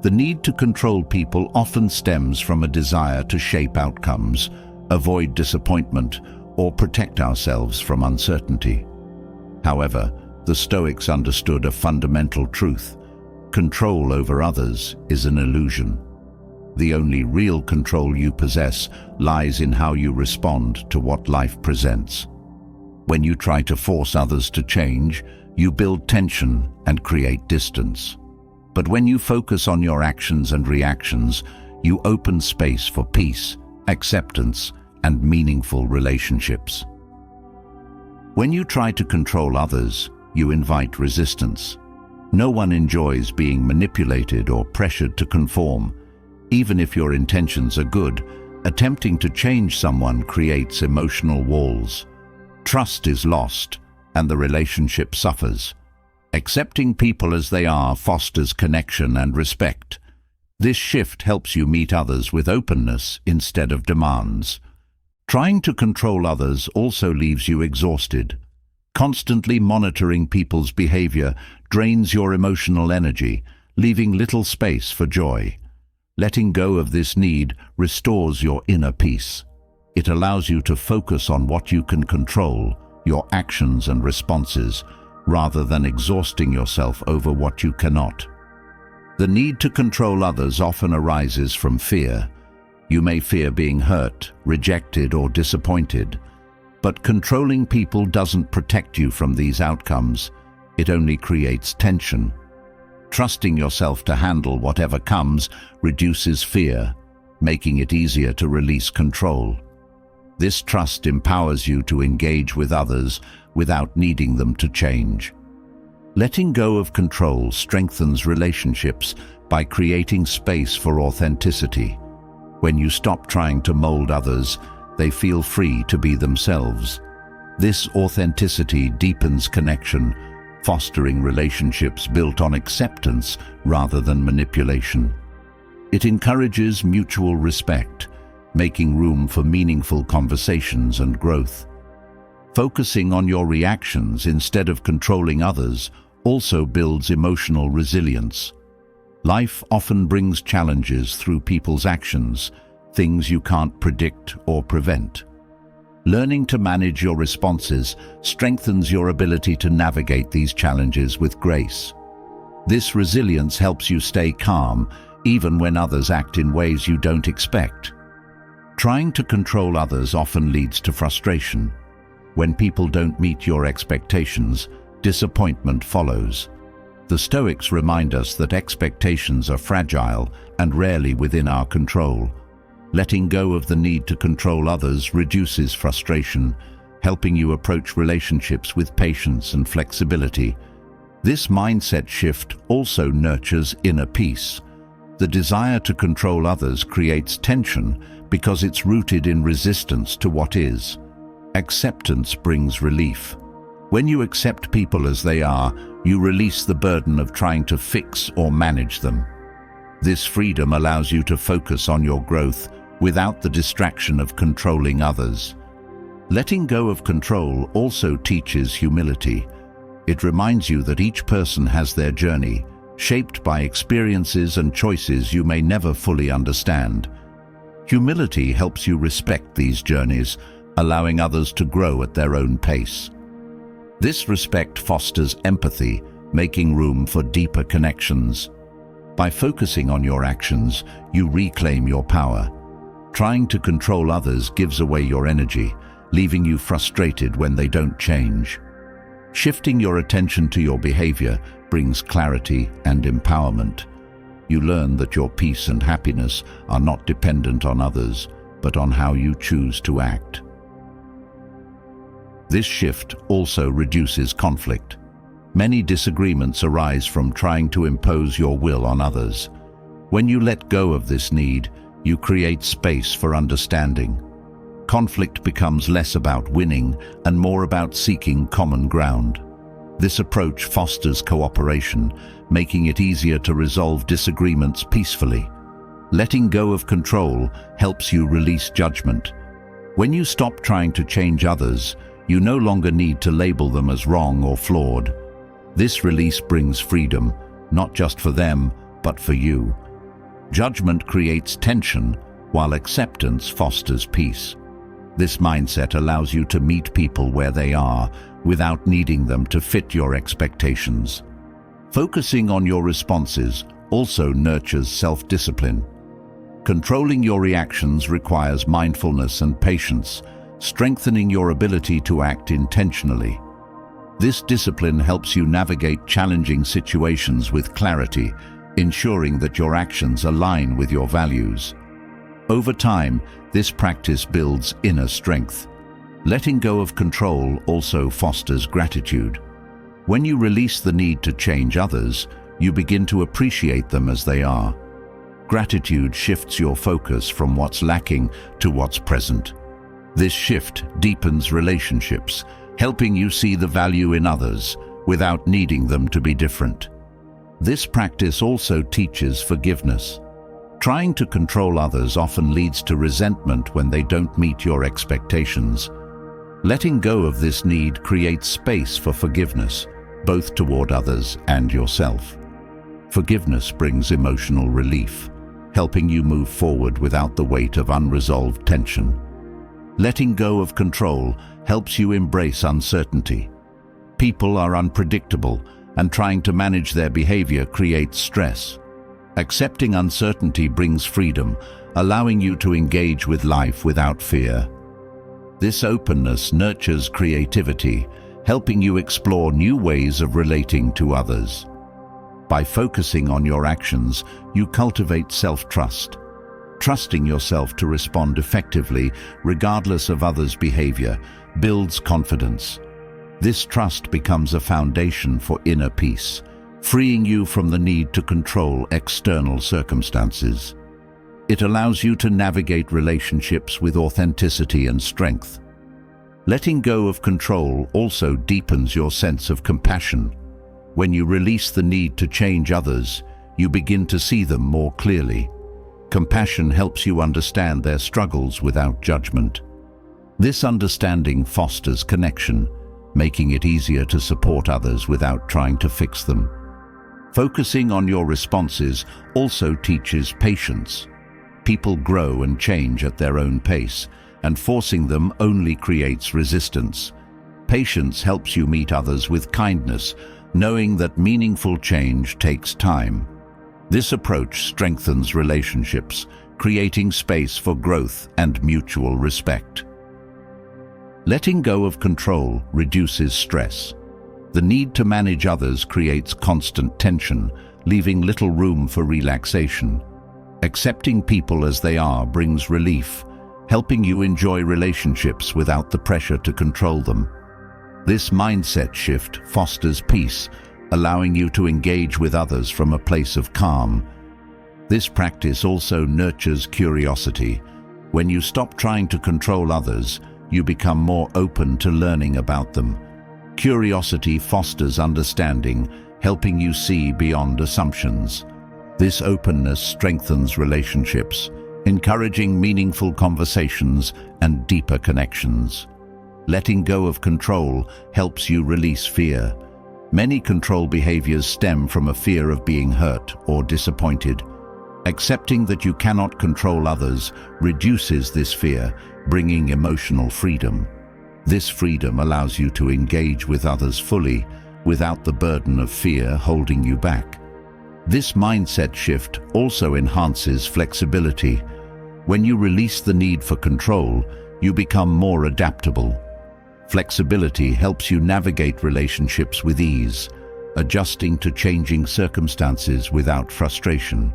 The need to control people often stems from a desire to shape outcomes, avoid disappointment, or protect ourselves from uncertainty. However, the Stoics understood a fundamental truth: control over others is an illusion. The only real control you possess lies in how you respond to what life presents. When you try to force others to change, you build tension and create distance. But when you focus on your actions and reactions, you open space for peace, acceptance, and meaningful relationships. When you try to control others, you invite resistance. No one enjoys being manipulated or pressured to conform. Even if your intentions are good, attempting to change someone creates emotional walls. Trust is lost, and the relationship suffers. Accepting people as they are fosters connection and respect. This shift helps you meet others with openness instead of demands. Trying to control others also leaves you exhausted. Constantly monitoring people's behavior drains your emotional energy, leaving little space for joy. Letting go of this need restores your inner peace. It allows you to focus on what you can control, your actions and responses, rather than exhausting yourself over what you cannot. The need to control others often arises from fear. You may fear being hurt, rejected, or disappointed. But controlling people doesn't protect you from these outcomes. It only creates tension. Trusting yourself to handle whatever comes reduces fear, making it easier to release control. This trust empowers you to engage with others without needing them to change. Letting go of control strengthens relationships by creating space for authenticity. When you stop trying to mold others, they feel free to be themselves. This authenticity deepens connection, fostering relationships built on acceptance rather than manipulation. It encourages mutual respect, making room for meaningful conversations and growth. Focusing on your reactions instead of controlling others also builds emotional resilience. Life often brings challenges through people's actions, things you can't predict or prevent. Learning to manage your responses strengthens your ability to navigate these challenges with grace. This resilience helps you stay calm, even when others act in ways you don't expect. Trying to control others often leads to frustration. When people don't meet your expectations, disappointment follows. The Stoics remind us that expectations are fragile and rarely within our control. Letting go of the need to control others reduces frustration, helping you approach relationships with patience and flexibility. This mindset shift also nurtures inner peace. The desire to control others creates tension because it's rooted in resistance to what is. Acceptance brings relief. When you accept people as they are, you release the burden of trying to fix or manage them. This freedom allows you to focus on your growth without the distraction of controlling others. Letting go of control also teaches humility. It reminds you that each person has their journey, shaped by experiences and choices you may never fully understand. Humility helps you respect these journeys, allowing others to grow at their own pace. This respect fosters empathy, making room for deeper connections. By focusing on your actions, you reclaim your power. Trying to control others gives away your energy, leaving you frustrated when they don't change. Shifting your attention to your behavior brings clarity and empowerment. You learn that your peace and happiness are not dependent on others, but on how you choose to act. This shift also reduces conflict. Many disagreements arise from trying to impose your will on others. When you let go of this need, you create space for understanding. Conflict becomes less about winning and more about seeking common ground. This approach fosters cooperation, making it easier to resolve disagreements peacefully. Letting go of control helps you release judgment. When you stop trying to change others, you no longer need to label them as wrong or flawed. This release brings freedom, not just for them, but for you. Judgment creates tension, while acceptance fosters peace. This mindset allows you to meet people where they are, without needing them to fit your expectations. Focusing on your responses also nurtures self-discipline. Controlling your reactions requires mindfulness and patience, strengthening your ability to act intentionally. This discipline helps you navigate challenging situations with clarity, ensuring that your actions align with your values. Over time, this practice builds inner strength. Letting go of control also fosters gratitude. When you release the need to change others, you begin to appreciate them as they are. Gratitude shifts your focus from what's lacking to what's present. This shift deepens relationships, helping you see the value in others without needing them to be different. This practice also teaches forgiveness. Trying to control others often leads to resentment when they don't meet your expectations. Letting go of this need creates space for forgiveness, both toward others and yourself. Forgiveness brings emotional relief, helping you move forward without the weight of unresolved tension. Letting go of control helps you embrace uncertainty. People are unpredictable, and trying to manage their behavior creates stress. Accepting uncertainty brings freedom, allowing you to engage with life without fear. This openness nurtures creativity, helping you explore new ways of relating to others. By focusing on your actions, you cultivate self-trust. Trusting yourself to respond effectively, regardless of others' behavior, builds confidence. This trust becomes a foundation for inner peace, freeing you from the need to control external circumstances. It allows you to navigate relationships with authenticity and strength. Letting go of control also deepens your sense of compassion. When you release the need to change others, you begin to see them more clearly. Compassion helps you understand their struggles without judgment. This understanding fosters connection, making it easier to support others without trying to fix them. Focusing on your responses also teaches patience. People grow and change at their own pace, and forcing them only creates resistance. Patience helps you meet others with kindness, knowing that meaningful change takes time. This approach strengthens relationships, creating space for growth and mutual respect. Letting go of control reduces stress. The need to manage others creates constant tension, leaving little room for relaxation. Accepting people as they are brings relief, helping you enjoy relationships without the pressure to control them. This mindset shift fosters peace, allowing you to engage with others from a place of calm. This practice also nurtures curiosity. When you stop trying to control others, you become more open to learning about them. Curiosity fosters understanding, helping you see beyond assumptions. This openness strengthens relationships, encouraging meaningful conversations and deeper connections. Letting go of control helps you release fear. Many control behaviors stem from a fear of being hurt or disappointed. Accepting that you cannot control others reduces this fear, bringing emotional freedom. This freedom allows you to engage with others fully, without the burden of fear holding you back. This mindset shift also enhances flexibility. When you release the need for control, you become more adaptable. Flexibility helps you navigate relationships with ease, adjusting to changing circumstances without frustration.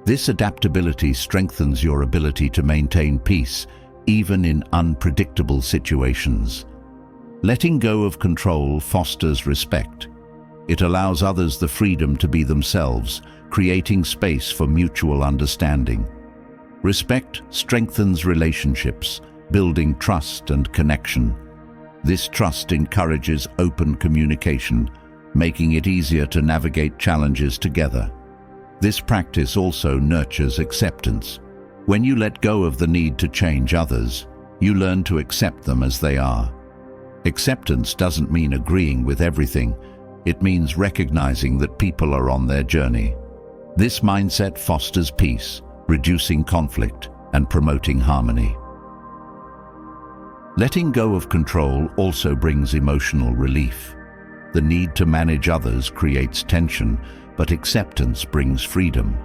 This adaptability strengthens your ability to maintain peace, even in unpredictable situations. Letting go of control fosters respect. It allows others the freedom to be themselves, creating space for mutual understanding. Respect strengthens relationships, building trust and connection. This trust encourages open communication, making it easier to navigate challenges together. This practice also nurtures acceptance. When you let go of the need to change others, you learn to accept them as they are. Acceptance doesn't mean agreeing with everything. It means recognizing that people are on their journey. This mindset fosters peace, reducing conflict and promoting harmony. Letting go of control also brings emotional relief. The need to manage others creates tension, but acceptance brings freedom.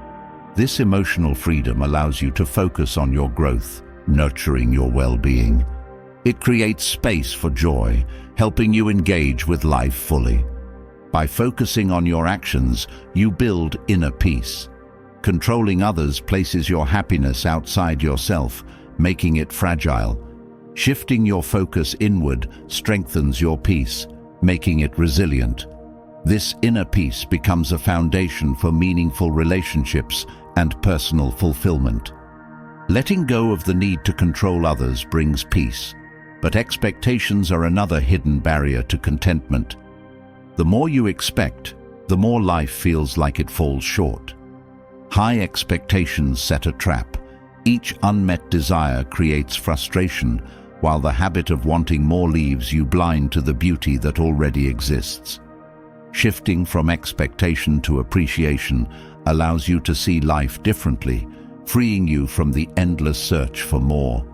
This emotional freedom allows you to focus on your growth, nurturing your well-being. It creates space for joy, helping you engage with life fully. By focusing on your actions, you build inner peace. Controlling others places your happiness outside yourself, making it fragile. Shifting your focus inward strengthens your peace, making it resilient. This inner peace becomes a foundation for meaningful relationships and personal fulfillment. Letting go of the need to control others brings peace, but expectations are another hidden barrier to contentment. The more you expect, the more life feels like it falls short. High expectations set a trap. Each unmet desire creates frustration, while the habit of wanting more leaves you blind to the beauty that already exists. Shifting from expectation to appreciation allows you to see life differently, freeing you from the endless search for more.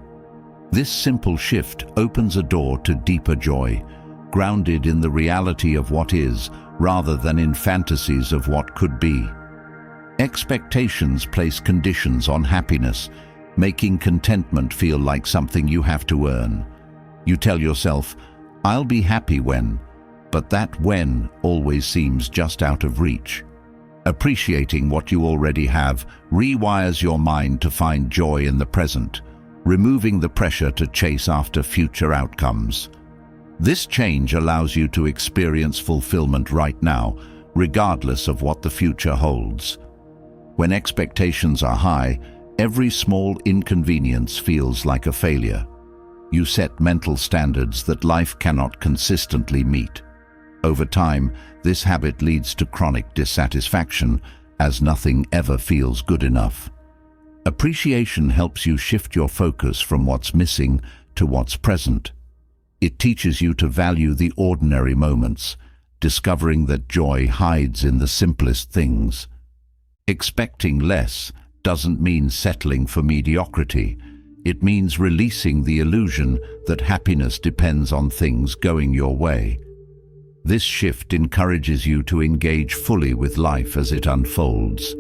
This simple shift opens a door to deeper joy, grounded in the reality of what is, rather than in fantasies of what could be. Expectations place conditions on happiness, making contentment feel like something you have to earn. You tell yourself, "I'll be happy when," but that when always seems just out of reach. Appreciating what you already have rewires your mind to find joy in the present, removing the pressure to chase after future outcomes. This change allows you to experience fulfillment right now, regardless of what the future holds. When expectations are high, every small inconvenience feels like a failure. You set mental standards that life cannot consistently meet. Over time, this habit leads to chronic dissatisfaction, as nothing ever feels good enough. Appreciation helps you shift your focus from what's missing to what's present. It teaches you to value the ordinary moments, discovering that joy hides in the simplest things. Expecting less doesn't mean settling for mediocrity. It means releasing the illusion that happiness depends on things going your way. This shift encourages you to engage fully with life as it unfolds.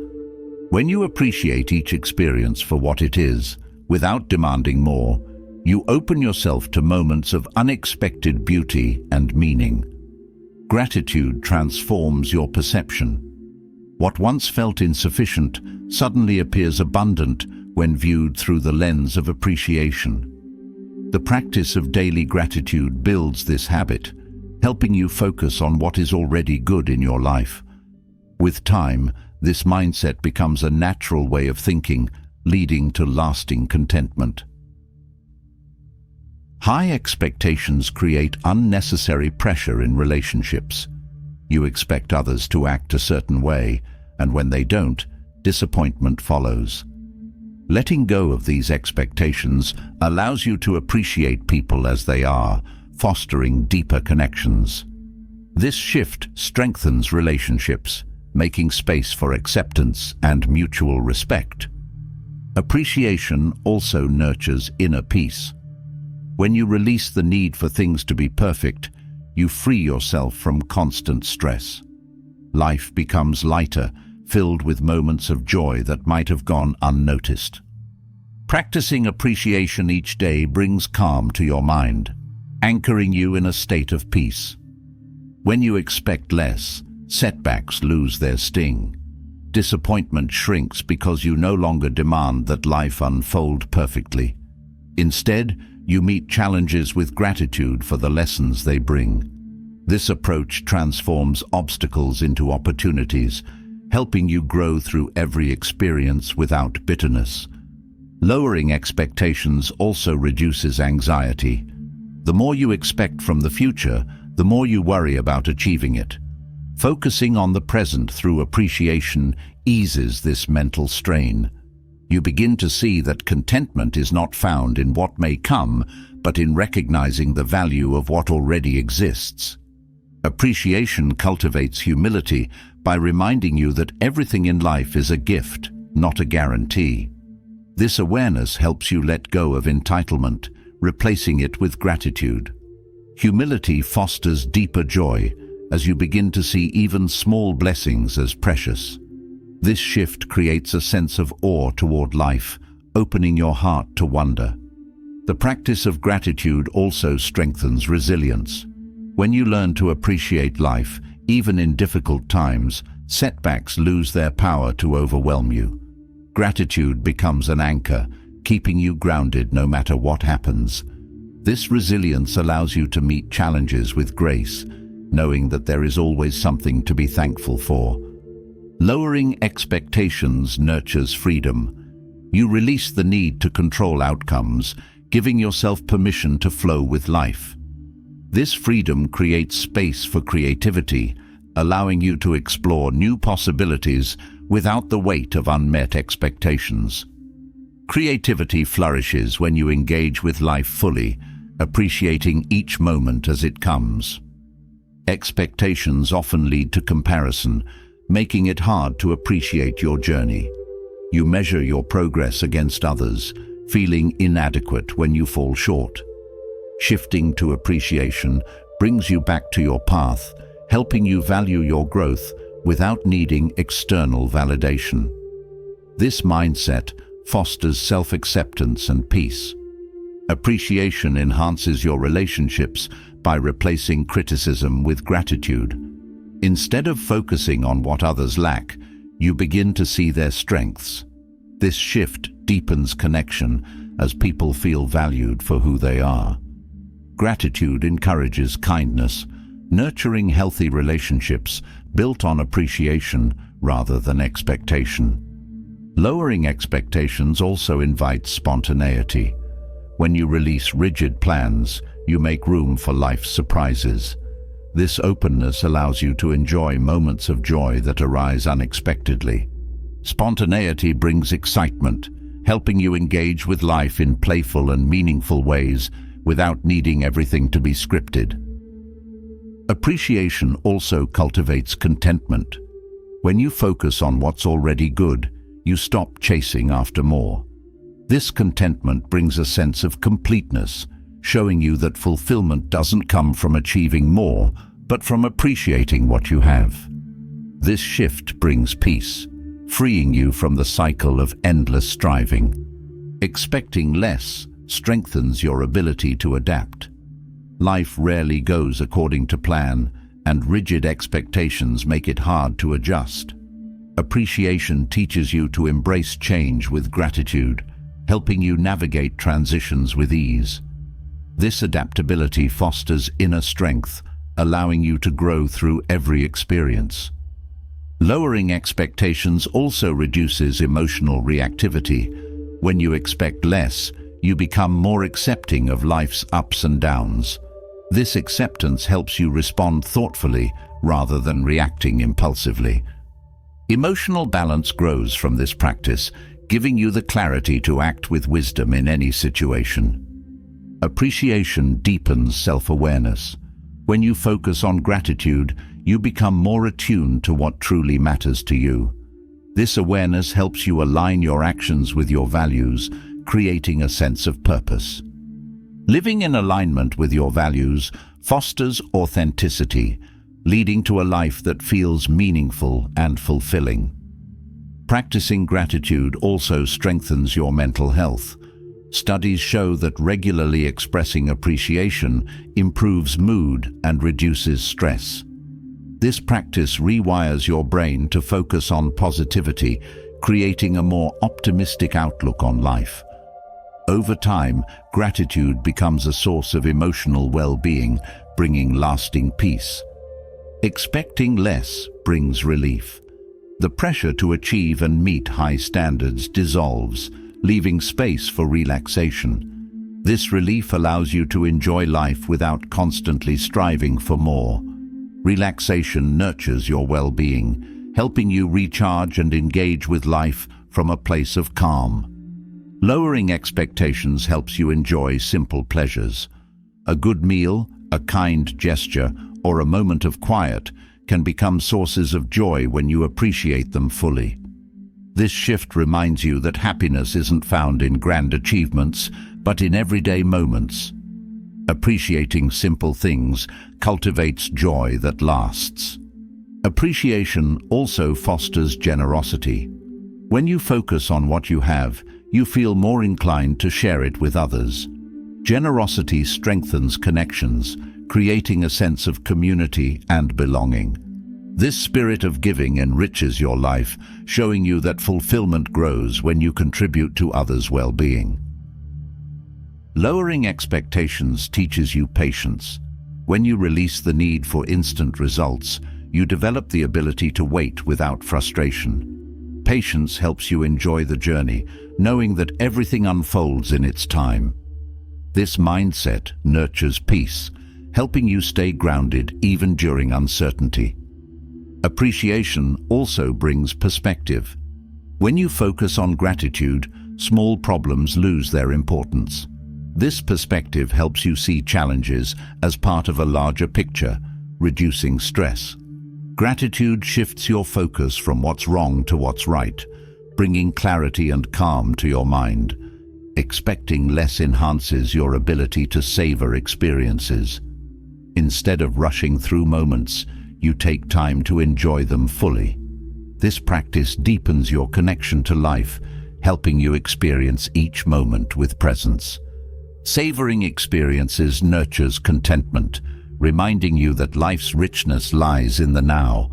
When you appreciate each experience for what it is, without demanding more, you open yourself to moments of unexpected beauty and meaning. Gratitude transforms your perception. What once felt insufficient suddenly appears abundant when viewed through the lens of appreciation. The practice of daily gratitude builds this habit, helping you focus on what is already good in your life. With time, this mindset becomes a natural way of thinking, leading to lasting contentment. High expectations create unnecessary pressure in relationships. You expect others to act a certain way, and when they don't, disappointment follows. Letting go of these expectations allows you to appreciate people as they are, fostering deeper connections. This shift strengthens relationships, making space for acceptance and mutual respect. Appreciation also nurtures inner peace. When you release the need for things to be perfect, you free yourself from constant stress. Life becomes lighter, filled with moments of joy that might have gone unnoticed. Practicing appreciation each day brings calm to your mind, anchoring you in a state of peace. When you expect less, setbacks lose their sting. Disappointment shrinks because you no longer demand that life unfold perfectly. Instead, you meet challenges with gratitude for the lessons they bring. This approach transforms obstacles into opportunities, helping you grow through every experience without bitterness. Lowering expectations also reduces anxiety. The more you expect from the future, the more you worry about achieving it. Focusing on the present through appreciation eases this mental strain. You begin to see that contentment is not found in what may come, but in recognizing the value of what already exists. Appreciation cultivates humility by reminding you that everything in life is a gift, not a guarantee. This awareness helps you let go of entitlement, replacing it with gratitude. Humility fosters deeper joy as you begin to see even small blessings as precious. This shift creates a sense of awe toward life, opening your heart to wonder. The practice of gratitude also strengthens resilience. When you learn to appreciate life, even in difficult times, setbacks lose their power to overwhelm you. Gratitude becomes an anchor, keeping you grounded no matter what happens. This resilience allows you to meet challenges with grace, knowing that there is always something to be thankful for. Lowering expectations nurtures freedom. You release the need to control outcomes, giving yourself permission to flow with life. This freedom creates space for creativity, allowing you to explore new possibilities without the weight of unmet expectations. Creativity flourishes when you engage with life fully, appreciating each moment as it comes. Expectations often lead to comparison, making it hard to appreciate your journey. You measure your progress against others, feeling inadequate when you fall short. Shifting to appreciation brings you back to your path, helping you value your growth without needing external validation. This mindset fosters self-acceptance and peace. Appreciation enhances your relationships by replacing criticism with gratitude. Instead of focusing on what others lack, you begin to see their strengths. This shift deepens connection as people feel valued for who they are. Gratitude encourages kindness, nurturing healthy relationships built on appreciation rather than expectation. Lowering expectations also invites spontaneity. When you release rigid plans, you make room for life's surprises. This openness allows you to enjoy moments of joy that arise unexpectedly. Spontaneity brings excitement, helping you engage with life in playful and meaningful ways without needing everything to be scripted. Appreciation also cultivates contentment. When you focus on what's already good, you stop chasing after more. This contentment brings a sense of completeness, showing you that fulfillment doesn't come from achieving more, but from appreciating what you have. This shift brings peace, freeing you from the cycle of endless striving. Expecting less strengthens your ability to adapt. Life rarely goes according to plan, and rigid expectations make it hard to adjust. Appreciation teaches you to embrace change with gratitude, helping you navigate transitions with ease. This adaptability fosters inner strength, allowing you to grow through every experience. Lowering expectations also reduces emotional reactivity. When you expect less, you become more accepting of life's ups and downs. This acceptance helps you respond thoughtfully rather than reacting impulsively. Emotional balance grows from this practice, giving you the clarity to act with wisdom in any situation. Appreciation deepens self-awareness. When you focus on gratitude, you become more attuned to what truly matters to you. This awareness helps you align your actions with your values, creating a sense of purpose. Living in alignment with your values fosters authenticity, leading to a life that feels meaningful and fulfilling. Practicing gratitude also strengthens your mental health. Studies show that regularly expressing appreciation improves mood and reduces stress. This practice rewires your brain to focus on positivity, creating a more optimistic outlook on life. Over time, gratitude becomes a source of emotional well-being, bringing lasting peace. Expecting less brings relief. The pressure to achieve and meet high standards dissolves, leaving space for relaxation. This relief allows you to enjoy life without constantly striving for more. Relaxation nurtures your well-being, helping you recharge and engage with life from a place of calm. Lowering expectations helps you enjoy simple pleasures. A good meal, a kind gesture, or a moment of quiet can become sources of joy when you appreciate them fully. This shift reminds you that happiness isn't found in grand achievements, but in everyday moments. Appreciating simple things cultivates joy that lasts. Appreciation also fosters generosity. When you focus on what you have, you feel more inclined to share it with others. Generosity strengthens connections, creating a sense of community and belonging. This spirit of giving enriches your life, showing you that fulfillment grows when you contribute to others' well-being. Lowering expectations teaches you patience. When you release the need for instant results, you develop the ability to wait without frustration. Patience helps you enjoy the journey, knowing that everything unfolds in its time. This mindset nurtures peace, helping you stay grounded even during uncertainty. Appreciation also brings perspective. When you focus on gratitude, small problems lose their importance. This perspective helps you see challenges as part of a larger picture, reducing stress. Gratitude shifts your focus from what's wrong to what's right, bringing clarity and calm to your mind. Expecting less enhances your ability to savor experiences. Instead of rushing through moments, you take time to enjoy them fully. This practice deepens your connection to life, helping you experience each moment with presence. Savoring experiences nurtures contentment, reminding you that life's richness lies in the now.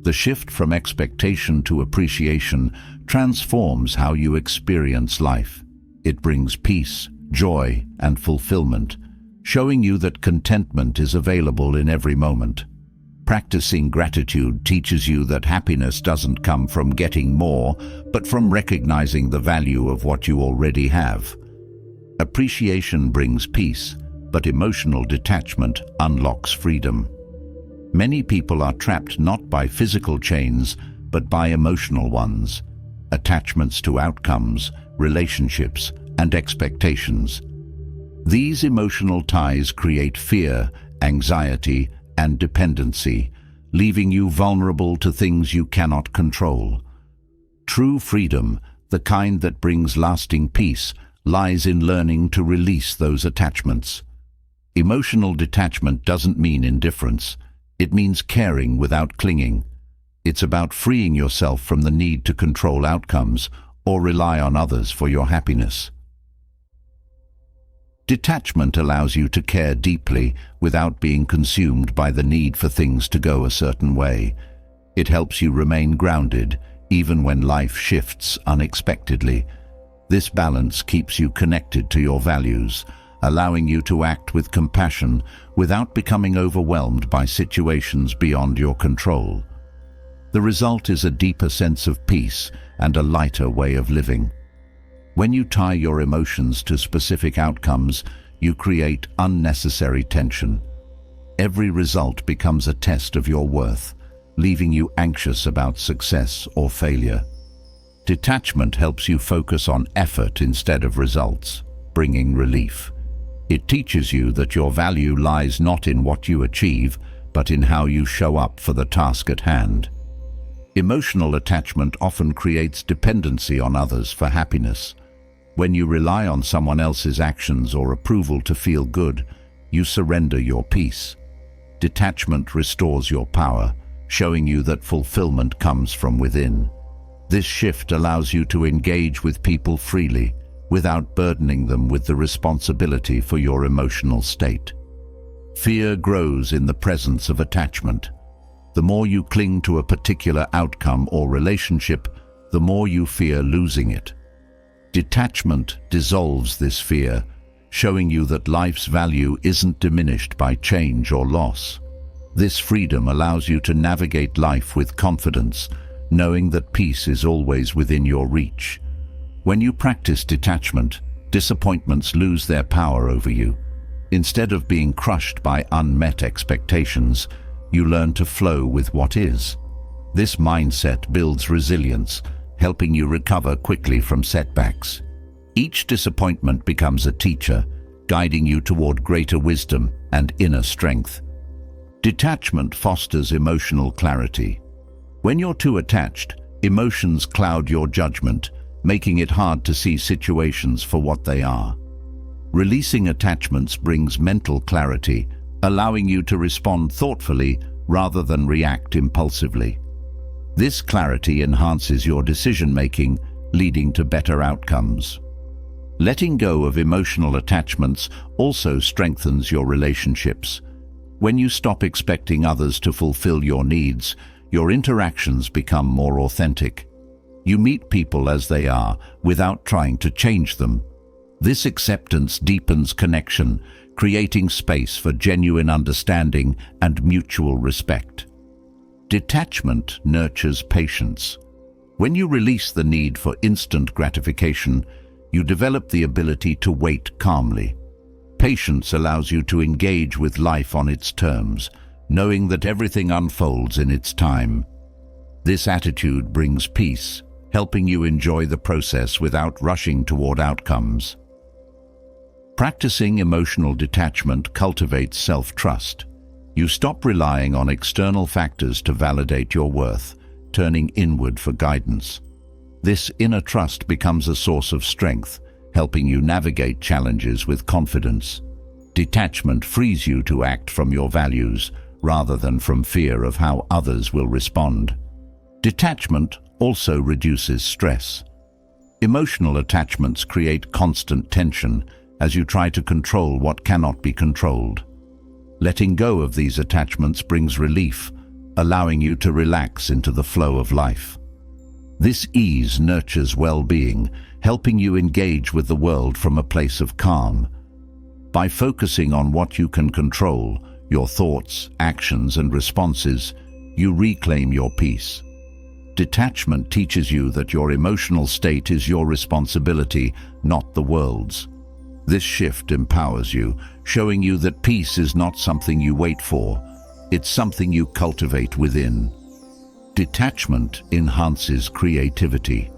The shift from expectation to appreciation transforms how you experience life. It brings peace, joy, and fulfillment, showing you that contentment is available in every moment. Practicing gratitude teaches you that happiness doesn't come from getting more, but from recognizing the value of what you already have. Appreciation brings peace, but emotional detachment unlocks freedom. Many people are trapped not by physical chains, but by emotional ones, attachments to outcomes, relationships, and expectations. These emotional ties create fear, anxiety, and dependency, leaving you vulnerable to things you cannot control. True freedom, the kind that brings lasting peace, lies in learning to release those attachments. Emotional detachment doesn't mean indifference. It means caring without clinging. It's about freeing yourself from the need to control outcomes or rely on others for your happiness. Detachment allows you to care deeply without being consumed by the need for things to go a certain way. It helps you remain grounded, even when life shifts unexpectedly. This balance keeps you connected to your values, allowing you to act with compassion without becoming overwhelmed by situations beyond your control. The result is a deeper sense of peace and a lighter way of living. When you tie your emotions to specific outcomes, you create unnecessary tension. Every result becomes a test of your worth, leaving you anxious about success or failure. Detachment helps you focus on effort instead of results, bringing relief. It teaches you that your value lies not in what you achieve, but in how you show up for the task at hand. Emotional attachment often creates dependency on others for happiness. When you rely on someone else's actions or approval to feel good, you surrender your peace. Detachment restores your power, showing you that fulfillment comes from within. This shift allows you to engage with people freely, without burdening them with the responsibility for your emotional state. Fear grows in the presence of attachment. The more you cling to a particular outcome or relationship, the more you fear losing it. Detachment dissolves this fear, showing you that life's value isn't diminished by change or loss. This freedom allows you to navigate life with confidence, knowing that peace is always within your reach. When you practice detachment, disappointments lose their power over you. Instead of being crushed by unmet expectations, you learn to flow with what is. This mindset builds resilience, helping you recover quickly from setbacks. Each disappointment becomes a teacher, guiding you toward greater wisdom and inner strength. Detachment fosters emotional clarity. When you're too attached, emotions cloud your judgment, making it hard to see situations for what they are. Releasing attachments brings mental clarity, allowing you to respond thoughtfully rather than react impulsively. This clarity enhances your decision-making, leading to better outcomes. Letting go of emotional attachments also strengthens your relationships. When you stop expecting others to fulfill your needs, your interactions become more authentic. You meet people as they are, without trying to change them. This acceptance deepens connection, creating space for genuine understanding and mutual respect. Detachment nurtures patience. When you release the need for instant gratification, you develop the ability to wait calmly. Patience allows you to engage with life on its terms, knowing that everything unfolds in its time. This attitude brings peace, helping you enjoy the process without rushing toward outcomes. Practicing emotional detachment cultivates self-trust. You stop relying on external factors to validate your worth, turning inward for guidance. This inner trust becomes a source of strength, helping you navigate challenges with confidence. Detachment frees you to act from your values, rather than from fear of how others will respond. Detachment also reduces stress. Emotional attachments create constant tension as you try to control what cannot be controlled. Letting go of these attachments brings relief, allowing you to relax into the flow of life. This ease nurtures well-being, helping you engage with the world from a place of calm. By focusing on what you can control, your thoughts, actions, and responses, you reclaim your peace. Detachment teaches you that your emotional state is your responsibility, not the world's. This shift empowers you, showing you that peace is not something you wait for, it's something you cultivate within. Detachment enhances creativity.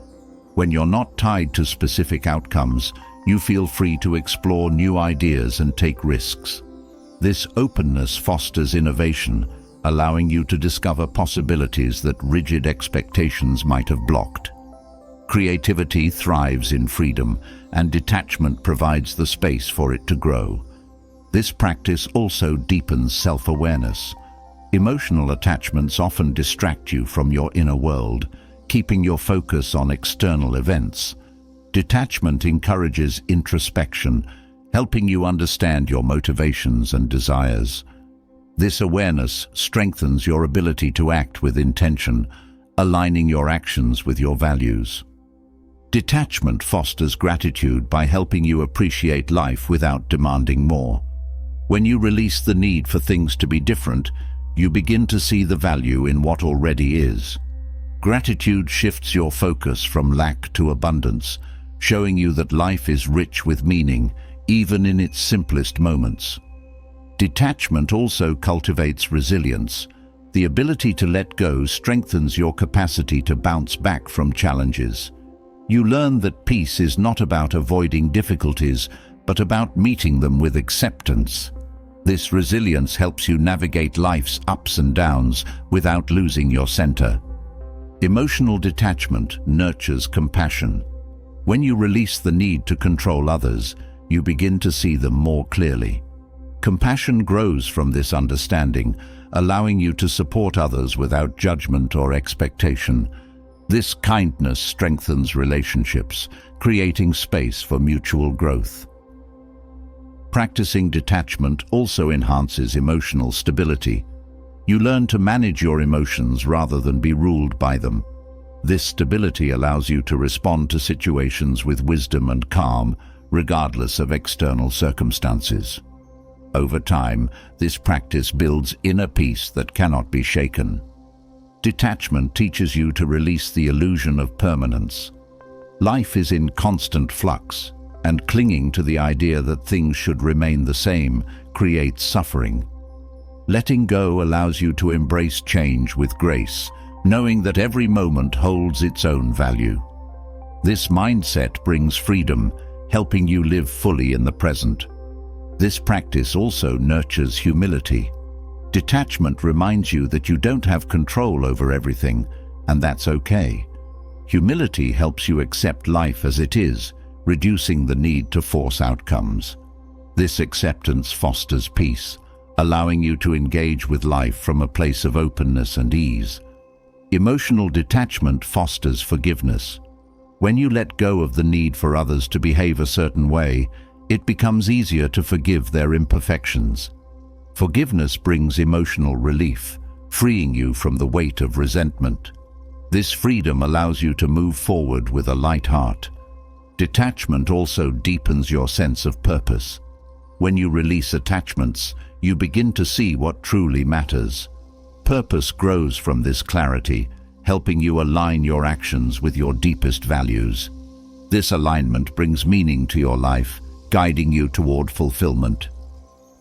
When you're not tied to specific outcomes, you feel free to explore new ideas and take risks. This openness fosters innovation, allowing you to discover possibilities that rigid expectations might have blocked. Creativity thrives in freedom, and detachment provides the space for it to grow. This practice also deepens self-awareness. Emotional attachments often distract you from your inner world, keeping your focus on external events. Detachment encourages introspection, helping you understand your motivations and desires. This awareness strengthens your ability to act with intention, aligning your actions with your values. Detachment fosters gratitude by helping you appreciate life without demanding more. When you release the need for things to be different, you begin to see the value in what already is. Gratitude shifts your focus from lack to abundance, showing you that life is rich with meaning, even in its simplest moments. Detachment also cultivates resilience. The ability to let go strengthens your capacity to bounce back from challenges. You learn that peace is not about avoiding difficulties, but about meeting them with acceptance. This resilience helps you navigate life's ups and downs without losing your center. Emotional detachment nurtures compassion. When you release the need to control others, you begin to see them more clearly. Compassion grows from this understanding, allowing you to support others without judgment or expectation. This kindness strengthens relationships, creating space for mutual growth. Practicing detachment also enhances emotional stability. You learn to manage your emotions rather than be ruled by them. This stability allows you to respond to situations with wisdom and calm, regardless of external circumstances. Over time, this practice builds inner peace that cannot be shaken. Detachment teaches you to release the illusion of permanence. Life is in constant flux, and clinging to the idea that things should remain the same creates suffering. Letting go allows you to embrace change with grace, knowing that every moment holds its own value. This mindset brings freedom, helping you live fully in the present. This practice also nurtures humility. Detachment reminds you that you don't have control over everything, and that's okay. Humility helps you accept life as it is, reducing the need to force outcomes. This acceptance fosters peace, allowing you to engage with life from a place of openness and ease. Emotional detachment fosters forgiveness. When you let go of the need for others to behave a certain way, it becomes easier to forgive their imperfections. Forgiveness brings emotional relief, freeing you from the weight of resentment. This freedom allows you to move forward with a light heart. Detachment also deepens your sense of purpose. When you release attachments, you begin to see what truly matters. Purpose grows from this clarity, helping you align your actions with your deepest values. This alignment brings meaning to your life, guiding you toward fulfillment.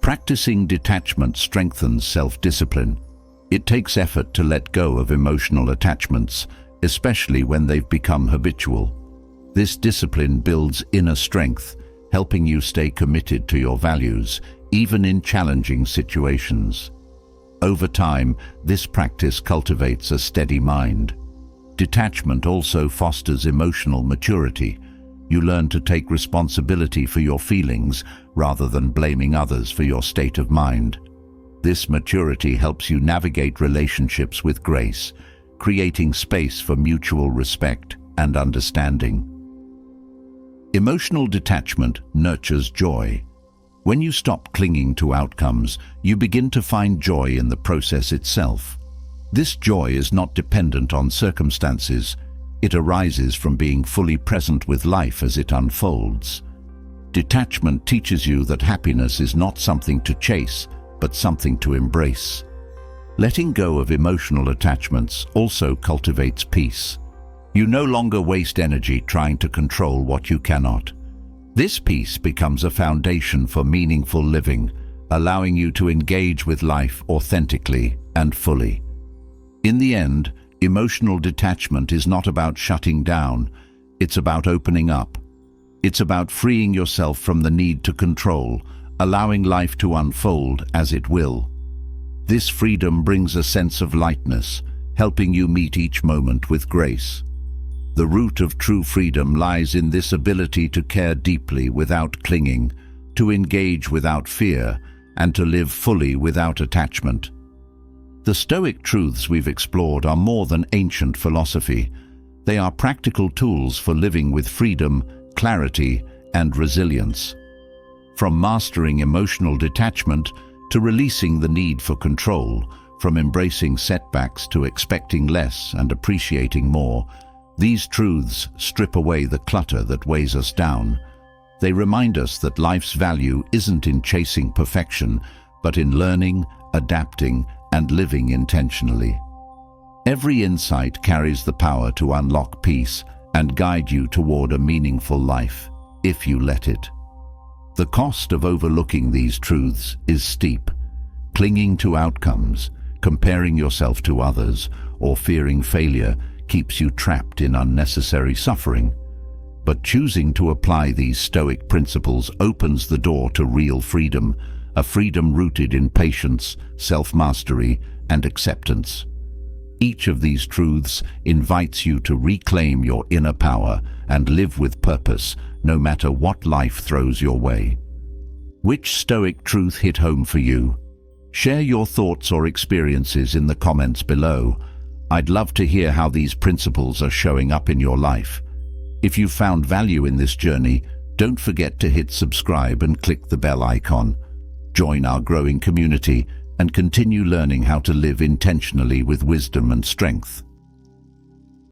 Practicing detachment strengthens self-discipline. It takes effort to let go of emotional attachments, especially when they've become habitual. This discipline builds inner strength, helping you stay committed to your values, even in challenging situations. Over time, this practice cultivates a steady mind. Detachment also fosters emotional maturity. You learn to take responsibility for your feelings rather than blaming others for your state of mind. This maturity helps you navigate relationships with grace, creating space for mutual respect and understanding. Emotional detachment nurtures joy. When you stop clinging to outcomes, you begin to find joy in the process itself. This joy is not dependent on circumstances. It arises from being fully present with life as it unfolds. Detachment teaches you that happiness is not something to chase, but something to embrace. Letting go of emotional attachments also cultivates peace. You no longer waste energy trying to control what you cannot. This peace becomes a foundation for meaningful living, allowing you to engage with life authentically and fully. In the end, emotional detachment is not about shutting down, it's about opening up. It's about freeing yourself from the need to control, allowing life to unfold as it will. This freedom brings a sense of lightness, helping you meet each moment with grace. The root of true freedom lies in this ability to care deeply without clinging, to engage without fear, and to live fully without attachment. The Stoic truths we've explored are more than ancient philosophy. They are practical tools for living with freedom, clarity, and resilience. From mastering emotional detachment to releasing the need for control, from embracing setbacks to expecting less and appreciating more, these truths strip away the clutter that weighs us down. They remind us that life's value isn't in chasing perfection, but in learning, adapting, and living intentionally. Every insight carries the power to unlock peace and guide you toward a meaningful life, if you let it. The cost of overlooking these truths is steep. Clinging to outcomes, comparing yourself to others, or fearing failure keeps you trapped in unnecessary suffering. But choosing to apply these Stoic principles opens the door to real freedom, a freedom rooted in patience, self-mastery, and acceptance. Each of these truths invites you to reclaim your inner power and live with purpose, no matter what life throws your way. Which Stoic truth hit home for you? Share your thoughts or experiences in the comments below. I'd love to hear how these principles are showing up in your life. If you found value in this journey, don't forget to hit subscribe and click the bell icon. Join our growing community and continue learning how to live intentionally with wisdom and strength.